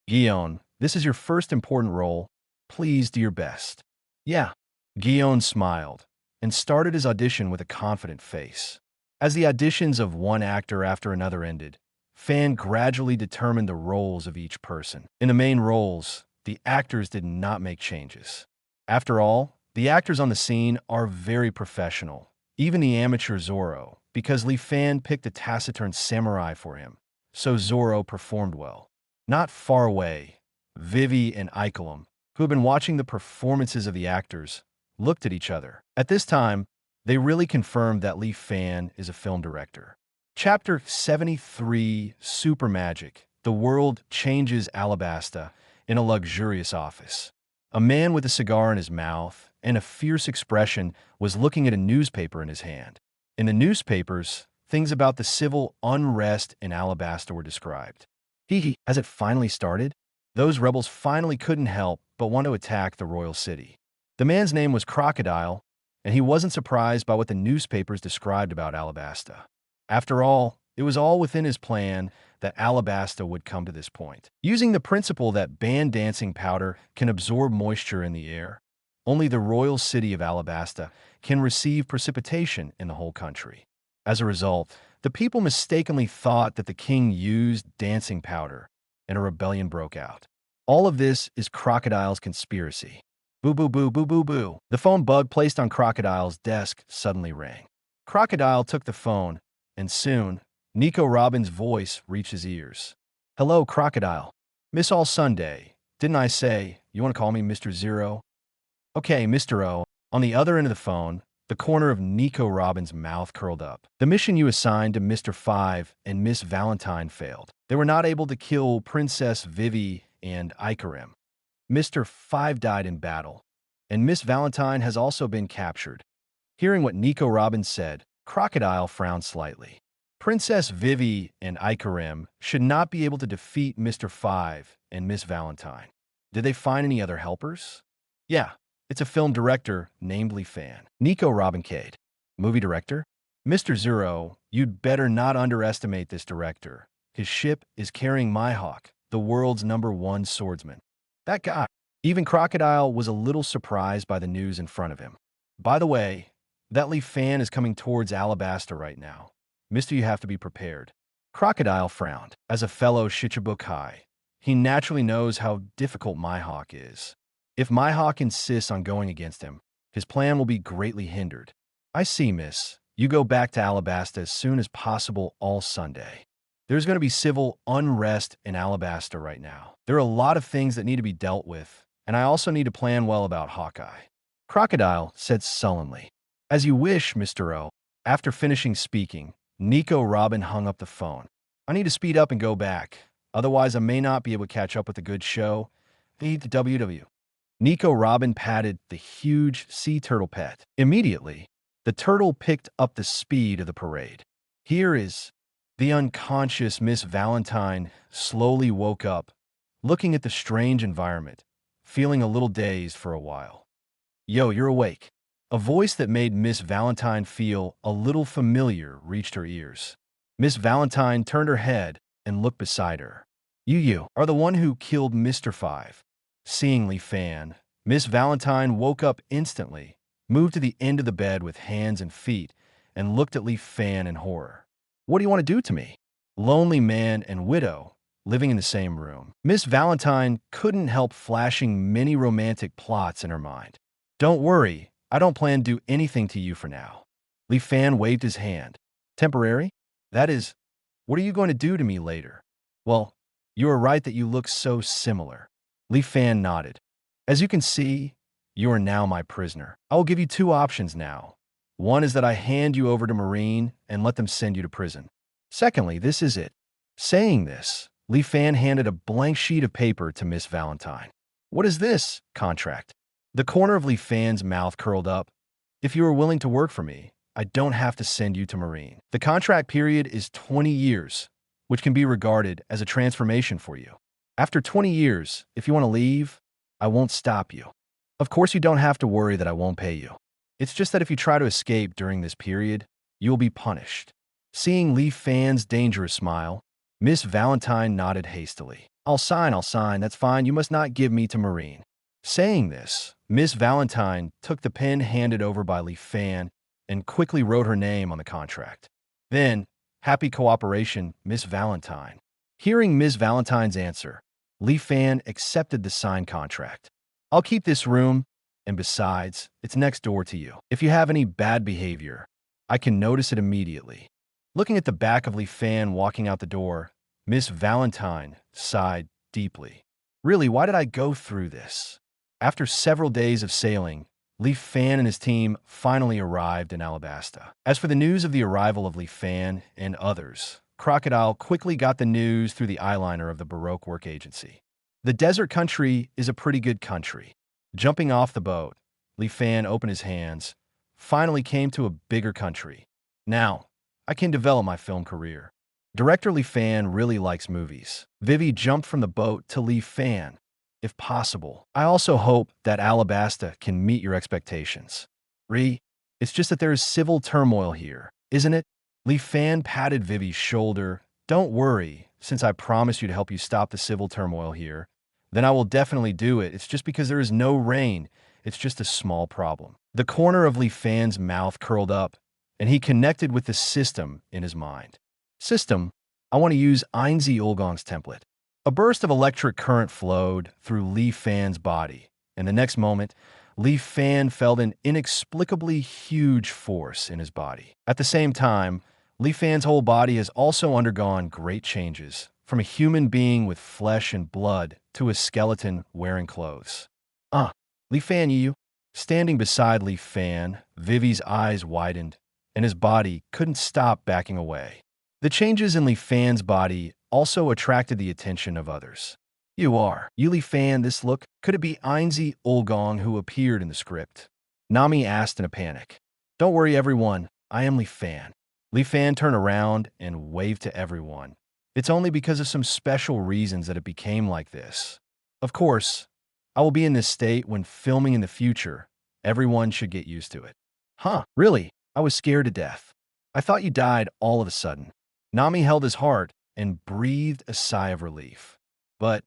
Guillaume, this is your first important role. Please do your best. Yeah. Guillaume smiled and started his audition with a confident face. As the auditions of one actor after another ended, Fan gradually determined the roles of each person. In the main roles, the actors did not make changes. After all, the actors on the scene are very professional, even the amateur Zoro, because Li Fan picked a taciturn samurai for him, so Zoro performed well. Not far away, Vivi and Icolum, who had been watching the performances of the actors, looked at each other. At this time, they really confirmed that Li Fan is a film director. Chapter 73, Super Magic. The world changes Alabasta in a luxurious office. A man with a cigar in his mouth and a fierce expression was looking at a newspaper in his hand. In the newspapers, things about the civil unrest in Alabasta were described. Has it finally started? Those rebels finally couldn't help but want to attack the royal city. The man's name was Crocodile, and he wasn't surprised by what the newspapers described about Alabasta. After all, it was all within his plan that Alabasta would come to this point. Using the principle that banned dancing powder can absorb moisture in the air, only the royal city of Alabasta can receive precipitation in the whole country. As a result, the people mistakenly thought that the king used dancing powder, and a rebellion broke out. All of this is Crocodile's conspiracy. Boo boo boo boo boo boo. The phone bug placed on Crocodile's desk suddenly rang. Crocodile took the phone, and soon, Nico Robin's voice reached his ears. Hello, Crocodile. Miss all Sunday. Didn't I say, you want to call me Mr. Zero? Okay, Mr. O. On the other end of the phone, the corner of Nico Robin's mouth curled up. The mission you assigned to Mr. Five and Miss Valentine failed. They were not able to kill Princess Vivi and Ikarim. Mr. Five died in battle, and Miss Valentine has also been captured. Hearing what Nico Robin said, Crocodile frowned slightly. Princess Vivi and Ikarim should not be able to defeat Mr. Five and Miss Valentine. Did they find any other helpers? Yeah, it's a film director named Lee Fan. Nico Robin Cade. Movie director? Mr. Zero, you'd better not underestimate this director. His ship is carrying Mihawk, the world's #1 swordsman. That guy. Even Crocodile was a little surprised by the news in front of him. By the way, that Lee Fan is coming towards Alabasta right now. Mister, you have to be prepared. Crocodile frowned. As a fellow Shichibukai, he naturally knows how difficult Mihawk is. If Mihawk insists on going against him, his plan will be greatly hindered. I see, miss. You go back to Alabasta as soon as possible all Sunday. There's going to be civil unrest in Alabasta right now. There are a lot of things that need to be dealt with, and I also need to plan well about Hawkeye. Crocodile said sullenly. As you wish, Mr. O. After finishing speaking, Nico Robin hung up the phone. I need to speed up and go back. Otherwise, I may not be able to catch up with a good show. The WW. Nico Robin patted the huge sea turtle pet. Immediately, the turtle picked up the speed of the parade. Here is the unconscious Miss Valentine slowly woke up, looking at the strange environment, feeling a little dazed for a while. Yo, you're awake. A voice that made Miss Valentine feel a little familiar reached her ears. Miss Valentine turned her head and looked beside her. You are the one who killed Mr. Five. Seeing Lee Fan, Miss Valentine woke up instantly, moved to the end of the bed with hands and feet, and looked at Lee Fan in horror. What do you want to do to me? Lonely man and widow, living in the same room. Miss Valentine couldn't help flashing many romantic plots in her mind. Don't worry, I don't plan to do anything to you for now. Lee Fan waved his hand. Temporary? That is, what are you going to do to me later? Well, you are right that you look so similar. Lee Fan nodded. As you can see, you are now my prisoner. I will give you two options now. One is that I hand you over to Marine and let them send you to prison. Secondly, this is it. Saying this, Lee Fan handed a blank sheet of paper to Miss Valentine. What is this? Contract. The corner of Lee Fan's mouth curled up. If you are willing to work for me, I don't have to send you to Marine. The contract period is 20 years, which can be regarded as a transformation for you. After 20 years, if you want to leave, I won't stop you. Of course, you don't have to worry that I won't pay you. It's just that if you try to escape during this period, you will be punished. Seeing Lee Fan's dangerous smile, Miss Valentine nodded hastily. I'll sign, that's fine, you must not give me to Marine. Saying this, Miss Valentine took the pen handed over by Lee Fan and quickly wrote her name on the contract. Then, happy cooperation, Miss Valentine. Hearing Miss Valentine's answer, Lee Fan accepted the signed contract. I'll keep this room, and besides, it's next door to you. If you have any bad behavior, I can notice it immediately. Looking at the back of Lee Fan walking out the door, Miss Valentine sighed deeply. Really, why did I go through this? After several days of sailing, Lee Fan and his team finally arrived in Alabasta. As for the news of the arrival of Lee Fan and others, Crocodile quickly got the news through the eyeliner of the Baroque Work Agency. The desert country is a pretty good country. Jumping off the boat, Lee Fan opened his hands, finally came to a bigger country. Now, I can develop my film career. Director Lee Fan really likes movies. Vivi jumped from the boat to Lee Fan. If possible, I also hope that Alabasta can meet your expectations. It's just that there is civil turmoil here, isn't it? Lee Fan patted Vivi's shoulder. Don't worry, since I promised you to help you stop the civil turmoil here, then I will definitely do it. It's just because there is no rain. It's just a small problem. The corner of Lee Fan's mouth curled up, and he connected with the system in his mind. System, I want to use Einzi Ulgong's template. A burst of electric current flowed through Lee Fan's body, and the next moment, Lee Fan felt an inexplicably huge force in his body. At the same time, Lee Fan's whole body has also undergone great changes, from a human being with flesh and blood to a skeleton wearing clothes. Li Fan Yu. Standing beside Li Fan, Vivi's eyes widened, and his body couldn't stop backing away. The changes in Li Fan's body also attracted the attention of others. You Li Fan, this look? Could it be Ainzi Ulgong who appeared in the script? Nami asked in a panic. Don't worry, everyone. I am Li Fan. Li Fan turned around and waved to everyone. It's only because of some special reasons that it became like this. Of course, I will be in this state when filming in the future. Everyone should get used to it. Really? I was scared to death. I thought you died all of a sudden. Nami held his heart and breathed a sigh of relief. But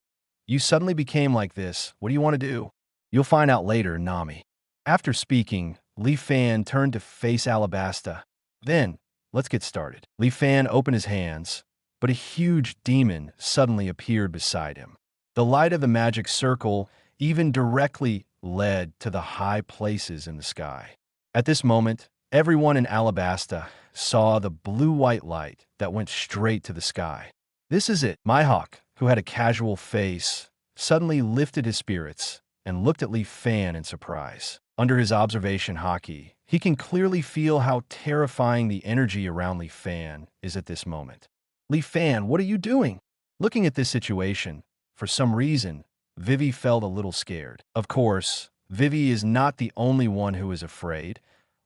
you suddenly became like this. What do you want to do? You'll find out later, Nami. After speaking, Li Fan turned to face Alabasta. Then, let's get started. Li Fan opened his hands, but a huge demon suddenly appeared beside him. The light of the magic circle even directly led to the high places in the sky. At this moment, everyone in Alabasta saw the blue-white light that went straight to the sky. This is it. Mihawk, who had a casual face, suddenly lifted his spirits and looked at Li Fan in surprise. Under his observation haki, he can clearly feel how terrifying the energy around Li Fan is at this moment. Li Fan, what are you doing? Looking at this situation, for some reason, Vivi felt a little scared. Of course, Vivi is not the only one who is afraid.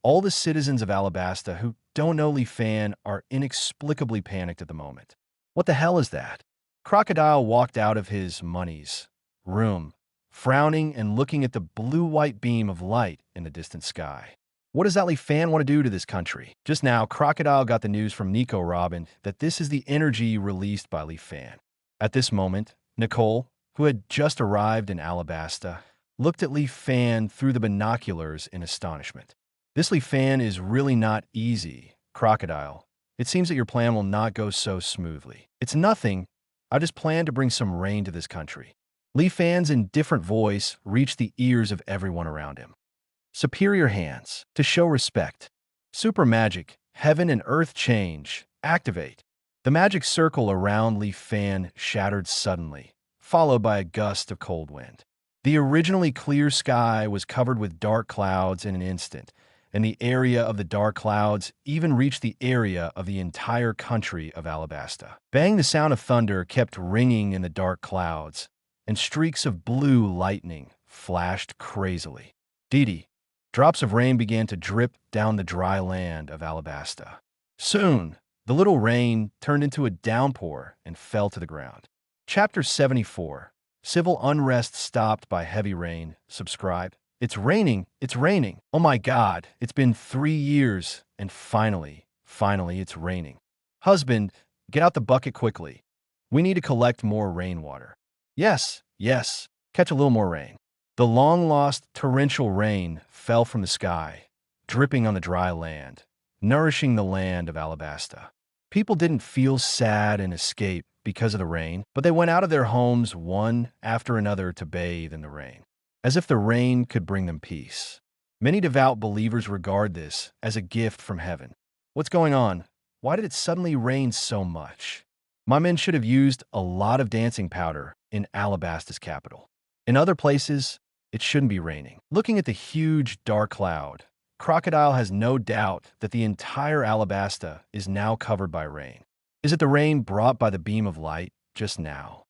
All the citizens of Alabasta who don't know Li Fan are inexplicably panicked at the moment. What the hell is that? Crocodile walked out of his money's room, frowning and looking at the blue-white beam of light in the distant sky. What does that Li Fan want to do to this country? Just now, Crocodile got the news from Nico Robin that this is the energy released by Li Fan. At this moment, Nicole, who had just arrived in Alabasta, looked at Li Fan through the binoculars in astonishment. This Li Fan is really not easy, Crocodile. It seems that your plan will not go so smoothly. It's nothing. I just plan to bring some rain to this country. Li Fan's indifferent voice reached the ears of everyone around him. Superior hands, to show respect. Super magic, heaven and earth change, activate. The magic circle around Li Fan shattered suddenly, followed by a gust of cold wind. The originally clear sky was covered with dark clouds in an instant, and the area of the dark clouds even reached the area of the entire country of Alabasta. Bang, the sound of thunder kept ringing in the dark clouds, and streaks of blue lightning flashed crazily. Didi, drops of rain began to drip down the dry land of Alabasta. Soon, the little rain turned into a downpour and fell to the ground. Chapter 74. Civil unrest stopped by heavy rain. Subscribe. It's raining. It's raining. Oh my God. It's been 3 years, and finally, it's raining. Husband, get out the bucket quickly. We need to collect more rainwater. Yes. Catch a little more rain. The long-lost torrential rain fell from the sky, dripping on the dry land, nourishing the land of Alabasta. People didn't feel sad and escape because of the rain, but they went out of their homes one after another to bathe in the rain, as if the rain could bring them peace. Many devout believers regard this as a gift from heaven. What's going on? Why did it suddenly rain so much? My men should have used a lot of dancing powder in Alabasta's capital. In other places, it shouldn't be raining. Looking at the huge dark cloud, Crocodile has no doubt that the entire Alabasta is now covered by rain. Is it the rain brought by the beam of light just now?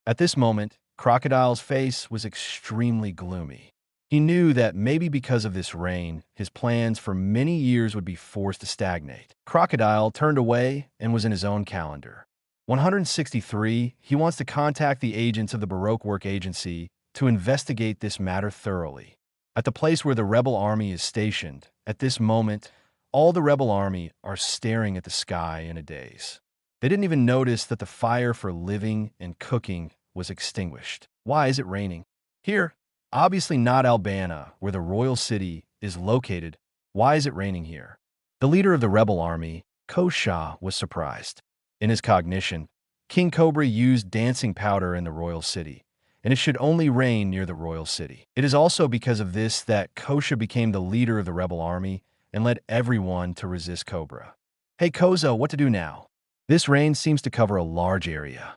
At this moment, Crocodile's face was extremely gloomy. He knew that maybe because of this rain, his plans for many years would be forced to stagnate. Crocodile turned away and was in his own calendar. 163, he wants to contact the agents of the Baroque Work Agency to investigate this matter thoroughly. At the place where the rebel army is stationed, at this moment, all the rebel army are staring at the sky in a daze. They didn't even notice that the fire for living and cooking was extinguished. Why is it raining? Here, obviously not Albana, where the royal city is located. Why is it raining here? The leader of the rebel army, Kosha, was surprised. In his cognition, King Cobra used dancing powder in the royal city, and it should only rain near the royal city. It is also because of this that Kosha became the leader of the rebel army and led everyone to resist Cobra. Hey Kozo, what to do now? This rain seems to cover a large area.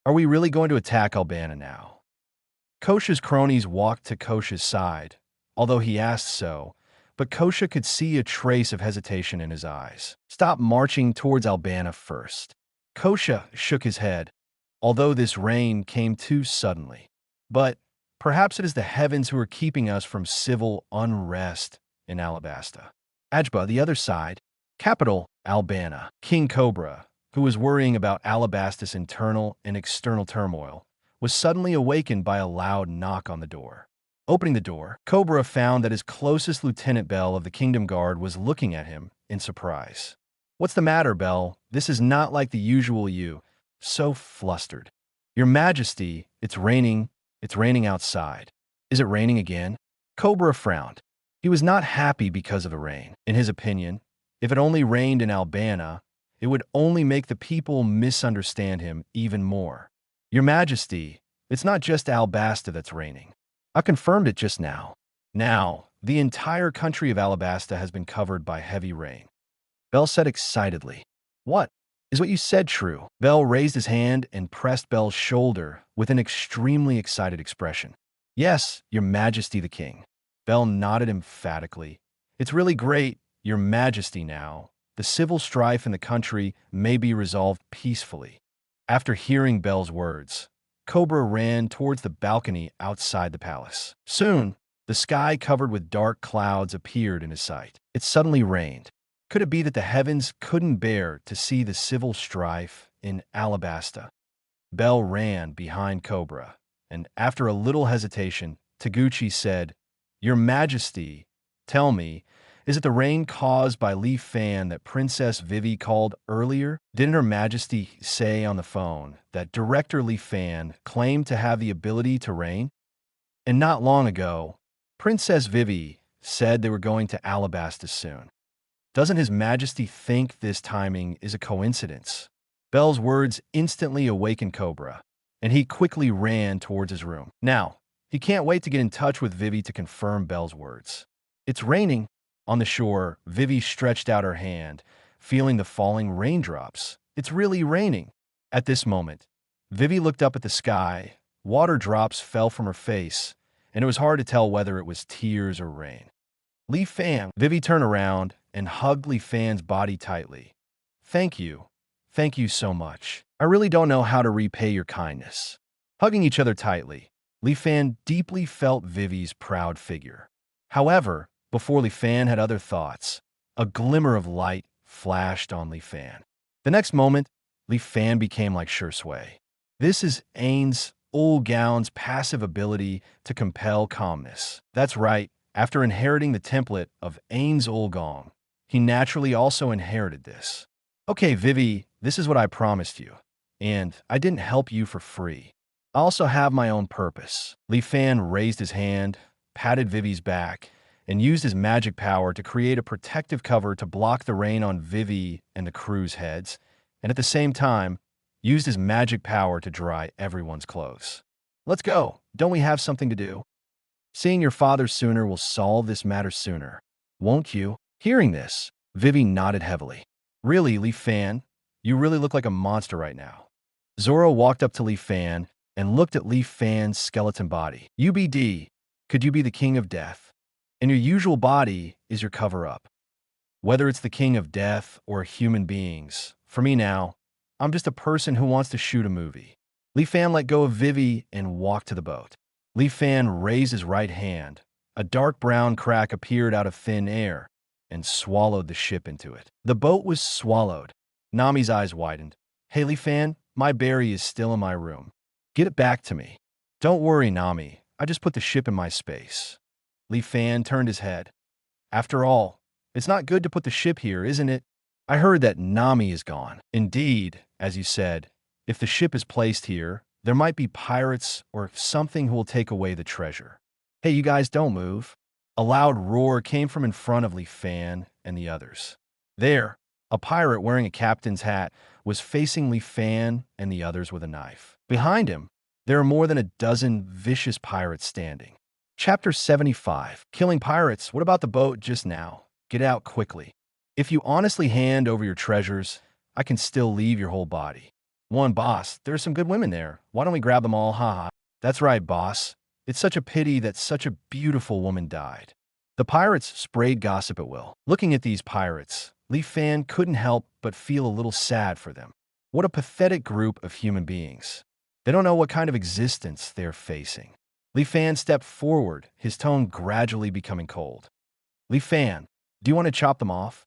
Are we really going to attack Albana now? Kosha's cronies walked to Kosha's side, although he asked so, but Kosha could see a trace of hesitation in his eyes. Stop marching towards Albana first. Kosha shook his head, although this rain came too suddenly. But perhaps it is the heavens who are keeping us from civil unrest in Alabasta. Ajba, the other side, capital Albana, King Cobra, who was worrying about Alabasta's internal and external turmoil, was suddenly awakened by a loud knock on the door. Opening the door, Cobra found that his closest Lieutenant Bell of the Kingdom Guard was looking at him in surprise. "What's the matter, Bell? This is not like the usual you. So flustered. Your Majesty, it's raining outside." "Is it raining again?" Cobra frowned. He was not happy because of the rain. In his opinion, if it only rained in Albana, it would only make the people misunderstand him even more. "Your Majesty, it's not just Alabasta that's raining. I confirmed it just now. Now, the entire country of Alabasta has been covered by heavy rain." Bell said excitedly. "What? Is what you said true?" Bell raised his hand and pressed Bell's shoulder with an extremely excited expression. "Yes, Your Majesty the King." Bell nodded emphatically. "It's really great, Your Majesty now. The civil strife in the country may be resolved peacefully." After hearing Bell's words, Cobra ran towards the balcony outside the palace. Soon, the sky covered with dark clouds appeared in his sight. It suddenly rained. Could it be that the heavens couldn't bear to see the civil strife in Alabasta? Bell ran behind Cobra, and after a little hesitation, Taguchi said, "Your Majesty, tell me, is it the rain caused by Li Fan that Princess Vivi called earlier? Didn't Her Majesty say on the phone that Director Li Fan claimed to have the ability to rain? And not long ago, Princess Vivi said they were going to Alabasta soon. Doesn't His Majesty think this timing is a coincidence?" Bell's words instantly awakened Cobra, and he quickly ran towards his room. Now, he can't wait to get in touch with Vivi to confirm Bell's words. "It's raining." On the shore, Vivi stretched out her hand, feeling the falling raindrops. "It's really raining." At this moment, Vivi looked up at the sky. Water drops fell from her face, and it was hard to tell whether it was tears or rain. "Li Fan." Vivi turned around and hugged Li Fan's body tightly. Thank you so much. I really don't know how to repay your kindness." Hugging each other tightly, Li Fan deeply felt Vivi's proud figure. However, before Li Fan had other thoughts, a glimmer of light flashed on Li Fan. The next moment, Li Fan became like Shui. This is Ain's Ulgaon's passive ability to compel calmness. That's right, after inheriting the template of Ain's Ulgaon, he naturally also inherited this. "Okay, Vivi, this is what I promised you, and I didn't help you for free. I also have my own purpose." Li Fan raised his hand, patted Vivi's back, and used his magic power to create a protective cover to block the rain on Vivi and the crew's heads, and at the same time, used his magic power to dry everyone's clothes. "Let's go. Don't we have something to do? Seeing your father sooner will solve this matter sooner. Won't you?" Hearing this, Vivi nodded heavily. "Really, Li Fan? You really look like a monster right now." Zoro walked up to Li Fan and looked at Li Fan's skeleton body. "UBD, could you be the king of death? And your usual body is your cover-up. Whether it's the king of death or human beings, for me now, I'm just a person who wants to shoot a movie." Li Fan let go of Vivi and walked to the boat. Li Fan raised his right hand. A dark brown crack appeared out of thin air and swallowed the ship into it. The boat was swallowed. Nami's eyes widened. "Hey, Li Fan, my berry is still in my room. Get it back to me." "Don't worry, Nami. I just put the ship in my space." Li Fan turned his head. "After all, it's not good to put the ship here, isn't it? I heard that Nami is gone." "Indeed, as you said, if the ship is placed here, there might be pirates or something who will take away the treasure." "Hey, you guys, don't move." A loud roar came from in front of Li Fan and the others. There, a pirate wearing a captain's hat was facing Li Fan and the others with a knife. Behind him, there are more than a dozen vicious pirates standing. Chapter 75. Killing pirates. What about the boat just now? Get out quickly. If you honestly hand over your treasures, I can still leave your whole body. One, boss, there's some good women there. Why don't we grab them all? Haha. That's right, boss. It's such a pity that such a beautiful woman died. The pirates sprayed gossip at will. Looking at these pirates, Li Fan couldn't help but feel a little sad for them. What a pathetic group of human beings. They don't know what kind of existence they're facing. Li Fan stepped forward, his tone gradually becoming cold. Li Fan, do you want to chop them off?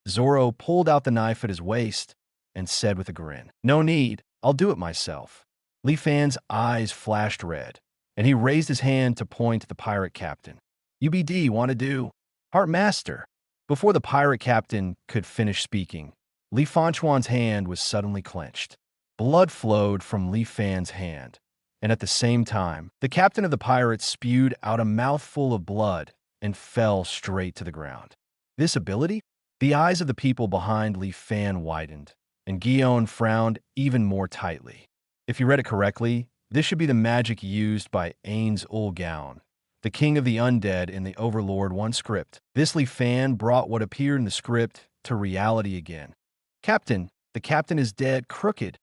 Zoro pulled out the knife at his waist and said with a grin, No need, I'll do it myself. Li Fan's eyes flashed red, and he raised his hand to point at the pirate captain. UBD, want to do? Heart Master. Before the pirate captain could finish speaking, Li Fanchuan's hand was suddenly clenched. Blood flowed from Li Fan's hand, and at the same time, the captain of the pirates spewed out a mouthful of blood and fell straight to the ground. This ability? The eyes of the people behind Li Fan widened, and Guillaume frowned even more tightly. If you read it correctly, this should be the magic used by Ains Ul Gaon, the king of the undead in the Overlord 1 script. This Li Fan brought what appeared in the script to reality again. Captain, the captain is dead, crooked.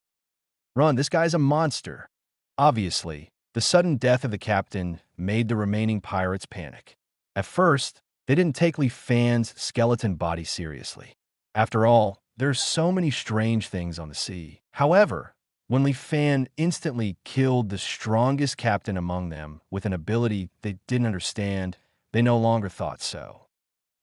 Run, this guy's a monster. Obviously, the sudden death of the captain made the remaining pirates panic. At first, they didn't take Li Fan's skeleton body seriously. After all, there's so many strange things on the sea. However, when Li Fan instantly killed the strongest captain among them with an ability they didn't understand, they no longer thought so.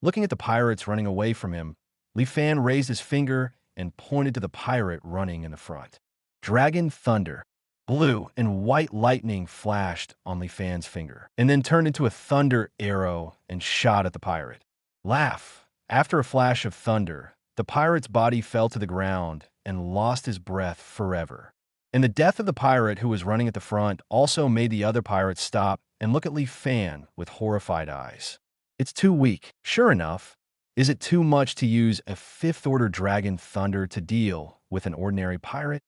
Looking at the pirates running away from him, Li Fan raised his finger and pointed to the pirate running in the front. Dragon Thunder. Blue and white lightning flashed on Li Fan's finger, and then turned into a thunder arrow and shot at the pirate. Laugh. After a flash of thunder, the pirate's body fell to the ground and lost his breath forever. And the death of the pirate who was running at the front also made the other pirates stop and look at Li Fan with horrified eyes. It's too weak. Sure enough, is it too much to use a 5th-order Dragon Thunder to deal with an ordinary pirate?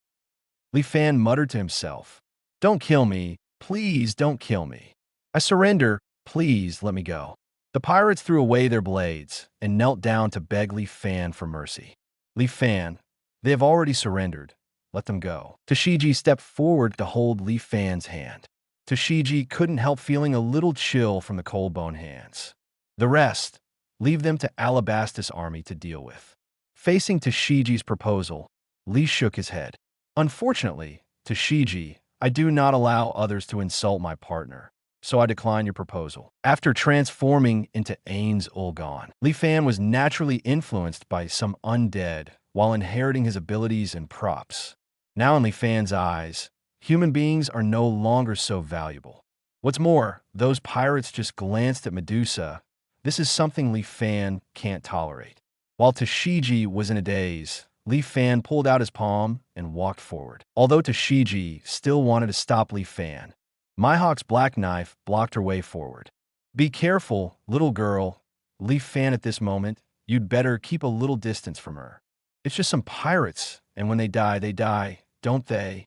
Li Fan muttered to himself, Don't kill me. Please don't kill me. I surrender. Please let me go. The pirates threw away their blades and knelt down to beg Li Fan for mercy. Li Fan, they have already surrendered. Let them go. Tashigi stepped forward to hold Li Fan's hand. Tashigi couldn't help feeling a little chill from the cold bone hands. The rest, leave them to Alabastus' army to deal with. Facing Tashigi's proposal, Li shook his head. Unfortunately, Tashigi, I do not allow others to insult my partner, so I decline your proposal. After transforming into Ains Ul Gaon, Li Fan was naturally influenced by some undead while inheriting his abilities and props. Now in Li Fan's eyes, human beings are no longer so valuable. What's more, those pirates just glanced at Medusa. This is something Li Fan can't tolerate. While Tashigi was in a daze, Li Fan pulled out his palm and walked forward. Although Tashigi still wanted to stop Li Fan, Mihawk's black knife blocked her way forward. Be careful, little girl. Li Fan at this moment, you'd better keep a little distance from her. It's just some pirates, and when they die, don't they?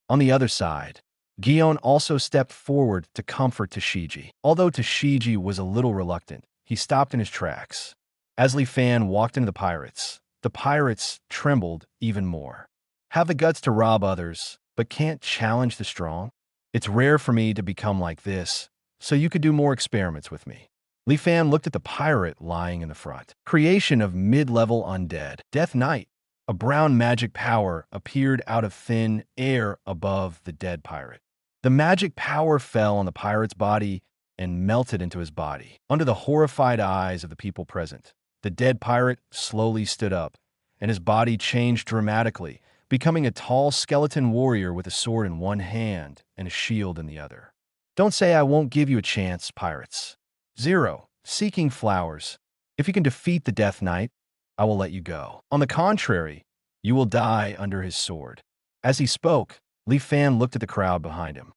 On the other side, Guillaume also stepped forward to comfort Tashigi. Although Tashigi was a little reluctant, he stopped in his tracks. As Li Fan walked into the pirates trembled even more. Have the guts to rob others, but can't challenge the strong? It's rare for me to become like this, so you could do more experiments with me. Li Fan looked at the pirate lying in the front. Creation of mid-level undead. Death Knight. A brown magic power appeared out of thin air above the dead pirate. The magic power fell on the pirate's body and melted into his body. Under the horrified eyes of the people present, the dead pirate slowly stood up, and his body changed dramatically, becoming a tall skeleton warrior with a sword in one hand and a shield in the other. Don't say I won't give you a chance, pirates. Zero, seeking flowers. If you can defeat the Death Knight, I will let you go. On the contrary, you will die under his sword. As he spoke, Li Fan looked at the crowd behind him.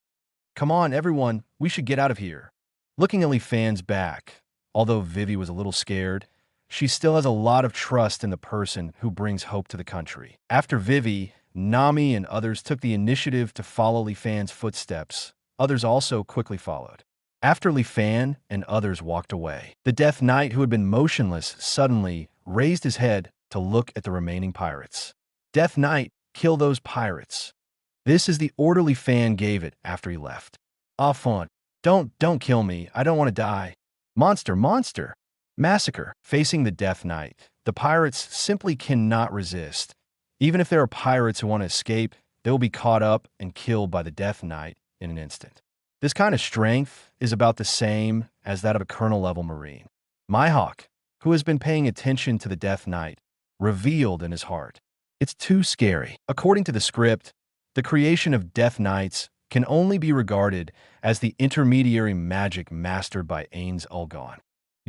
Come on, everyone, we should get out of here. Looking at Li Fan's back, although Vivi was a little scared, she still has a lot of trust in the person who brings hope to the country. After Vivi, Nami and others took the initiative to follow Li Fan's footsteps. Others also quickly followed. After Li Fan and others walked away, the Death Knight, who had been motionless, suddenly raised his head to look at the remaining pirates. Death Knight, kill those pirates. This is the order Li Fan gave it after he left. Ah, Font, don't kill me. I don't want to die. Monster, monster. Massacre. Facing the Death Knight, the pirates simply cannot resist. Even if there are pirates who want to escape, they will be caught up and killed by the Death Knight in an instant. This kind of strength is about the same as that of a colonel-level Marine. Mihawk, who has been paying attention to the Death Knight, revealed in his heart. It's too scary. According to the script, the creation of Death Knights can only be regarded as the intermediary magic mastered by Ainz Ulgon.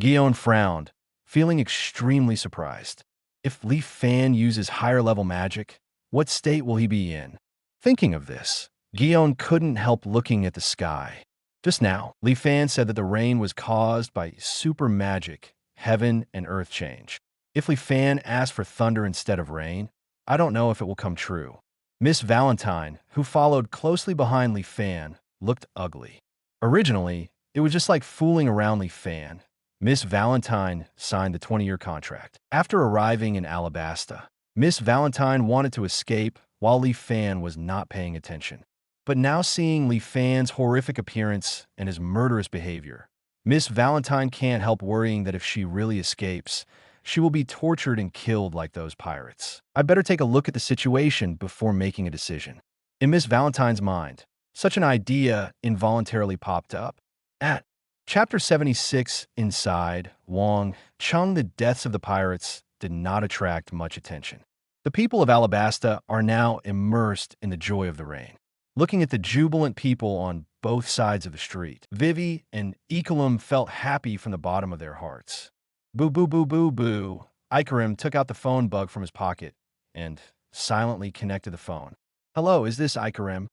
Guion frowned, feeling extremely surprised. If Li Fan uses higher-level magic, what state will he be in? Thinking of this, Guion couldn't help looking at the sky. Just now, Li Fan said that the rain was caused by super magic, heaven and earth change. If Li Fan asked for thunder instead of rain, I don't know if it will come true. Miss Valentine, who followed closely behind Li Fan, looked ugly. Originally, it was just like fooling around Li Fan. Miss Valentine signed the 20-year contract. After arriving in Alabasta, Miss Valentine wanted to escape while Li Fan was not paying attention. But now seeing Li Fan's horrific appearance and his murderous behavior, Miss Valentine can't help worrying that if she really escapes, she will be tortured and killed like those pirates. I better take a look at the situation before making a decision. In Miss Valentine's mind, such an idea involuntarily popped up. At Chapter 76, Inside Wong Chung, the deaths of the pirates did not attract much attention. The people of Alabasta are now immersed in the joy of the rain. Looking at the jubilant people on both sides of the street, Vivi and Ekalum felt happy from the bottom of their hearts. Boo, boo, boo, boo, boo. Ikarim took out the phone bug from his pocket and silently connected the phone. Hello, is this Ikarim?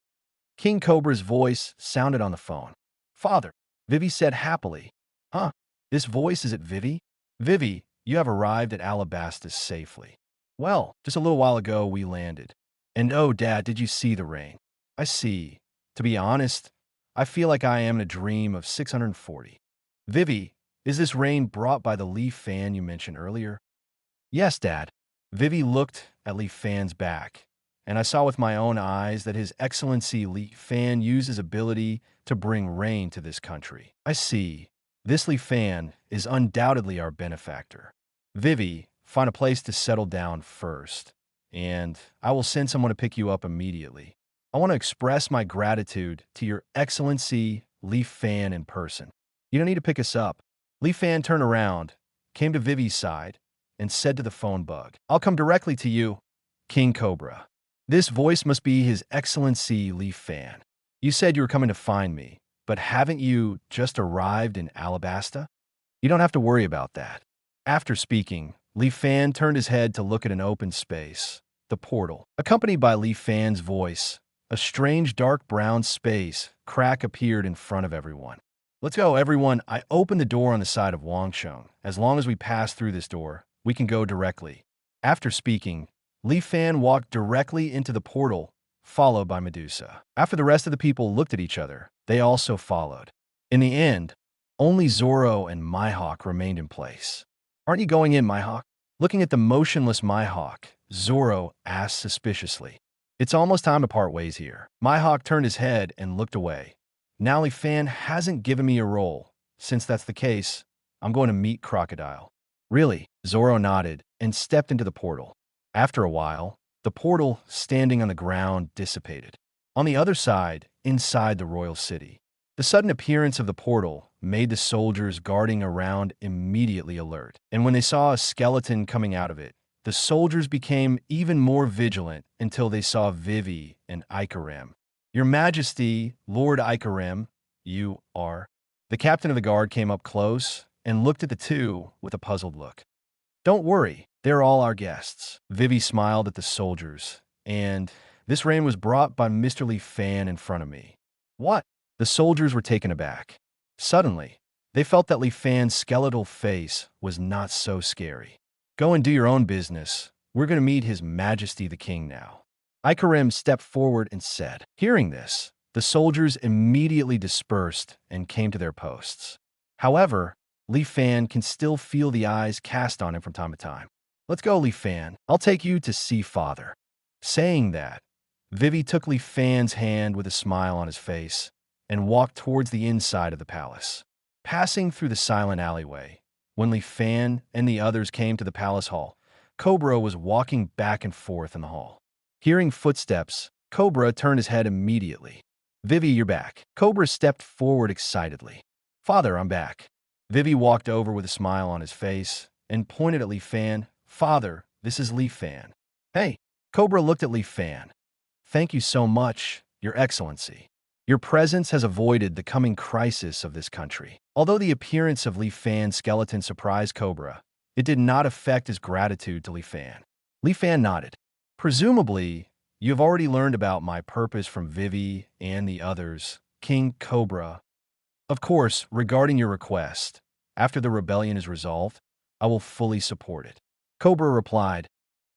King Cobra's voice sounded on the phone. Father, Vivi said happily. Huh? This voice, is it Vivi? Vivi, you have arrived at Alabasta safely. Well, just a little while ago we landed. And oh, Dad, did you see the rain? I see. To be honest, I feel like I am in a dream of 640. Vivi, is this rain brought by the Li Fan you mentioned earlier? Yes, Dad. Vivi looked at Li Fan's back, and I saw with my own eyes that His Excellency Li Fan used his ability to bring rain to this country. I see. This Li Fan is undoubtedly our benefactor. Vivi, find a place to settle down first, and I will send someone to pick you up immediately. I want to express my gratitude to Your Excellency Li Fan in person. You don't need to pick us up. Li Fan turned around, came to Vivi's side, and said to the phone bug, I'll come directly to you, King Cobra. This voice must be His Excellency Li Fan. You said you were coming to find me, but haven't you just arrived in Alabasta? You don't have to worry about that. After speaking, Li Fan turned his head to look at an open space, the portal. Accompanied by Li Fan's voice, a strange dark brown space crack appeared in front of everyone. Let's go, everyone. I opened the door on the side of Wangsheng. As long as we pass through this door, we can go directly. After speaking, Li Fan walked directly into the portal, followed by Medusa. After the rest of the people looked at each other, they also followed. In the end, only Zoro and Mihawk remained in place. Aren't you going in, Mihawk? Looking at the motionless Mihawk, Zoro asked suspiciously. It's almost time to part ways here. Mihawk turned his head and looked away. Now Li Fan hasn't given me a role. Since that's the case, I'm going to meet Crocodile. Really? Zoro nodded and stepped into the portal. After a while, the portal, standing on the ground, dissipated. On the other side, inside the royal city, the sudden appearance of the portal made the soldiers guarding around immediately alert. And when they saw a skeleton coming out of it, the soldiers became even more vigilant until they saw Vivi and Ikarim. Your Majesty, Lord Ikarim, you are. The captain of the guard came up close and looked at the two with a puzzled look. Don't worry, they're all our guests. Vivi smiled at the soldiers, and this rain was brought by Mr. Li Fan in front of me. What? The soldiers were taken aback. Suddenly, they felt that Li Fan's skeletal face was not so scary. Go and do your own business. We're going to meet His Majesty the King now. Ikarim stepped forward and said. Hearing this, the soldiers immediately dispersed and came to their posts. However, Li Fan can still feel the eyes cast on him from time to time. Let's go, Li Fan. I'll take you to see Father. Saying that, Vivi took Li Fan's hand with a smile on his face and walked towards the inside of the palace. Passing through the silent alleyway, when Li Fan and the others came to the palace hall, Cobra was walking back and forth in the hall. Hearing footsteps, Cobra turned his head immediately. Vivi, you're back. Cobra stepped forward excitedly. Father, I'm back. Vivi walked over with a smile on his face and pointed at Li Fan. Father, this is Li Fan. Hey. Cobra looked at Li Fan. Thank you so much, Your Excellency. Your presence has avoided the coming crisis of this country. Although the appearance of Li Fan's skeleton surprised Cobra, it did not affect his gratitude to Li Fan. Li Fan nodded. Presumably, you have already learned about my purpose from Vivi and the others, King Cobra. Of course, regarding your request, after the rebellion is resolved, I will fully support it. Cobra replied,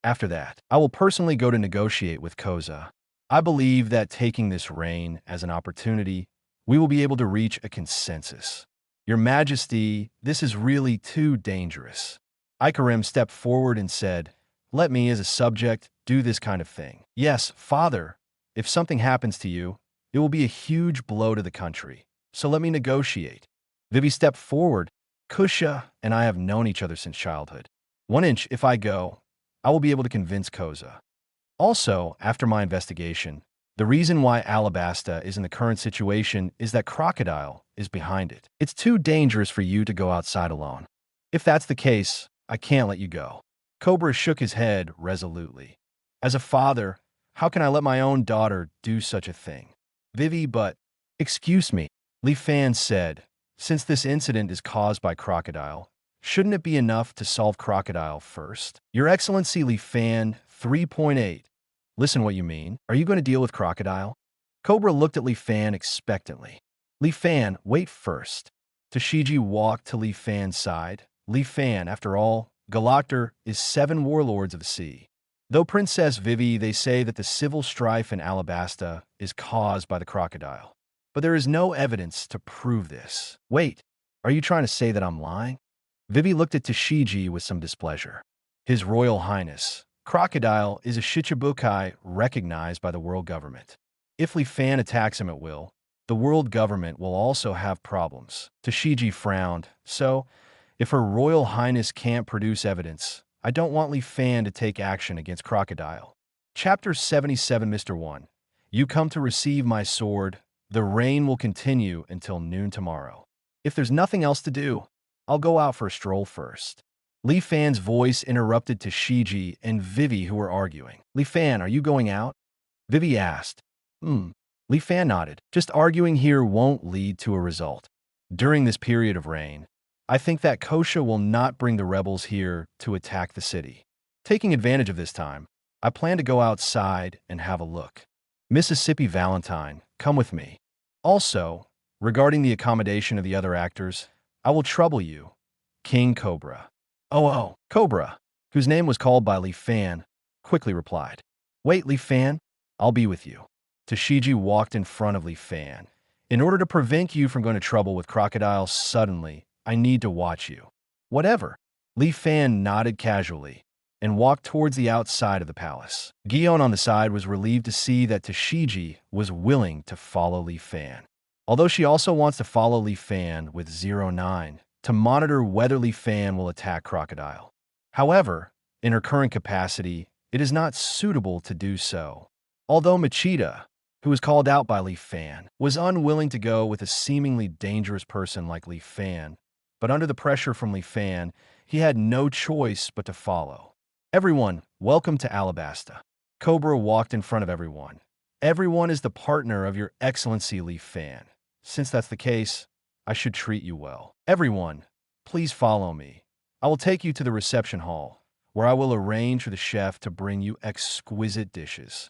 after that, I will personally go to negotiate with Koza. I believe that taking this reign as an opportunity, we will be able to reach a consensus. Your Majesty, this is really too dangerous. Ikarim stepped forward and said, let me, as a subject, do this kind of thing. Yes, Father, if something happens to you, it will be a huge blow to the country. So let me negotiate. Vivi stepped forward. Kusha and I have known each other since childhood. 1 inch, if I go, I will be able to convince Koza. Also, after my investigation, the reason why Alabasta is in the current situation is that Crocodile is behind it. It's too dangerous for you to go outside alone. If that's the case, I can't let you go. Cobra shook his head resolutely. As a father, how can I let my own daughter do such a thing? Vivi, but... Excuse me, Li Fan said, since this incident is caused by Crocodile, shouldn't it be enough to solve Crocodile first? Your Excellency Li Fan, 3.8. Listen what you mean. Are you going to deal with Crocodile? Cobra looked at Li Fan expectantly. Li Fan, wait first. Tashiji walked to Li Fan's side. Li Fan, after all, Galactor is 7 warlords of the sea. Though Princess Vivi, they say that the civil strife in Alabasta is caused by the Crocodile. But there is no evidence to prove this. Wait, are you trying to say that I'm lying? Vivi looked at Tashiji with some displeasure. His Royal Highness, Crocodile is a Shichibukai recognized by the world government. If Li Fan attacks him at will, the world government will also have problems. Tashiji frowned. So, if Her Royal Highness can't produce evidence, I don't want Li Fan to take action against Crocodile. Chapter 77, Mr. 1. You come to receive my sword. The rain will continue until noon tomorrow. If there's nothing else to do, I'll go out for a stroll first. Li Fan's voice interrupted Tashiji and Vivi, who were arguing. Li Fan, are you going out? Vivi asked. Li Fan nodded. Just arguing here won't lead to a result. During this period of rain, I think that Kosha will not bring the rebels here to attack the city. Taking advantage of this time, I plan to go outside and have a look. Mississippi Valentine, come with me. Also, regarding the accommodation of the other actors, I will trouble you. King Cobra. Oh, Cobra, whose name was called by Li Fan, quickly replied. Wait, Li Fan, I'll be with you. Tashiji walked in front of Li Fan. In order to prevent you from going to trouble with Crocodile suddenly, I need to watch you. Whatever. Li Fan nodded casually and walked towards the outside of the palace. Gion on the side was relieved to see that Tashiji was willing to follow Li Fan. Although she also wants to follow Li Fan with 09 to monitor whether Li Fan will attack Crocodile. However, in her current capacity, it is not suitable to do so. Although Machida, who was called out by Li Fan, was unwilling to go with a seemingly dangerous person like Li Fan, but under the pressure from Li Fan, he had no choice but to follow. Everyone, welcome to Alabasta. Cobra walked in front of everyone. Everyone is the partner of Your Excellency Li Fan. Since that's the case, I should treat you well. Everyone, please follow me. I will take you to the reception hall, where I will arrange for the chef to bring you exquisite dishes.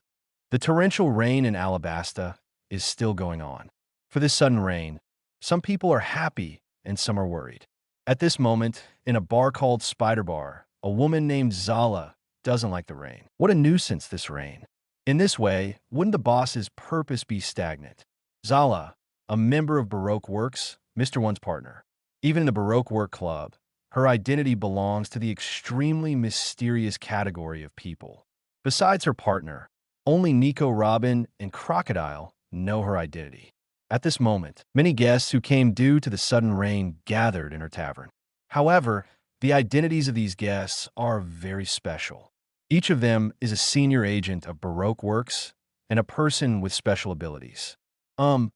The torrential rain in Alabasta is still going on. For this sudden rain, some people are happy and some are worried. At this moment, in a bar called Spider Bar, a woman named Zala doesn't like the rain. What a nuisance, this rain. In this way, wouldn't the boss's purpose be stagnant? Zala, a member of Baroque Works, Mr. One's partner. Even in the Baroque Work Club, her identity belongs to the extremely mysterious category of people. Besides her partner, only Nico Robin and Crocodile know her identity. At this moment, many guests who came due to the sudden rain gathered in her tavern. However, the identities of these guests are very special. Each of them is a senior agent of Baroque Works and a person with special abilities. Who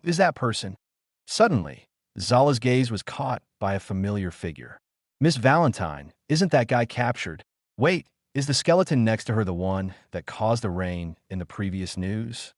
is that person? Suddenly, Zala's gaze was caught by a familiar figure. Miss Valentine, isn't that guy captured? Wait, is the skeleton next to her the one that caused the rain in the previous news?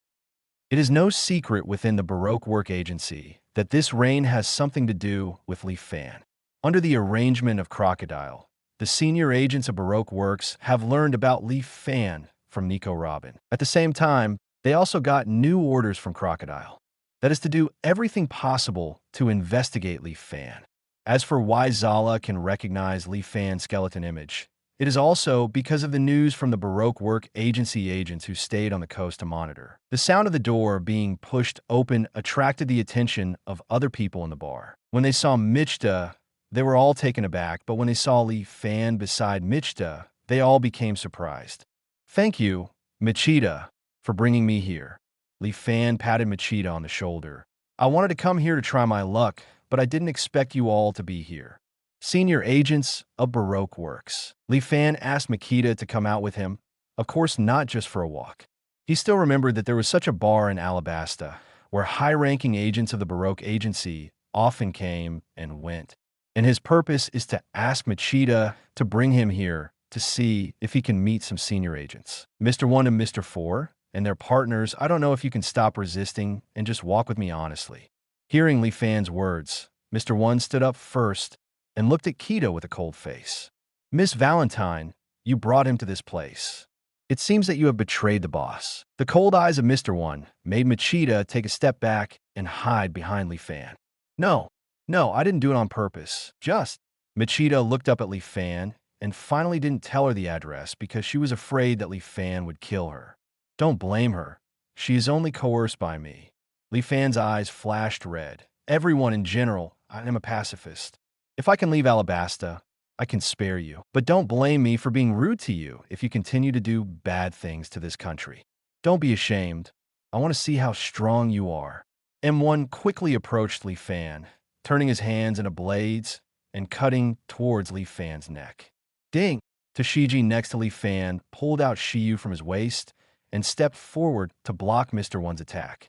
It is no secret within the Baroque Work Agency that this rain has something to do with Leaf Fan. Under the arrangement of Crocodile, the senior agents of Baroque Works have learned about Leaf Fan from Nico Robin. At the same time, they also got new orders from Crocodile. That is to do everything possible to investigate Leaf Fan. As for why Zala can recognize Leaf Fan's skeleton image, it is also because of the news from the Baroque Work Agency agents who stayed on the coast to monitor. The sound of the door being pushed open attracted the attention of other people in the bar. When they saw Michta, they were all taken aback, but when they saw Leaf Fan beside Michta, they all became surprised. Thank you, Michita, for bringing me here. Leaf Fan patted Michita on the shoulder. I wanted to come here to try my luck, but I didn't expect you all to be here. Senior agents of Baroque Works. Leaf Fan asked Makita to come out with him, of course not just for a walk. He still remembered that there was such a bar in Alabasta, where high-ranking agents of the Baroque Agency often came and went. And his purpose is to ask Machida to bring him here to see if he can meet some senior agents. Mr. 1 and Mr. 4 and their partners, I don't know if you can stop resisting and just walk with me honestly. Hearing Leaf Fan's words, Mr. 1 stood up first and looked at Kita with a cold face. Miss Valentine, you brought him to this place. It seems that you have betrayed the boss. The cold eyes of Mr. 1 made Machida take a step back and hide behind Leaf Fan. No, I didn't do it on purpose. Just. Machida looked up at Leaf Fan and finally didn't tell her the address because she was afraid that Leaf Fan would kill her. Don't blame her. She is only coerced by me. Leaf Fan's eyes flashed red. Everyone in general, I am a pacifist. If I can leave Alabasta, I can spare you. But don't blame me for being rude to you if you continue to do bad things to this country. Don't be ashamed. I want to see how strong you are. M1 quickly approached Leaf Fan, turning his hands into blades and cutting towards Leaf Fan's neck. Ding! Tashiji next to Leaf Fan pulled out Shiyu from his waist and stepped forward to block Mr. 1's attack.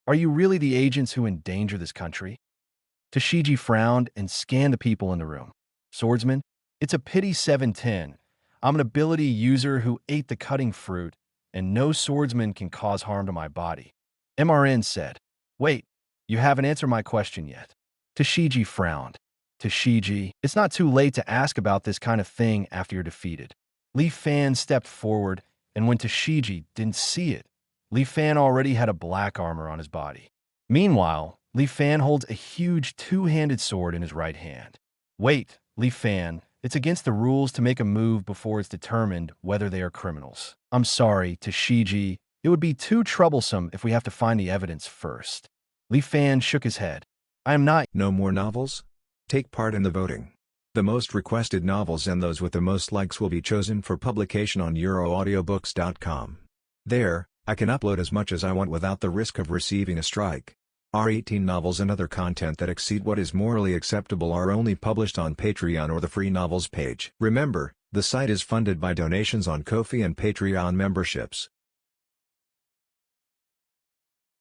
Are you really the agents who endanger this country? Tashiji frowned and scanned the people in the room. Swordsman, it's a pity 710. I'm an ability user who ate the cutting fruit, and no swordsman can cause harm to my body. MRN said. Wait, you haven't answered my question yet. Tashiji frowned. Tashiji, it's not too late to ask about this kind of thing after you're defeated. Leaf Fan stepped forward, and when Tashiji didn't see it, Leaf Fan already had a black armor on his body. Meanwhile, Leaf Fan holds a huge two-handed sword in his right hand. Wait, Leaf Fan, it's against the rules to make a move before it's determined whether they are criminals. I'm sorry, Tashiji. It would be too troublesome if we have to find the evidence first. Leaf Fan shook his head. I am not. No more novels? Take part in the voting. The most requested novels and those with the most likes will be chosen for publication on euroaudiobooks.com. There, I can upload as much as I want without the risk of receiving a strike. Our 18 novels and other content that exceed what is morally acceptable are only published on Patreon or the free novels page. Remember, the site is funded by donations on Ko-fi and Patreon memberships.